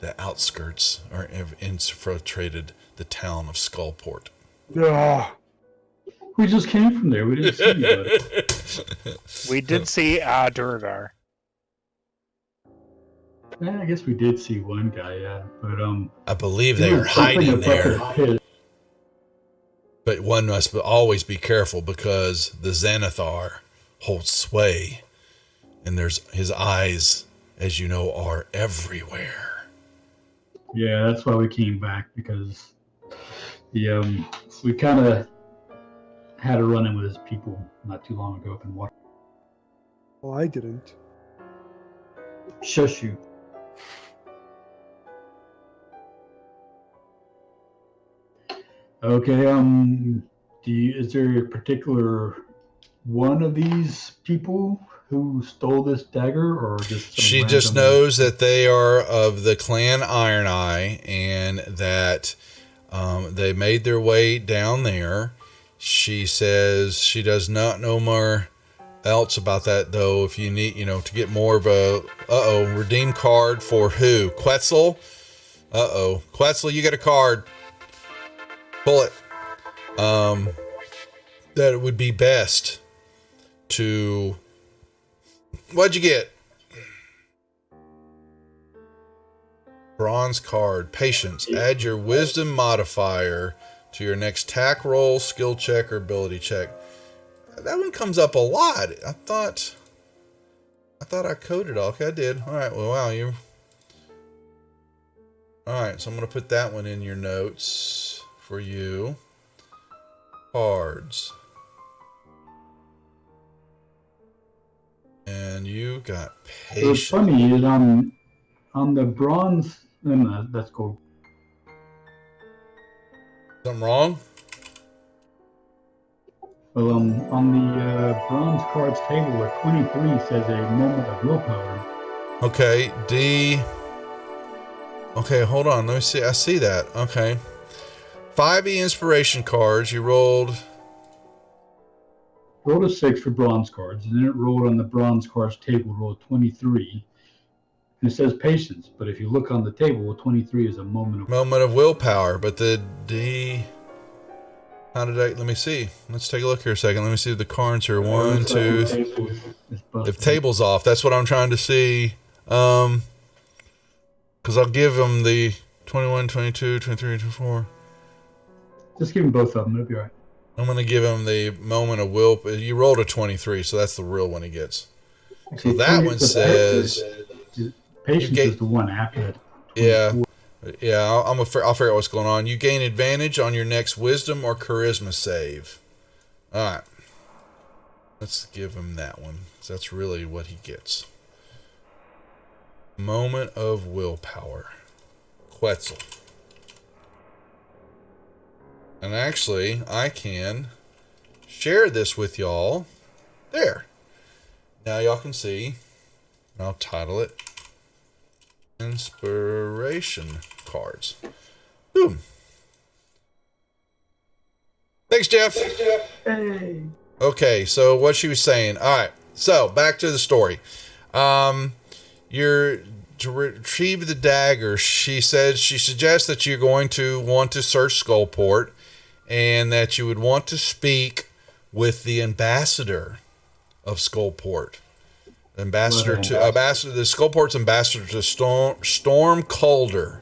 the outskirts, or have infiltrated the town of Skullport. Yeah. We just came from there. We didn't see anybody. We did see Durgar. Yeah, I guess we did see one guy, yeah. But I believe they are hiding there. Pit. But one must always be careful because the Xanathar holds sway, and his eyes, as you know, are everywhere. Yeah, that's why we came back, because we kind of had a run-in with his people not too long ago up in Water. Well, I didn't. Shush you. Okay, is there a particular one of these people who stole this dagger, or just some She just random- knows that they are of the clan Iron Eye, and that they made their way down there. She says she does not know more else about that, though. If you need, to get more of a redeem card for who? Quetzal? Quetzal, you get a card. Pull it. That it would be best to. What'd you get? Bronze card. Patience. Add your wisdom modifier to your next attack roll, skill check, or ability check. That one comes up a lot. I thought I coded all. Okay, I did. All right. Well, wow, you. All right, so I'm gonna put that one in your notes for you. Cards. And you got patience. What's funny is on the bronze. No, that's cool. Something wrong? Well, on the bronze cards table, where 23 says a moment of willpower. Okay, D. Okay, hold on. Let me see. I see that. Okay. 5e inspiration cards. You rolled rolled a 6 for bronze cards, and then it rolled on the bronze cards table, rolled 23. And it says patience, but if you look on the table, 23 is a moment of willpower. But how did I? Let me see. Let's take a look here a second. Let me see if the cards are 1, 2. If table's off, that's what I'm trying to see. Because I'll give them the 21, 22, 23, 24. Just give them both of them. It'll be all right. I'm going to give him the moment of will. You rolled a 23, so that's the real one he gets. So that one says... Patience is the one after that. Yeah. I'll figure out what's going on. You gain advantage on your next wisdom or charisma save. All right. Let's give him that one. That's really what he gets. Moment of willpower. Quetzal. And actually, I can share this with y'all. There. Now y'all can see. I'll title it Inspiration Cards. Boom. Thanks, Jeff. Hey. Okay, so what she was saying. All right, so back to the story. You're to retrieve the dagger. She suggests that you're going to want to search Skullport, and that you would want to speak with the ambassador of Skullport. The Skullport's ambassador to Storm Calder.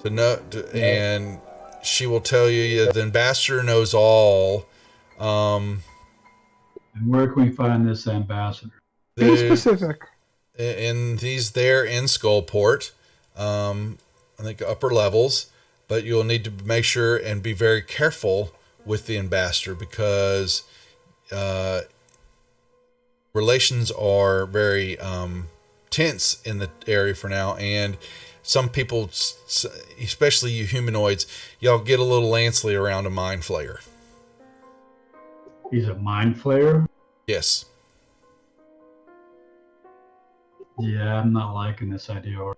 And she will tell you the ambassador knows all. And where can we find this ambassador? Be specific. And he's there in Skullport. I think upper levels. But you'll need to make sure and be very careful with the ambassador because relations are very tense in the area for now. And some people, especially you humanoids, y'all get a little Lanceley around a mind flayer. He's a mind flayer? Yes. Yeah, I'm not liking this idea.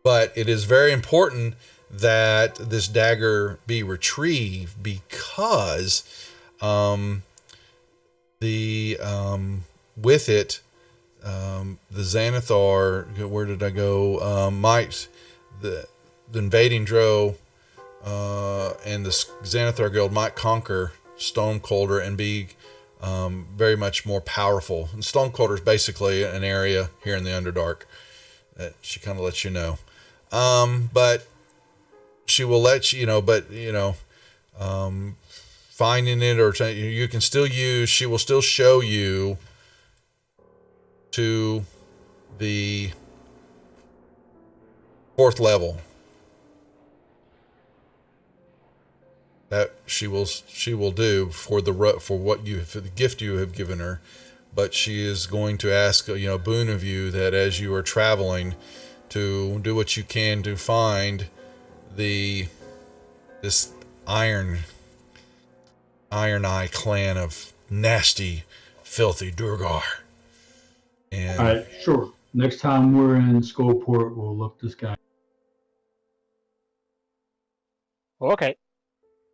But it is very important that this dagger be retrieved because with it, the Xanathar, where did I go? The invading Drow and the Xanathar Guild might conquer Stonecoulder and be very much more powerful. And Stonecoulder is basically an area here in the Underdark that she kind of lets you know. But she will let you know, finding it or you can still use, she will still show you to the 4th level. That she will do for the gift you have given her, but she is going to ask a boon of you that as you are traveling, to do what you can to find this Iron Eye clan of nasty, filthy Durgar. And all right, sure. Next time we're in Skullport, we'll look this guy. Okay.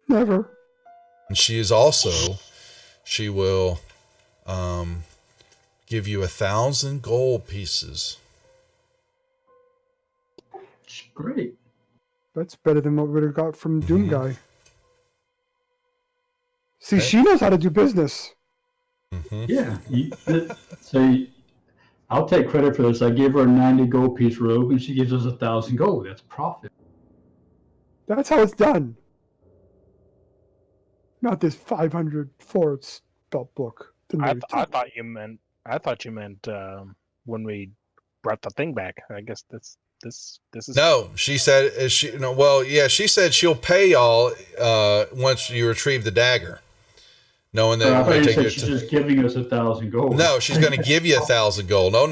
Never. And she will give you 1,000 gold pieces. Great. That's better than what we would have got from Doom Guy. See, she knows how to do business. Mm-hmm. Yeah. So I'll take credit for this. I gave her a 90 gold piece robe, and she gives us 1,000 gold. That's profit. That's how it's done. Not this 500 for spell book. I thought you meant when we brought the thing back. I guess this is No, she said she said she'll pay y'all once you retrieve the dagger. Knowing that I thought you said she's just giving us 1,000 gold. No, she's going to give you 1,000 gold. No.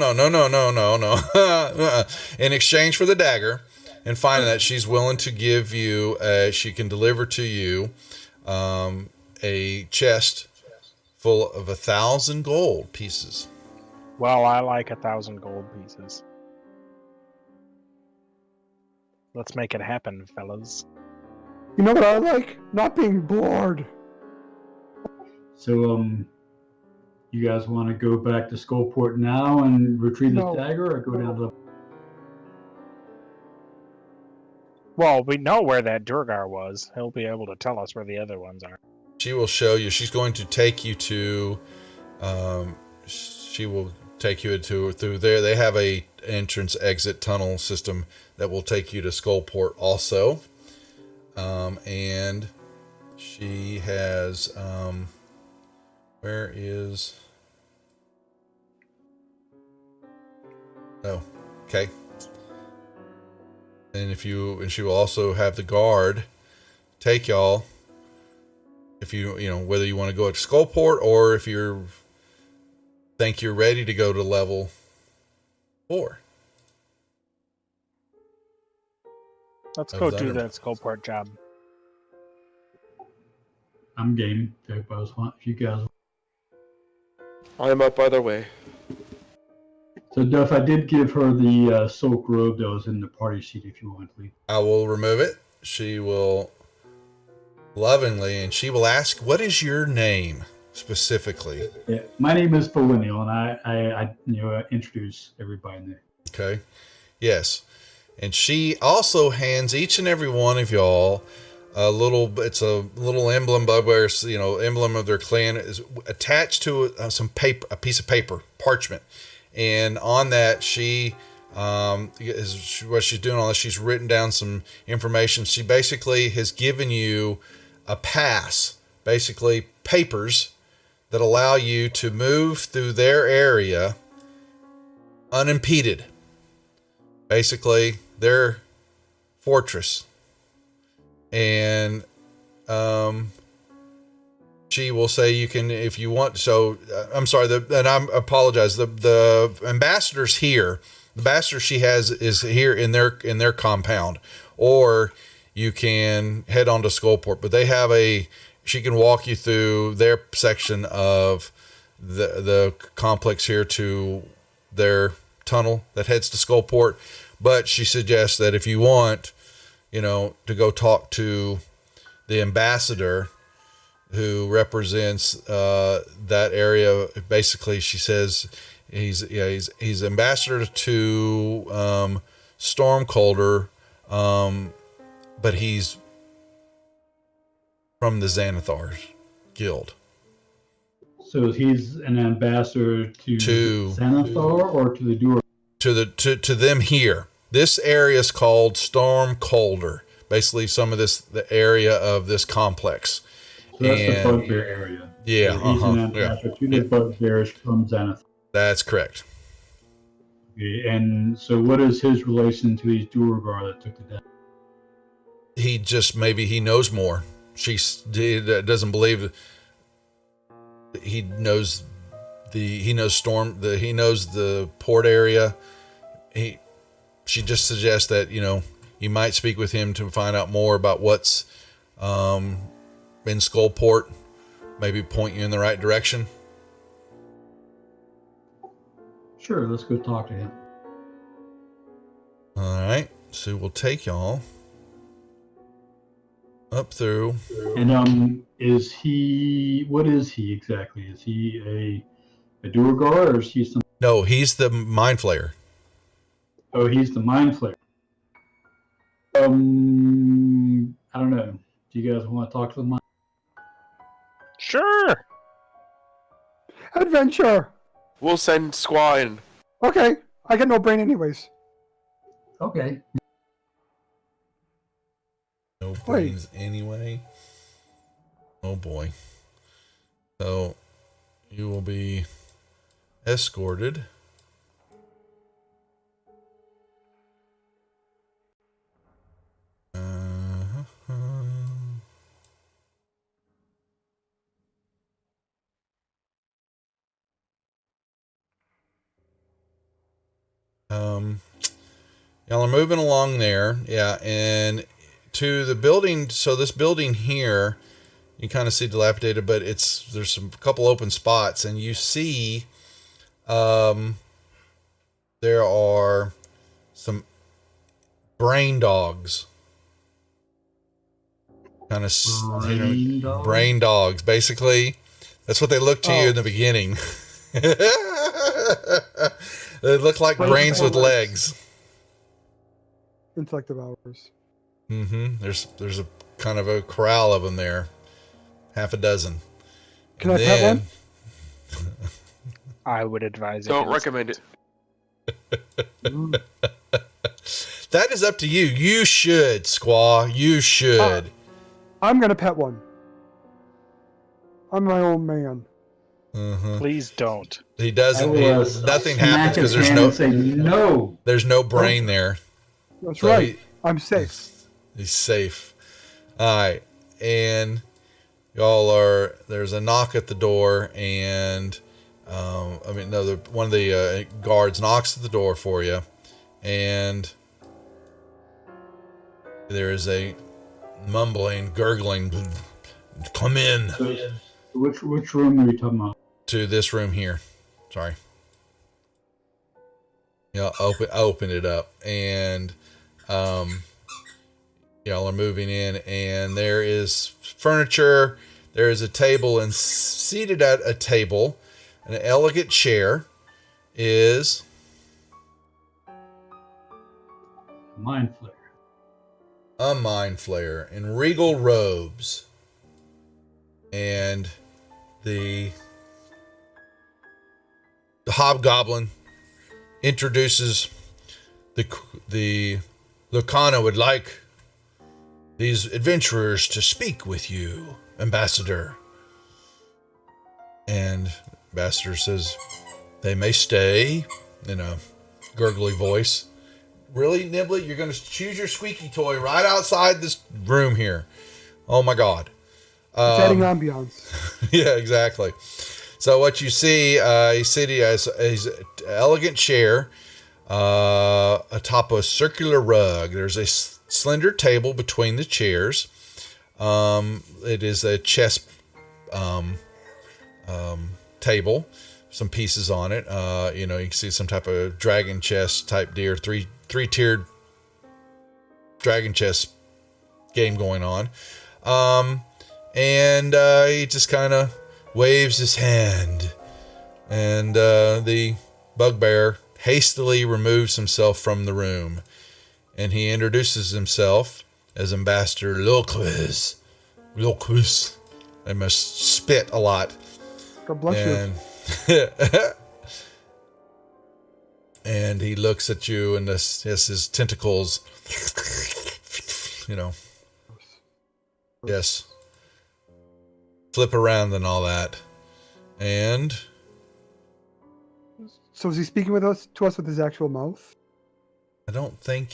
In exchange for the dagger, and finding that she's willing to give you, she can deliver to you a chest full of 1,000 gold pieces. Well, I like 1,000 gold pieces. Let's make it happen, fellas. You know what I like? Not being bored. So you guys want to go back to Skullport now and retrieve No. the dagger, or go down to the... Well, we know where that Durgar was. He'll be able to tell us where the other ones are. She will show you. She's going to take you to. She will take you through there. They have a entrance exit tunnel system that will take you to Skullport also. And she has. Where is? Oh, okay. And she will also have the guard take y'all. If whether you want to go to Skullport or if you think you're ready to go to level 4. Let's go do that Skullport job. I'm game. If you guys. I'm up either way. So Duff, I did give her the silk robe that was in the party sheet. If you want, please. I will remove it. She will lovingly, and she will ask, "What is your name specifically?" Yeah, my name is Felinial, and I introduce everybody in there. Okay. Yes. And she also hands each and every one of y'all it's a little emblem, bugbears, emblem of their clan is attached to some paper, a piece of paper, parchment. And on that, what she's doing on this, she's written down some information. She basically has given you a pass, basically papers that allow you to move through their area unimpeded. Basically, their fortress. And she will say you can, if you want. So I'm sorry, and I apologize. The ambassador's here. The ambassador she has is here in their compound, or you can head on to Skullport. But they have she can walk you through their section of the complex here to their tunnel that heads to Skullport. But she suggests that if you want, to go talk to the ambassador who represents that area. Basically, she says he's ambassador to Stormcolder, but he's from the Xanathar Guild. So he's an ambassador to Xanathar or to the Dur? To them here. This area is called Stormcolder. Basically, the area of this complex. So that's the bugbear area. Yeah. So he's an ambassador to the bugbears from Xanathar. That's correct. Okay, and so what is his relation to these Durgar that took the death? He just, maybe he knows more. She doesn't believe he knows he knows the port area. She just suggests that, you might speak with him to find out more about what's in Skullport, maybe point you in the right direction. Sure, let's go talk to him. All right, so we'll take y'all up through. And what is he exactly? Is he a Durgar, or is he some? No, he's the Mind Flayer. Oh, he's the Mind Flayer. I don't know. Do you guys want to talk to the Mind? Sure. Adventure. We'll send Squaw in. Okay, I got no brain anyways. Okay. No brains anyway. Oh boy. So you will be escorted. Y'all are moving along there, yeah, and to the building. So this building here, you kind of see dilapidated, but there's a couple open spots, and you see, there are some brain dogs. Kind of brain dogs. Basically, That's what they look to you in the beginning. They look like brains with legs. Intellect devours. There's a kind of a corral of them there. Half a dozen. Can I pet one? I would advise Don't recommend it. That is up to you. You should, Squaw. You should. I'm gonna pet one. I'm my old man. Please don't. He doesn't. Nothing happens because there's no brain there. That's so right. I'm safe. He's safe. All right, and y'all are. There's a knock at the door, and one of the guards knocks at the door for you, and there is a mumbling, gurgling. Come in. Which room are you talking about? To this room here. Sorry. Yeah, open it up, and y'all are moving in, and there is furniture. There is a table, and seated at a table, an elegant chair, is Mind Flayer. A Mind Flayer in regal robes, and the hobgoblin introduces the Lucana would like these adventurers to speak with you, Ambassador. And Ambassador says they may stay in a gurgly voice. Really, Nibbly? You're going to choose your squeaky toy right outside this room here. Oh my God. It's adding ambiance. Yeah, exactly. So what you see, he's sitting as an elegant chair atop a circular rug. There's a slender table between the chairs. It is a chess table, some pieces on it. You can see some type of dragon chess type deal, three-tiered dragon chess game going on. And he just kind of waves his hand, and the bugbear hastily removes himself from the room, and he introduces himself as Ambassador Loquis. I must spit a lot. God bless you. And he looks at you, and his tentacles, yes, flip around and all that. And so is he speaking to us with his actual mouth? I don't think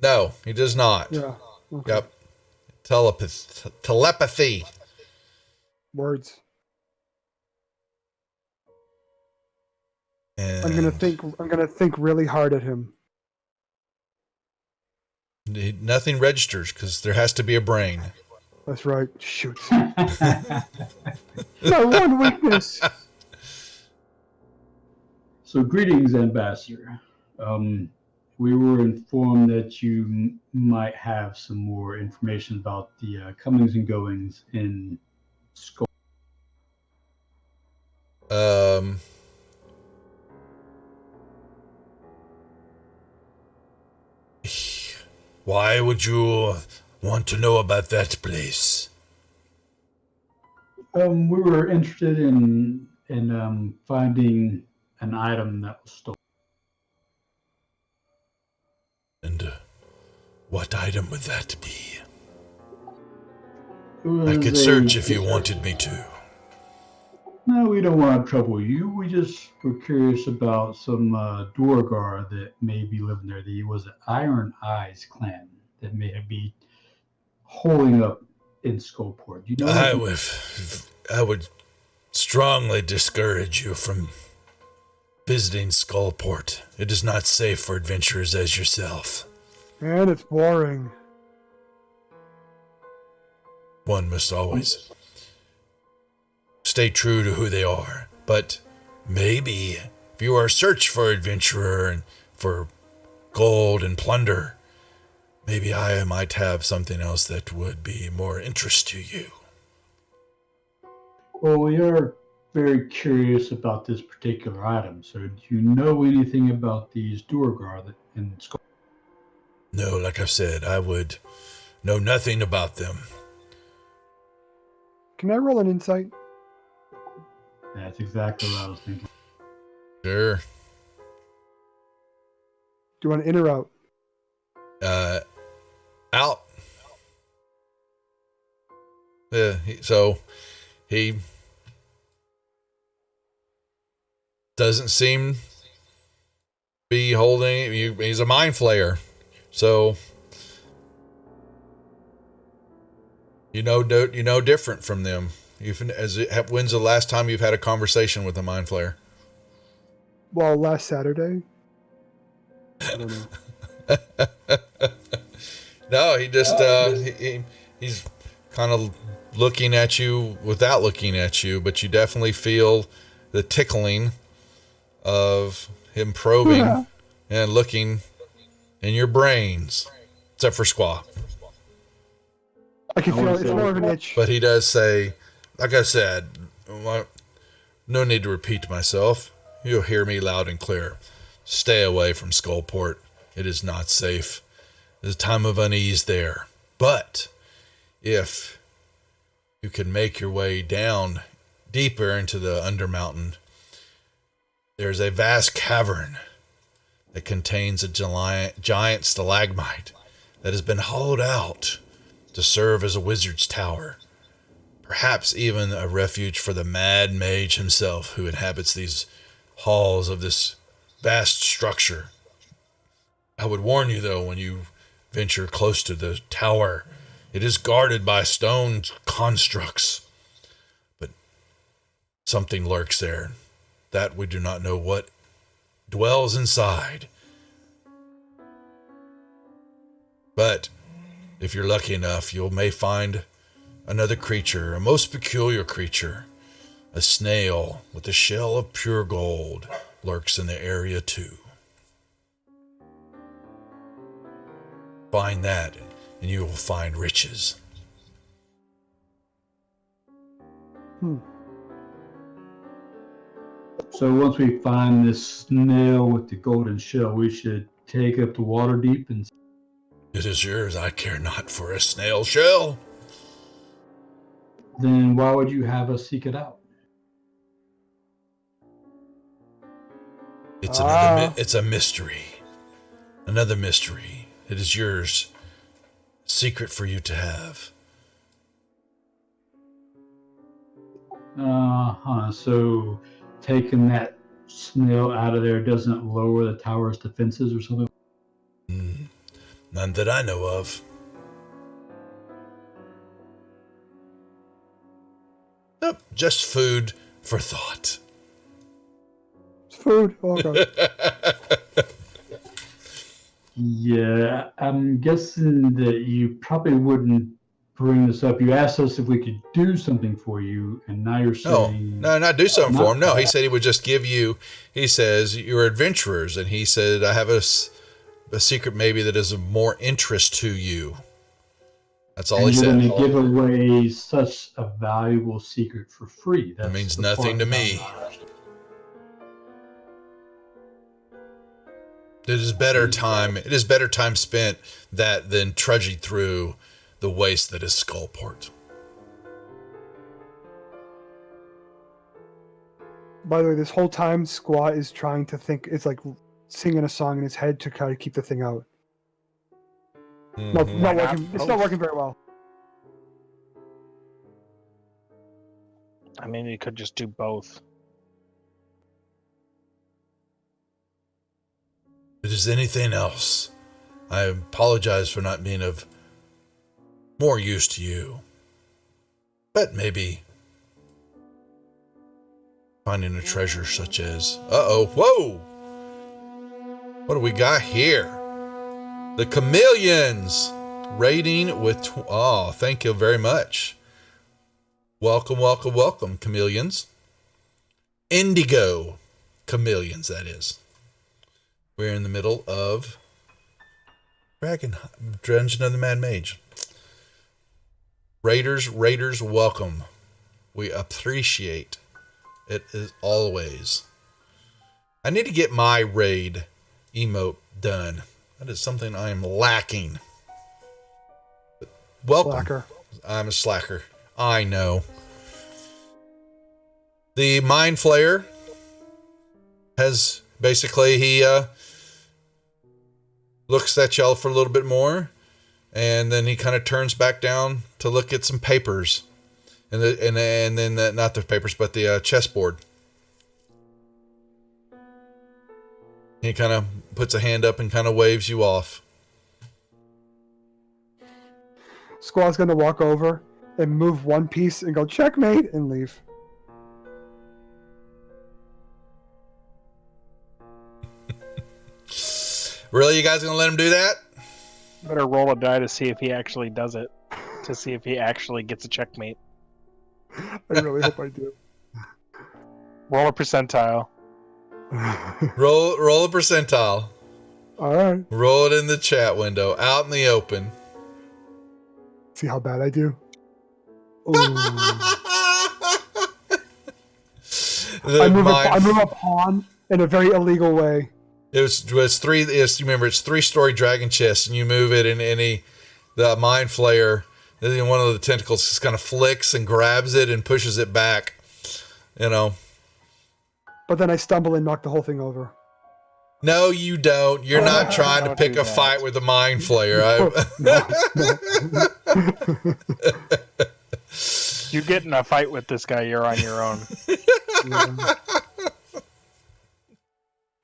no, he does not. Yeah. Okay. Yep. Telepathy. Words. And I'm gonna think really hard at him. Nothing registers because there has to be a brain. That's right. Shoot. My one weakness. So greetings, Ambassador. We were informed that you might have some more information about the comings and goings in Skull. Why would you want to know about that place? We were interested in finding an item that was stolen. And what item would that be? I could search if you wanted me to. No, we don't want to trouble you. We just were curious about some Duergar that may be living there. There was an Iron Eyes clan that may be holding up in Skullport. You know, I would strongly discourage you from visiting Skullport. It is not safe for adventurers as yourself. And it's boring. One must always stay true to who they are. But maybe if you are a search for adventurer and for gold and plunder, maybe I might have something else that would be more interest to you. Well, we are very curious about this particular item. So, do you know anything about these Duergar that in Skull? No, like I said, I would know nothing about them. Can I roll an insight? That's exactly what I was thinking. Sure. Do you want in or out? Out. Yeah. He doesn't seem to be holding. He's a mind flayer, so you know different from them. When's the last time you've had a conversation with a mind flayer? Well, last Saturday. I don't know. No, he just he's kind of looking at you without looking at you, but you definitely feel the tickling of him probing and looking in your brains, except for Squaw. I can feel it's more of an itch. But he does say, like I said, no need to repeat myself. You'll hear me loud and clear. Stay away from Skullport. It is not safe. There's a time of unease there. But if you can make your way down deeper into the Undermountain, there's a vast cavern that contains a giant stalagmite that has been hollowed out to serve as a wizard's tower. Perhaps even a refuge for the mad mage himself who inhabits these halls of this vast structure. I would warn you, though, when you venture close to the tower, it is guarded by stone constructs. But something lurks there that we do not know what dwells inside. But if you're lucky enough, you may find another creature, a most peculiar creature. A snail with a shell of pure gold lurks in the area too. Find that, and you will find riches. So once we find this snail with the golden shell, we should take up the Waterdeep and. It is yours. I care not for a snail shell. Then why would you have us seek it out? It's a mystery. Another mystery. It is yours. Secret for you to have. So taking that snail out of there doesn't lower the tower's defenses or something? None that I know of. Nope, just food for thought. It's food. Oh, God. Yeah, I'm guessing that you probably wouldn't bring this up. You asked us if we could do something for you, and now you're saying... No, not do something for him. No, he said he would just give you... He says, you're adventurers, and he said, I have a secret maybe that is of more interest to you. That's all he said. You're going to give away such a valuable secret for free. That means nothing to me. It is better time spent than trudging through the waste that is Skullport. By the way, this whole time, Squat is trying to think. It's like singing a song in his head to kind of keep the thing out. Mm-hmm. Not working. It's not working very well. I mean, we could just do both. If there's anything else, I apologize for not being of more use to you. But maybe finding a treasure such as... Whoa! What do we got here? The Chameleons! Rating with... thank you very much. Welcome, Chameleons. Indigo Chameleons, that is. We're in the middle of Dungeon of the Mad Mage. Raiders, welcome. We appreciate it as always. I need to get my raid emote done. That is something I am lacking. But welcome. Slacker. I'm a slacker. I know. The Mind Flayer has basically, he looks at y'all for a little bit more, and then he kind of turns back down to look at some papers, and then not the papers, but the chessboard. He kind of puts a hand up and kind of waves you off. Squaw's gonna walk over and move one piece and go checkmate and leave. Really, you guys gonna let him do that? Better roll a die to see if he actually does it. To see if he actually gets a checkmate. I really hope I do. Roll a percentile. Roll a percentile. All right. Roll it in the chat window, out in the open. See how bad I do. I move a pawn in a very illegal way. It's three. You remember, it's 3-story dragon chest, and you move it, and the Mind Flayer, then one of the tentacles just kind of flicks and grabs it and pushes it back. You know. But then I stumble and knock the whole thing over. No, you don't. You're not trying to pick a fight with the Mind Flayer. You get in a fight with this guy, you're on your own. Yeah.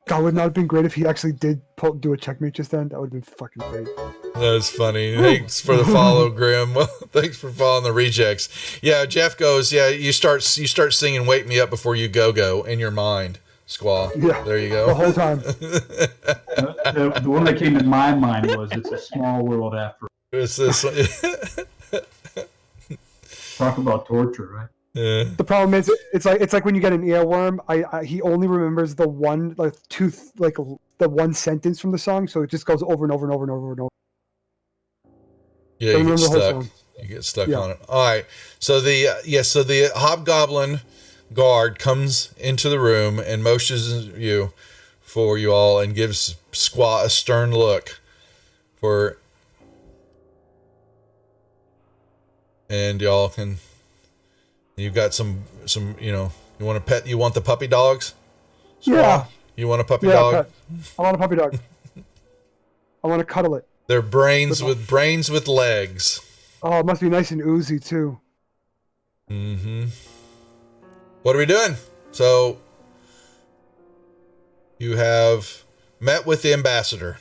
God, would not have been great if he actually did do a checkmate just then. That would have been fucking great. That's funny. Thanks for the follow, Grim. Well, thanks for following the rejects. Yeah, Jeff goes, yeah, you start singing Wake Me Up Before You Go in your mind, Squaw. Yeah. There you go. The whole time. The one that came to my mind was It's a Small World After. It's this. Talk about torture, right? Yeah. The problem is, it's like when you get an earworm. He only remembers the one the one sentence from the song, so it just goes over and over and over and over and over. Yeah, you get stuck. You get stuck on it. All right. So the hobgoblin guard comes into the room and motions for you all and gives Squaw a stern look and y'all can. You've got some, you want a pet? You want the puppy dogs? Squaw? Yeah. You want a puppy dog? I want a puppy dog. I want to cuddle it. They're brains with legs. Oh, it must be nice and oozy too. Mm-hmm. What are we doing? So you have met with the ambassador.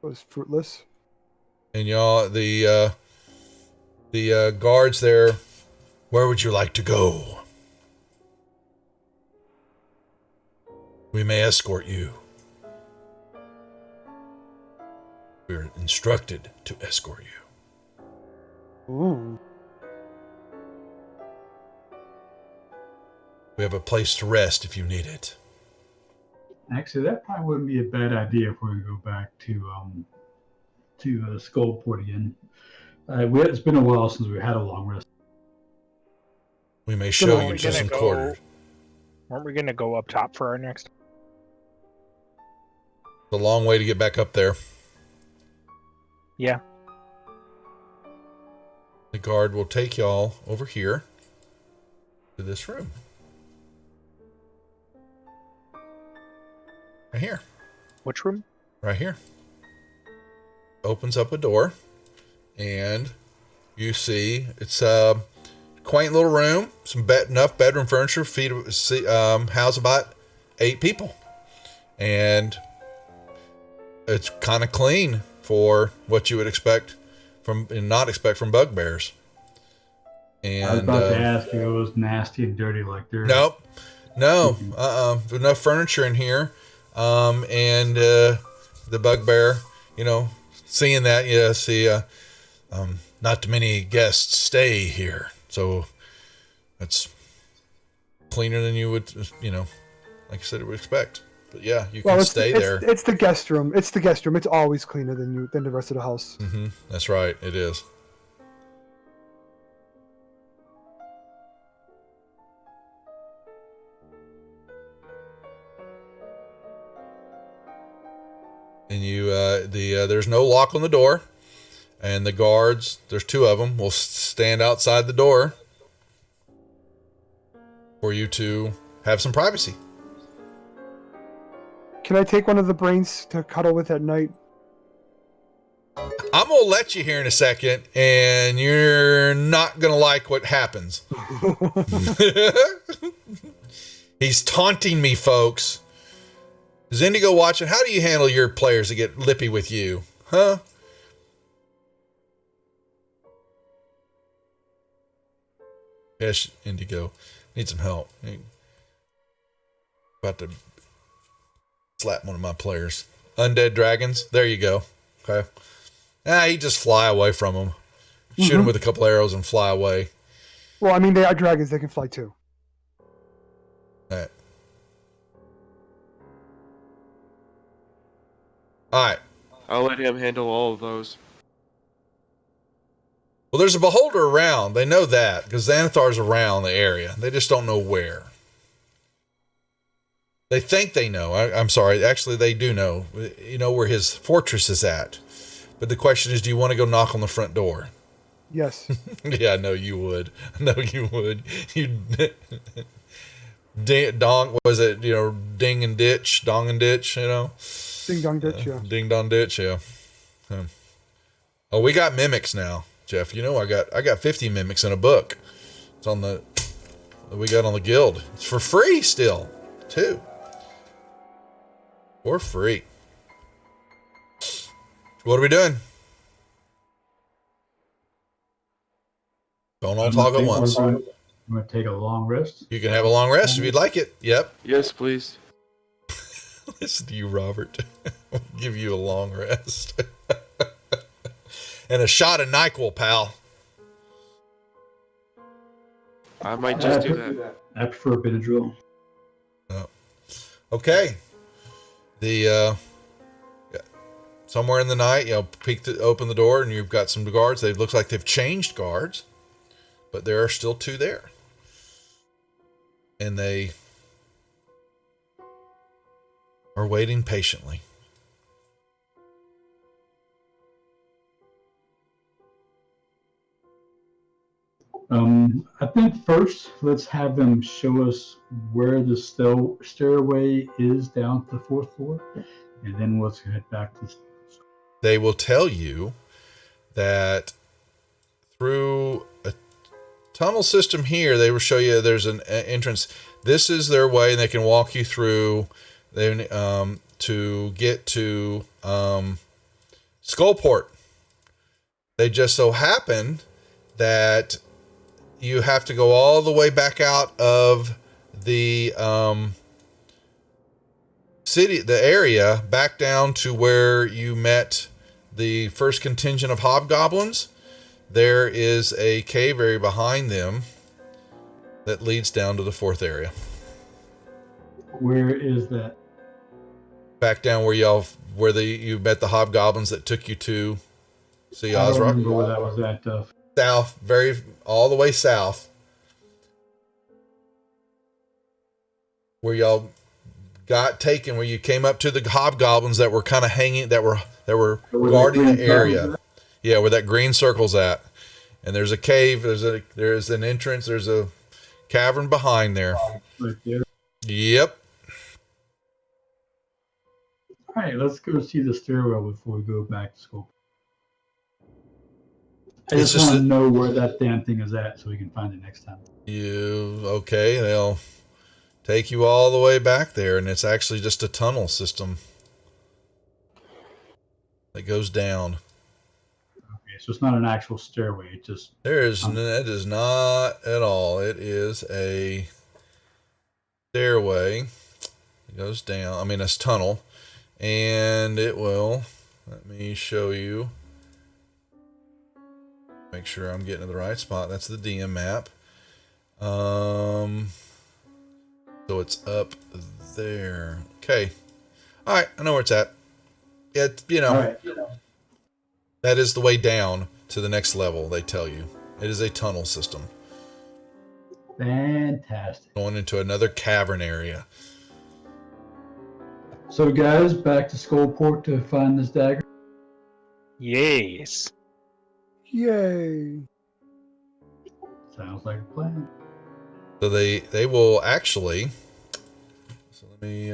It was fruitless. And y'all, the guards there. Where would you like to go? We may escort you. We're instructed to escort you. Ooh. We have a place to rest if you need it. Actually, that probably wouldn't be a bad idea if we go back to Skullport again. It's been a while since we had a long rest. We may show you to some quarters. Aren't we going to go up top for our next? It's a long way to get back up there. Yeah. The guard will take y'all over here to this room. Right here. Which room? Right here. Opens up a door, and you see it's a quaint little room. Enough bedroom furniture, house about 8 people, and it's kind of clean for what you would expect not expect from bugbears. And I was about to ask you, it was nasty and dirty like theirs. Nope. No. Enough furniture in here. And the bugbear, seeing that, not too many guests stay here. So that's cleaner than you would, like I said, it would expect. But yeah, you can stay there. It's the guest room. It's the guest room. It's always cleaner than the rest of the house. Mm-hmm. That's right. It is. there's no lock on the door, and the guards, there's 2 of them, will stand outside the door for you to have some privacy. Can I take one of the brains to cuddle with at night? I'm gonna let you here in a second, and you're not gonna like what happens. He's taunting me, folks. Is Indigo watching? How do you handle your players that get lippy with you? Huh? Yes, Indigo. Need some help. About to slap one of my players. Undead dragons. There you go. Okay. You just fly away from them. Shoot them with a couple arrows and fly away. Well, I mean, they are dragons. They can fly too. All right. I'll let him handle all of those. Well, there's a beholder around. They know that because Xanathar's around the area. They just don't know where. They think they know. I'm sorry. Actually, they do know. You know where his fortress is at. But the question is, do you want to go knock on the front door? Yes. Yeah, I know you would. I know you would. You dong, was it, ding and ditch, dong and ditch, Ding dong ditch, yeah. Ding dong ditch, yeah. Oh, we got mimics now, Jeff. I got 50 mimics in a book. It's on that we got on the guild. It's for free still, too. For free. What are we doing? Don't all talk at once. I'm going to take a long rest. You can have a long rest if you'd like it. Yep. Yes, please. Listen to you, Robert. I'll give you a long rest. And a shot of NyQuil, pal. I might just do that. I prefer Benadryl. Oh. Okay. Somewhere in the night, open the door, and you've got some guards. It looks like they've changed guards, but there are still 2 there. And they are waiting patiently. I think first, let's have them show us where the stairway is down to the 4th floor, and then let's head back to. They will tell you that through a tunnel system here, they will show you there's an entrance. This is their way, and they can walk you through to get to Skullport. They just so happen that you have to go all the way back out of the city, the area, back down to where you met the first contingent of hobgoblins. There is a cave area behind them that leads down to the 4th area. Where is that? Back down where you met the hobgoblins that took you to see Ozrock. I don't remember where that was at. South, all the way south, where y'all got taken, where you came up to the hobgoblins that were kind of hanging, that were guarding the area. Yeah, where that green circle's at. And there's a cave. There's an entrance. There's a cavern behind there. Right there. Yep. All right, let's go see the stairwell before we go back to school. I just want to know where that damn thing is at so we can find it next time. Okay, they'll take you all the way back there, and it's actually just a tunnel system that goes down. Okay, so it's not an actual stairway. It just it is not at all. It is a stairway. It goes down. I mean, it's tunnel, and it will. Let me show you. Make sure I'm getting to the right spot. That's the DM map. So it's up there. Okay. All right. I know where it's at. It, right. That is the way down to the next level, they tell you. It is a tunnel system. Fantastic. Going into another cavern area. So guys, back to Skullport to find this dagger. Yes. Yay! Sounds like a plan. So they will actually. So let me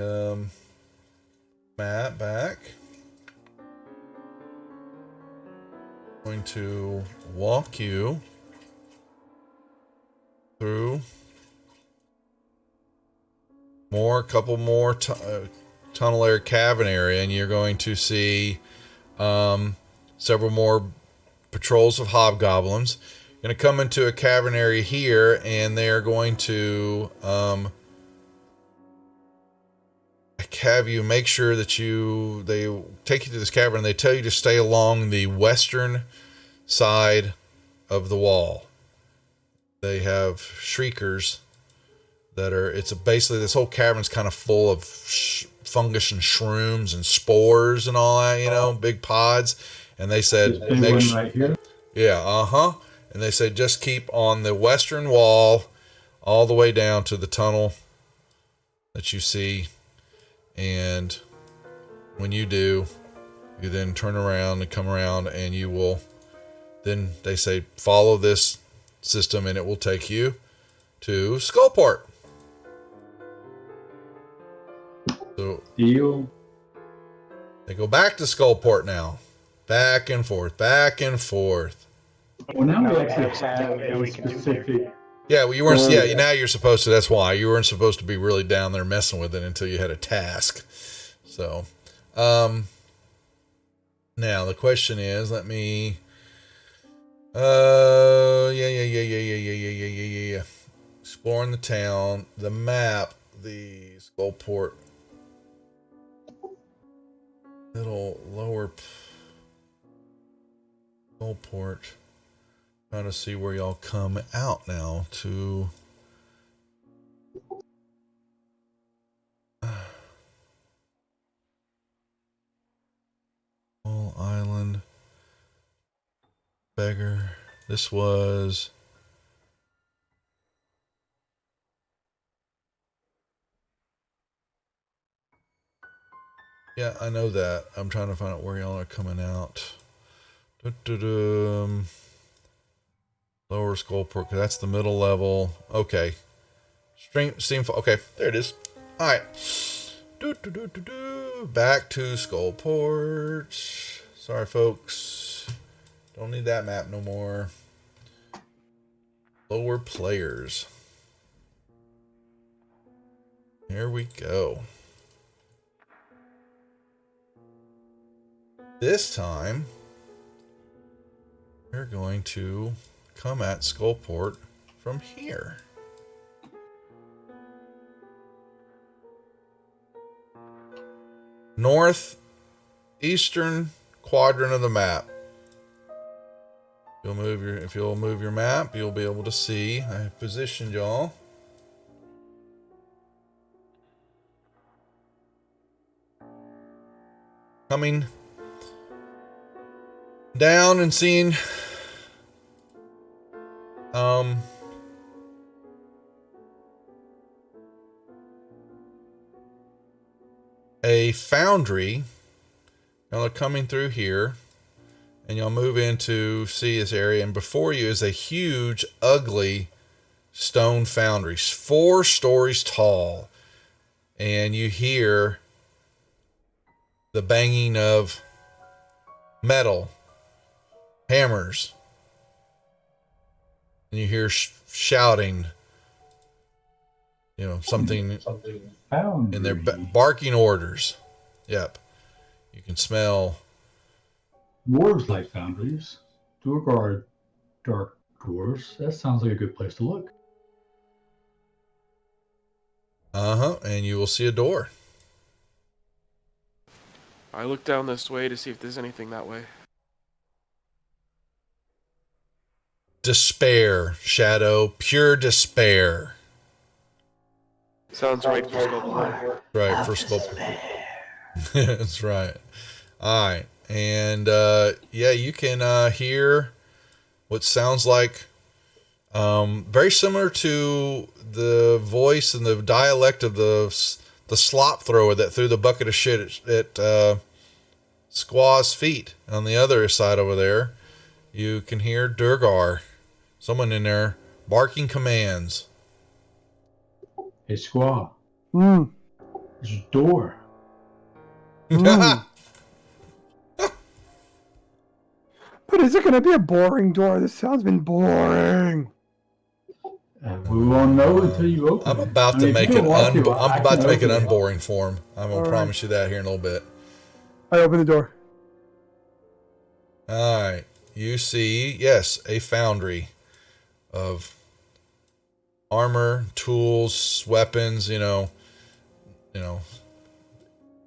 map back. I'm going to walk you through couple more tunnel area, cavern area, and you're going to see several more patrols of hobgoblins. You're going to come into a cavern area here, and they're going to have you make sure that they take you to this cavern, and they tell you to stay along the western side of the wall. They have shriekers that are, it's basically this whole cavern's kind of full of fungus and shrooms and spores and all that, big pods. And they said, right here. Yeah, and they said, just keep on the western wall all the way down to the tunnel that you see. And when you do, you then turn around and come around, and you will, then they say, follow this system and it will take you to Skullport. So Deal. they go back to Skullport now. Back and forth, back and forth. Well, now we actually have a specific. Yeah, well, you weren't. Yeah, now you're supposed to. That's why you weren't supposed to be really down there messing with it until you had a task. So, now the question is, let me. Yeah. Exploring the town, the map, the Skullport, little lower Skullport. Trying to see where y'all come out now to. All Island. Beggar. This was. Yeah, I know that. I'm trying to find out where y'all are coming out. Lower Skullport, because that's the middle level. Okay. Steam. Okay, there it is. All right. Back to Skullport. Sorry, folks. Don't need that map no more. Lower players. Here we go. This time, we're going to come at Skullport from here. Northeastern quadrant of the map. If you'll move your map, you'll be able to see. I have positioned y'all. Coming down and seeing a foundry. Y'all are coming through here, and y'all move into see this area, and before you is a huge, ugly stone foundry, 4 stories tall, and you hear the banging of metal, hammers, and you hear shouting, something in their barking orders. Yep. You can smell. Dwarves like foundries. Duergar dark dwarves. That sounds like a good place to look. And you will see a door. I look down this way to see if there's anything that way. Despair, Shadow. Pure despair. Sounds right for Skullport. Right, for Skullport. That's right. All right. And, you can hear what sounds like very similar to the voice and the dialect of the slop thrower that threw the bucket of shit at Squaw's feet. On the other side over there, you can hear Durgar. Someone in there barking commands. Hey, Squaw. Hmm. There's a door. Mm. But is it going to be a boring door? This sounds been boring. We won't know until you open I'm it. about to make it. I'm I'm about to make it open unboring for him. I'm gonna All right. promise you that here in a little bit. I open the door. All right. You see, yes, a foundry of armor, tools, weapons.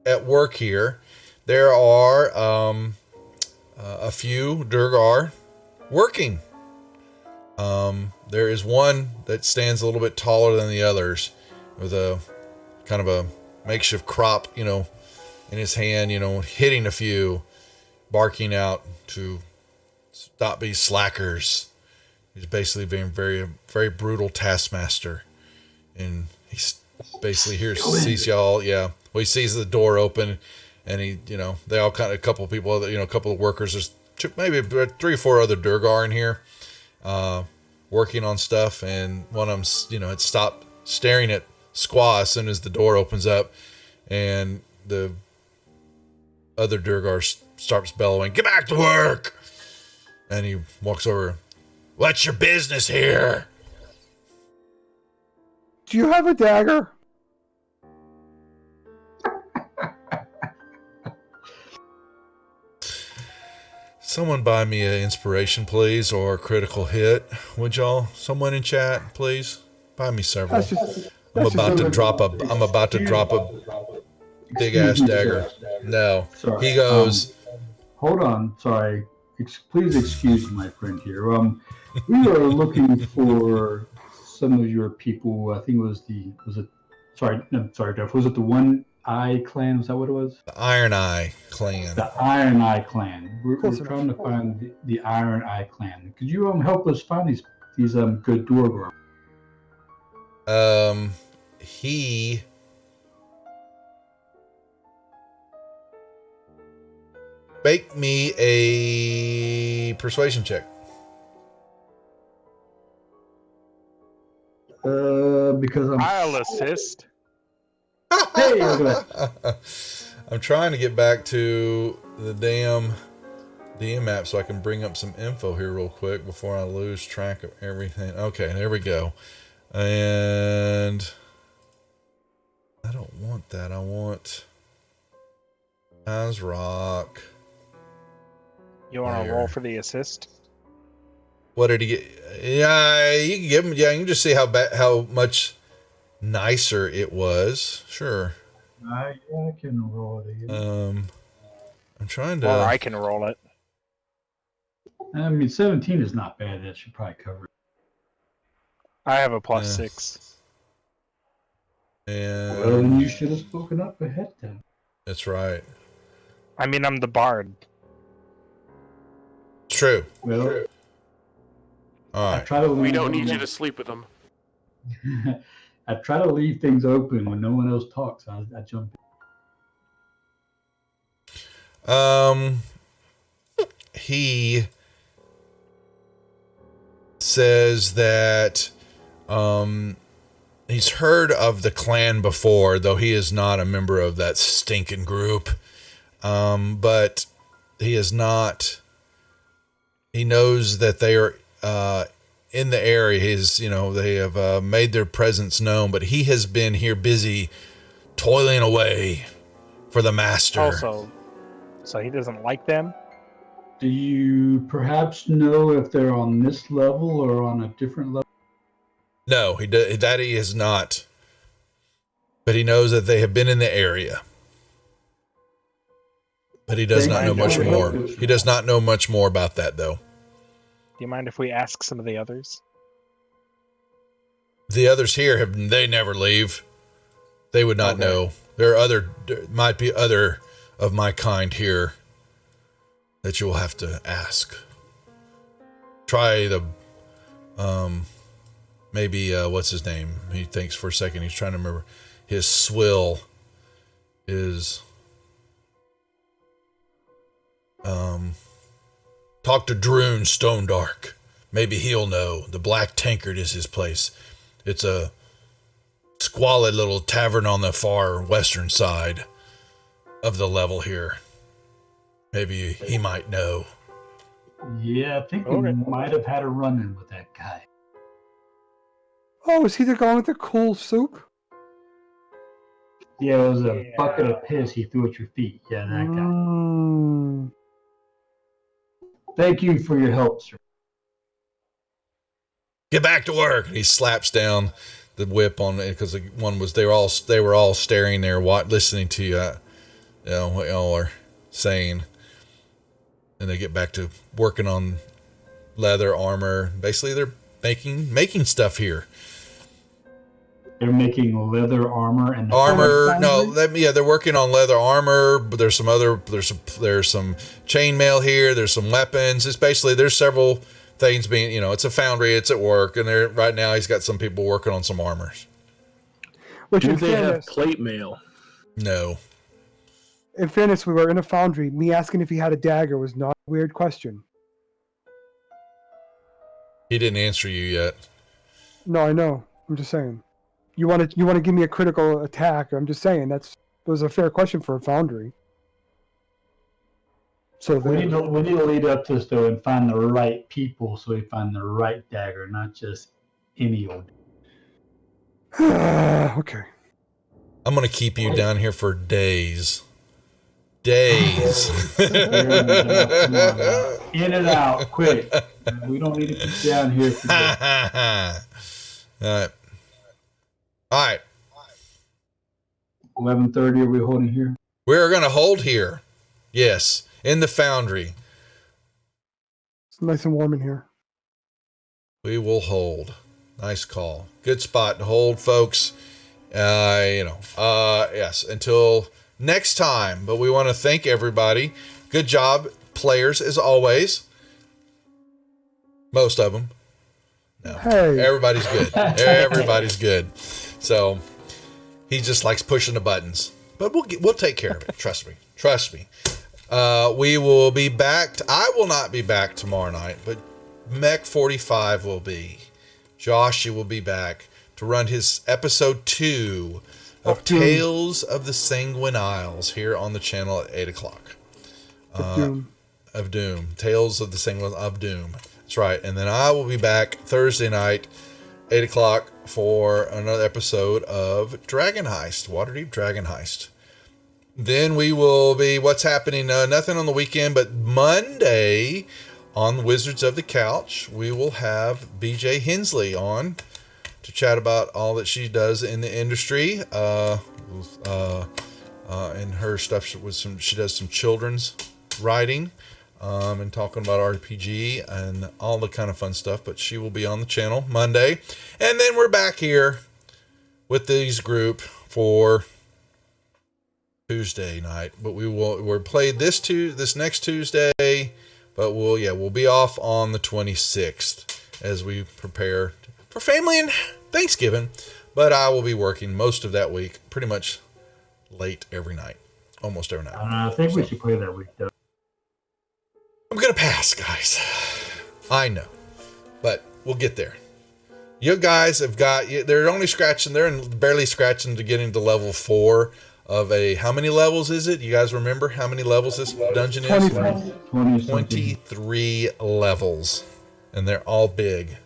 At work here, there are a few Durgar working. There is one that stands a little bit taller than the others, with a kind of a makeshift crop, in his hand, hitting a few, barking out to stop these slackers. He's basically being very, very brutal taskmaster, and he's basically sees y'all. Yeah, well, he sees the door open, and they all a couple of people, a couple of workers. There's maybe 3 or 4 other Durgar in here, working on stuff, and one of them, had stopped staring at Squaw as soon as the door opens up, and the other Durgar starts bellowing, "Get back to work!" And he walks over. "What's your business here?" Do you have a dagger? Someone buy me an inspiration, please, or a critical hit. Would y'all? Someone in chat, please. Buy me several. I'm about to drop a big ass dagger. No. Sorry. He goes. Hold on. Sorry. Please excuse my friend here. We are looking for some of your people. I think Jeff. Was it the One Eye Clan? Was that what it was? The Iron Eye Clan. The Iron Eye Clan. We're trying to find the Iron Eye Clan. Could you help us find these good Durgar? He make me a persuasion check. Because I'll assist. Hey, I'm trying to get back to the damn DM map so I can bring up some info here real quick before I lose track of everything. Okay, there we go. And I don't want that. I want Azrock. You want to roll for the assist? What did he get? Yeah, you can give him. Yeah, you can just see how much nicer it was. Sure. I can roll it again. I'm trying to. Or I can roll it. 17 is not bad. That should probably cover it. I have a +6. And well, then you should have spoken up ahead then. That's right. I mean, I'm the bard. True. Well, all right. We don't need you to sleep with them. I try to leave things open when no one else talks. I jump in. He says that he's heard of the clan before, though he is not a member of that stinking group. But he is not. He knows that they are in the area. They have made their presence known, but he has been here busy toiling away for the master. Also, so he doesn't like them? Do you perhaps know if they're on this level or on a different level? No, he is not. But he knows that they have been in the area. But he does not know much more. He does not know much more about that, though. Do you mind if we ask some of the others? The others here they never leave. They would not know. There might be other of my kind here that you'll have to ask. Try the maybe what's his name? He thinks for a second. He's trying to remember. His swill is Talk to Droon Stonedark. Maybe he'll know. The Black Tankard is his place. It's a squalid little tavern on the far western side of the level here. Maybe he might know. Yeah, I think we might have had a run-in with that guy. Oh, is he the guy with the cool soup? Yeah, it was a bucket of piss he threw at your feet. Yeah, that guy. Thank you for your help, sir. Get back to work. And he slaps down the whip on it because one was they were all staring there, listening to you know what y'all are saying, and they get back to working on leather armor. Basically, they're making stuff here. They're making leather armor and armor. No, they're working on leather armor. But there's some chainmail here. There's some weapons. It's basically there's several things being. It's a foundry. It's at work, and right now he's got some people working on some armors. Do they have plate mail? No. In fairness, we were in a foundry. Me asking if he had a dagger was not a weird question. He didn't answer you yet. No, I know. I'm just saying. You want to give me a critical attack? I'm just saying that was a fair question for a foundry. So we need to lead up to this though and find the right people, so we find the right dagger, not just any old. Okay. I'm gonna keep you down here for days. Days. In and out, quick. We don't need to keep you down here for days. All right. 11:30. Are we holding here? We're gonna hold here. Yes, in the foundry. It's nice and warm in here. We will hold. Nice call. Good spot to hold, folks. Yes. Until next time. But we want to thank everybody. Good job, players, as always. Most of them. No. Hey. Everybody's good. Everybody's good. So he just likes pushing the buttons, but we'll take care of it. Trust me. We will be back. I will not be back tomorrow night, but Mech 45 will be. Josh, you will be back to run his episode 2 of Tales of the Sanguine Isles here on the channel at 8:00. Of Doom. Tales of the Sanguine of Doom. That's right. And then I will be back Thursday night, 8:00 for another episode of Dragon Heist, Waterdeep Dragon Heist. Then we will be what's happening. Nothing on the weekend, but Monday on Wizards of the Couch, we will have BJ Hensley on to chat about all that she does in the industry. And her stuff she does some children's writing. And talking about RPG and all the kind of fun stuff, but she will be on the channel Monday. And then we're back here with these group for Tuesday night. But we're played this next Tuesday, but we'll be off on the 26th as we prepare for family and Thanksgiving. But I will be working most of that week, pretty much late every night, almost every night. I think we should play that week though. I'm going to pass, guys. I know. But we'll get there. You guys they're barely scratching to getting to level 4 of how many levels is it? You guys remember how many levels this dungeon is? 23 levels. And they're all big.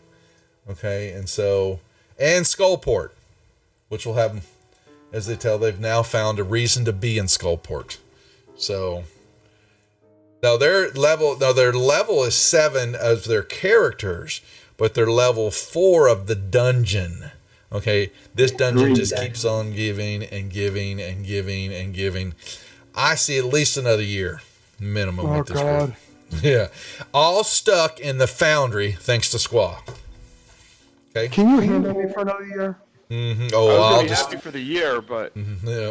Okay, and Skullport, which will have, as they tell, they've now found a reason to be in Skullport. So... Now their level is 7 of their characters, but they're level 4 of the dungeon. Okay, this dungeon just keeps on giving and giving and giving and giving. I see at least another year minimum with this group. Yeah, all stuck in the foundry thanks to Squaw. Okay, can you handle me for another year? Mm-hmm. I'll be happy for the year, but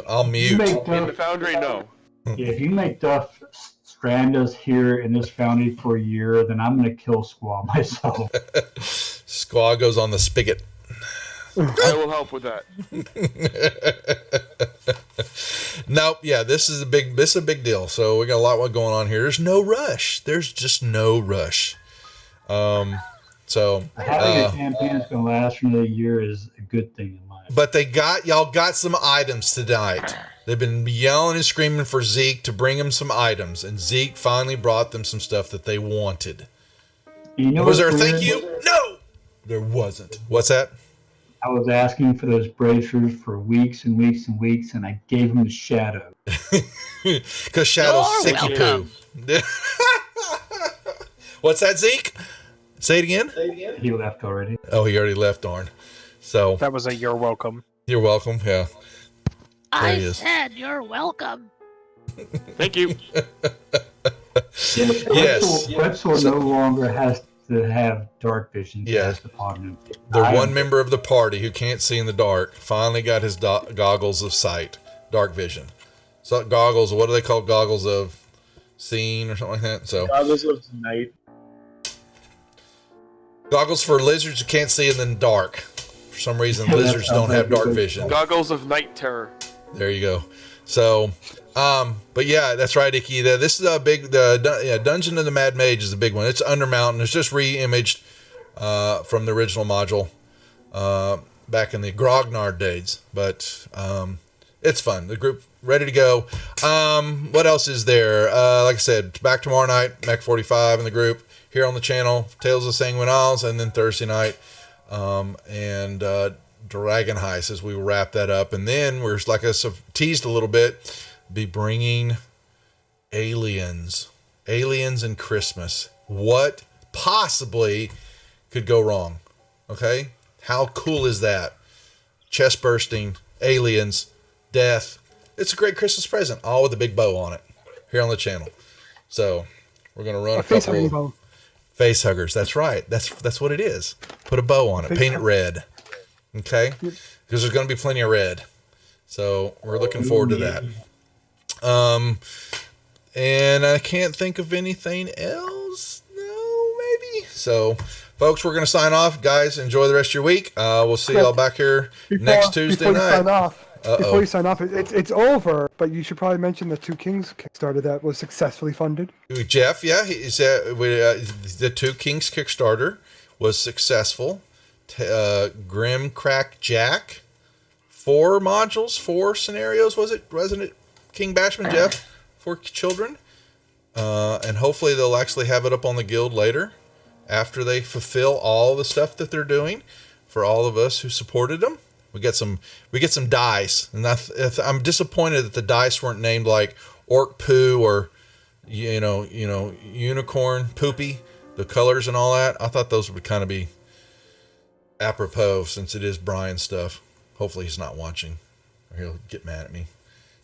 I'll mute. In the foundry, no. Yeah, if you make Duff strand us here in this foundry for a year, then I'm going to kill Squaw myself. Squaw goes on the spigot. I will help with that. Nope. Yeah, this is a big deal. So we got a lot going on here. There's no rush. There's just no rush. So having a campaign that's gonna last for another year is a good thing in my opinion. But y'all got some items tonight. They've been yelling and screaming for Zeke to bring them some items, and Zeke finally brought them some stuff that they wanted. You know, was there a thank you? No, there wasn't. What's that? I was asking for those bracers for weeks and weeks and weeks, and I gave them to Shadow. Because Shadow's sicky poo. What's that, Zeke? Say it again. He left already. Oh, he already left, darn. So that was a you're welcome. You're welcome, yeah. I said you're welcome. Thank you. Yes. Wetzel no longer has to have dark vision cast upon him. The one member of the party who can't see in the dark finally got his goggles of sight, dark vision. So goggles, what do they call goggles of seeing or something like that? So goggles of night. Goggles for lizards who can't see in the dark. For some reason, lizards don't have dark vision. Goggles of night terror. There you go. So, but yeah, that's right, Icky. This is a big, Dungeon of the Mad Mage is a big one. It's Undermountain. It's just re-imaged from the original module back in the Grognard days. But it's fun. The group ready to go. What else is there? Like I said, back tomorrow night, Mech 45 in the group here on the channel, Tales of Sanguine Isles, and then Thursday night, and Dragon Heist as we wrap that up. And then we're, like I teased a little bit, be bringing aliens and Christmas. What possibly could go wrong? Okay, how cool is that? Chest bursting, aliens, death. It's a great Christmas present, all with a big bow on it here on the channel. So we're gonna run a couple face huggers. That's right. That's what it is. Put a bow on it. Paint it red. Okay, because there's going to be plenty of red. So we're looking forward to that. And I can't think of anything else. No, maybe. So, folks, we're going to sign off. Guys, enjoy the rest of your week. We'll see y'all back here next Tuesday night. Before you sign off, it's over, but you should probably mention the Two Kings Kickstarter that was successfully funded. Jeff, yeah, he said the Two Kings Kickstarter was successful. Grim Crack Jack, 4 modules, 4 scenarios, wasn't it King Bashman, Jeff, for children, and hopefully they'll actually have it up on the guild later after they fulfill all the stuff that they're doing for all of us who supported them. We get some dice, and I'm disappointed that the dice weren't named like Orc Poo or Unicorn Poopy, the colors and all that. I thought those would kind of be apropos since it is Brian stuff. Hopefully he's not watching or he'll get mad at me.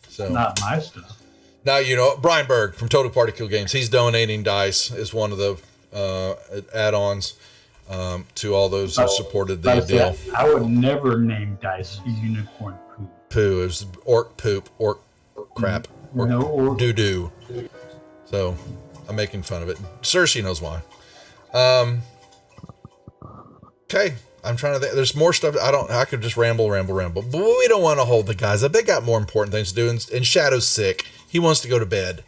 So not my stuff. Now Brian Berg from Total Party Kill Games. He's donating dice as one of the add-ons to all those who supported the deal. I would never name dice Unicorn Poop. Poo is orc poop, orc crap, orc doo-doo. So I'm making fun of it. Cersei knows why. Okay. I'm trying to think. There's more stuff. I could just ramble. But we don't want to hold the guys up. They got more important things to do. And Shadow's sick. He wants to go to bed.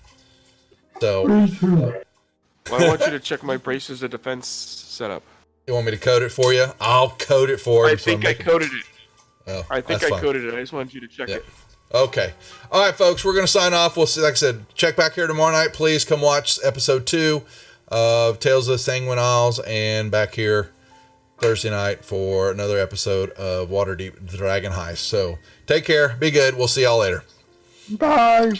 So. Well, I want you to check my braces of defense setup. You want me to code it for you? I'll code it for you. I think I coded it. Oh, I think I coded it. I just wanted you to check it. Okay. All right, folks. We're going to sign off. We'll see. Like I said, check back here tomorrow night. Please come watch episode 2 of Tales of the Sanguine Isles, and back here Thursday night for another episode of Waterdeep Dragon Heist. So take care. Be good. We'll see y'all later. Bye.